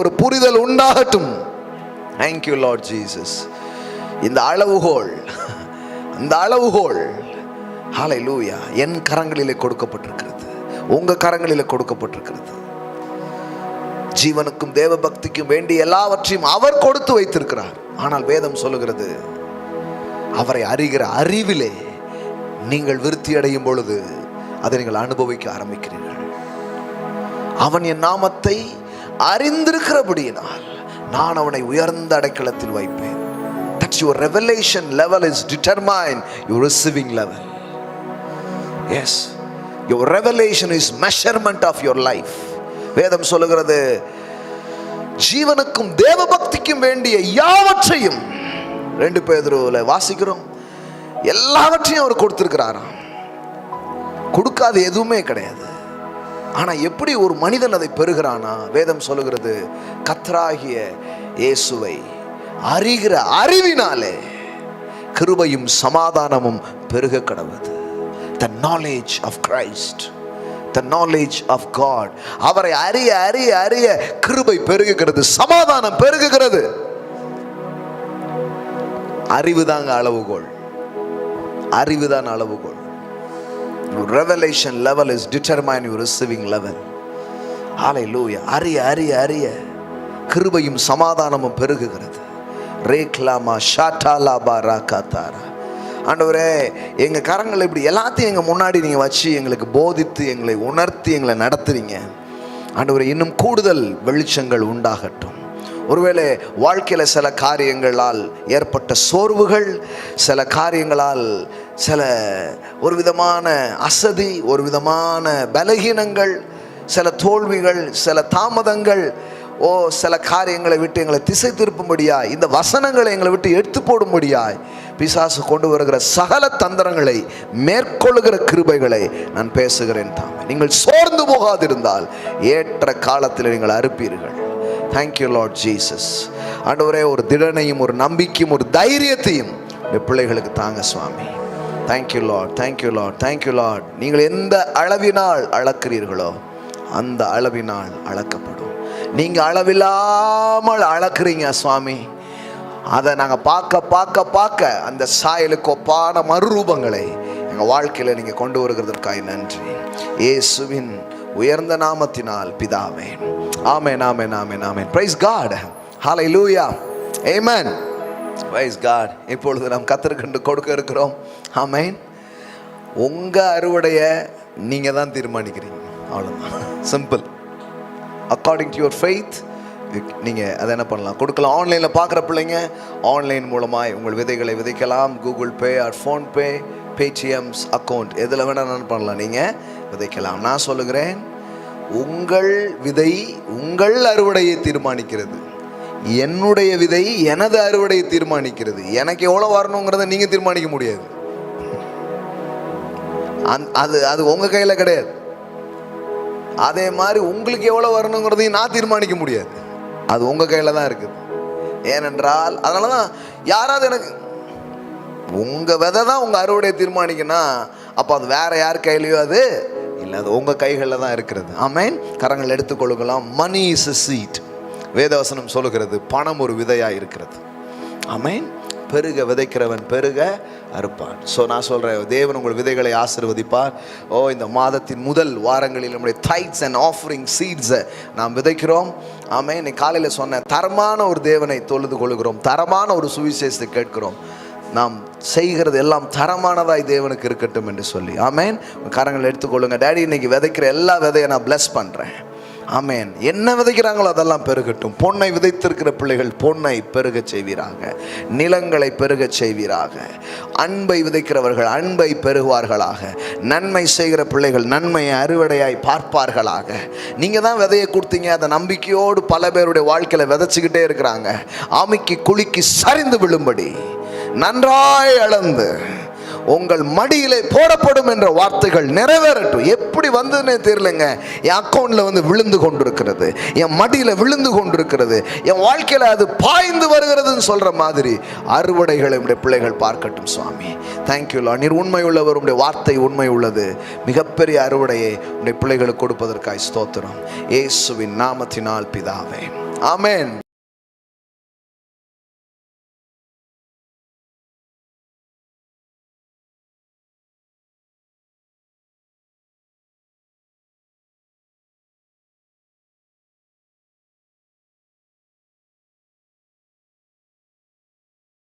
ஒரு புரிதல் உண்டாகட்டும். Thank you Lord Jesus. இந்த அளவுகோல், அந்த அளவுகோல் ஹல்லேலூயா என் கரங்களிலே கொடுக்கப்பட்டிருக்கிறது, உங்க கரங்களிலே கொடுக்கப்பட்டிருக்கிறது. ஜீவனுக்கும் தேவ பக்திக்கும் வேண்டிய எல்லாவற்றையும் அவர் கொடுத்து வைத்திருக்கிறார். ஆனால் வேதம் சொல்லுகிறது, அவரை அறிகிற அறிவிலே நீங்கள் விருத்தி அடையும் பொழுது அதை நீங்கள் அனுபவிக்க ஆரம்பிக்கிறீர்கள். அவன் என் நாமத்தை அறிந்திருக்கிறபடியினால் நான் அவனை உயர்ந்த அடைக்கலத்தில் வைப்பேன். That's your revelation level is determine your receiving level. Yes, your revelation is measurement of your life. வேதம் சொல்லுகிறது, ஜீவனுக்கும் தேவ பக்திக்கும் வேண்டிய யாவற்றையும் 2 பேதுருவில் வாசிக்கிறோம், எல்லாவற்றையும் அவர் கொடுத்திருக்கிறாராம். கொடுக்காது எதுவுமே கிடையாது. ஆனா எப்படி ஒரு மனிதன் அதை பெறுகிறானா? வேதம் சொல்லுகிறது, கர்த்தராகிய இயேசுவை அறிகிற அறிவினாலே கிருபையும் சமாதானமும் பெருக கடவுது. The knowledge of Christ, the knowledge of God. அவரை அறிய அறிய அறிய கிருபை பெருகுகிறது, சமாதானம் பெருகுகிறது. அறிவுதாங்க அளவுகோல், அறிவுதான் அளவுகோல். Your revelation level is determine your receiving level. Hallelujah. அறிய அறிய அறிய கிருபையும் சமாதானமும் பெருகுகிறது. ரேக்லாமா ஷாட்டாலா பாராகாதாரா. ஆண்டவரே, எங்க கரங்களை இப்படி எல்லாத்தையும் எங்க முன்னாடி நீங்க வச்சு எங்களுக்கு போதித்து எங்களை உணர்த்தி எங்களை நடத்துறீங்க. ஆண்டவரே, இன்னும் கூடுதல் வெளிச்சங்கள் உண்டாகட்டும். ஒருவேளை வாழ்க்கையில் சில காரியங்களால் ஏற்பட்ட சோர்வுகள், சில காரியங்களால் சில ஒரு விதமான அசதி, ஒரு விதமான பலகீனங்கள், சில தோல்விகள், சில தாமதங்கள், சில காரியங்களை விட்டு எங்களை திசை திருப்பும்படியாய், இந்த வசனங்களை எங்களை விட்டு எடுத்து போடும்படியாய் பிசாசு கொண்டு வருகிற சகல தந்திரங்களை மேற்கொள்ளுகிற கிருபைகளை நான் பேசுகிறேன். தாமே நீங்கள் சோர்ந்து போகாதிருந்தால் ஏற்ற காலத்தில் நீங்கள் அறுப்பீர்கள். Thank you Lord Jesus. ஆண்டவரே, ஒரு திடனையும் ஒரு நம்பிக்கையும் ஒரு தைரியத்தையும் பிள்ளைகளுக்கு தாங்க சுவாமி. Thank you lord, thank you lord, thank you lord. நீங்கள் எந்த அளவினால் அளக்கிறீர்களோ அந்த அளவினால் அளக்கப்படும். நீங்க அளவில்லாமல் அளக்குறீங்க சுவாமி. அதை நாங்கள் பார்க்க பார்க்க பார்க்க அந்த சாயலுக்கு ஒப்பான மறுரூபங்களை எங்கள் வாழ்க்கையில் நீங்கள் கொண்டு வருகிறதற்காக நன்றி. இயேசுவின் உயர்ந்த நாமத்தினால் பிதாவே, ஆமென், ஆமென், ஆமென், ஆமென். Praise God. ஹல்லேலூயா, ஆமென். Praise God. இப்பொழுது நாம் கர்த்தருக்கு கொடுக்க இருக்கிறோம். ஆமென். உங்க அறுவடையை நீங்க தான் தீர்மானிக்கிறீங்க, அவ்வளவுதான். Simple. According to your faith நீங்கள் அதை என்ன பண்ணலாம், கொடுக்கலாம். ஆன்லைனில் பார்க்குற பிள்ளைங்க ஆன்லைன் மூலமாக உங்கள் விதைகளை விதைக்கலாம். Google Pay or PhonePe, Paytm's account எதில் வேணால் என்ன பண்ணலாம், நீங்கள் விதைக்கலாம். நான் சொல்லுகிறேன், உங்கள் விதை உங்கள் அறுவடையை தீர்மானிக்கிறது. என்னுடைய விதை எனது அறுவடையை தீர்மானிக்கிறது. எனக்கு எவ்வளவு வரணுங்கிறத நீங்க தீர்மானிக்க முடியாது. அது அது உங்க கையில கிடையாது. அதே மாதிரி உங்களுக்கு எவ்வளவு வரணுங்கிறதையும் நான் தீர்மானிக்க முடியாது. அது உங்க கையில தான் இருக்குது. ஏனென்றால் அதனாலதான் யாராவது எனக்கு உங்க விதை தான் உங்க அறுவடையை தீர்மானிக்கணும், அப்ப அது வேற யார் கையிலையோ அது இல்லை, அது உங்க கைகளில் தான் இருக்கிறது. ஆமென். கரங்கள் எடுத்துக்கொள்ளுக்கலாம். Money is a seed. வேதவசனம் சொல்லுகிறது பணம் ஒரு விதையா இருக்கிறது. ஆமென். பெருக விதைக்கிறவன் பெருக அறுப்பான். ஸோ நான் சொல்றேன், தேவன் உங்கள் விதைகளை ஆசீர்வதிப்பார். இந்த மாதத்தின் முதல் வாரங்களில் நம்முடைய டைட்ஸ் அண்ட் ஆஃபரிங் சீட்ஸை நாம் விதைக்கிறோம். ஆமென். இன்னைக்கு காலையில் சொன்ன தரமான ஒரு தேவனை தொழுது கொள்கிறோம், தரமான ஒரு சுவிசேஷத்தை கேட்கிறோம். நாம் செய்கிறது எல்லாம் தரமானதாய் தேவனுக்கு இருக்கட்டும் என்று சொல்லி. ஆமென். கரங்களை எடுத்துக்கொள்ளுங்க. டேடி, இன்னைக்கு விதைக்கிற எல்லா விதையை நான் பிளஸ் பண்றேன். ஆமென். என்ன விதைக்கிறாங்களோ அதெல்லாம் பெருகட்டும். பொன்னை விதைத்திருக்கிற பிள்ளைகள் பொன்னை பெருக செய்வீராக, நிலங்களை பெருக செய்வீராக. அன்பை விதைக்கிறவர்கள் அன்பை பெருகுவார்களாக. நன்மை செய்கிற பிள்ளைகள் நன்மையை அறுவடையாய் பார்ப்பார்களாக. நீங்க தான் விதையை கொடுத்தீங்க, அதை நம்பிக்கையோடு பல பேருடைய வாழ்க்கையில விதைச்சுக்கிட்டே இருக்கிறாங்க. ஆமைக்கு குலுக்கி சரிந்து விழும்படி நன்றாய் அளந்து உங்கள் மடியிலே போடப்படும் என்ற வார்த்தைகள் நிறைவேறட்டும். எப்படி வந்ததுன்னே தெரியலங்க, என் அக்கௌண்ட்ல வந்து விழுந்து கொண்டிருக்கிறது, என் மடியில விழுந்து கொண்டிருக்கிறது, என் வாழ்க்கையில அது பாய்ந்து வருகிறதுன்னு சொல்ற மாதிரி அறுவடைகளை உடைய பிள்ளைகள் பார்க்கட்டும். சுவாமி, தேங்க்யூ லார்ட். நீர் உண்மை உள்ளவர், உடைய வார்த்தை உண்மை உள்ளது. மிகப்பெரிய அறுவடையை உடைய பிள்ளைகளுக்கு கொடுப்பதற்காய் ஸ்தோத்திரம். இயேசுவின் நாமத்தினால் பிதாவே, ஆமென்.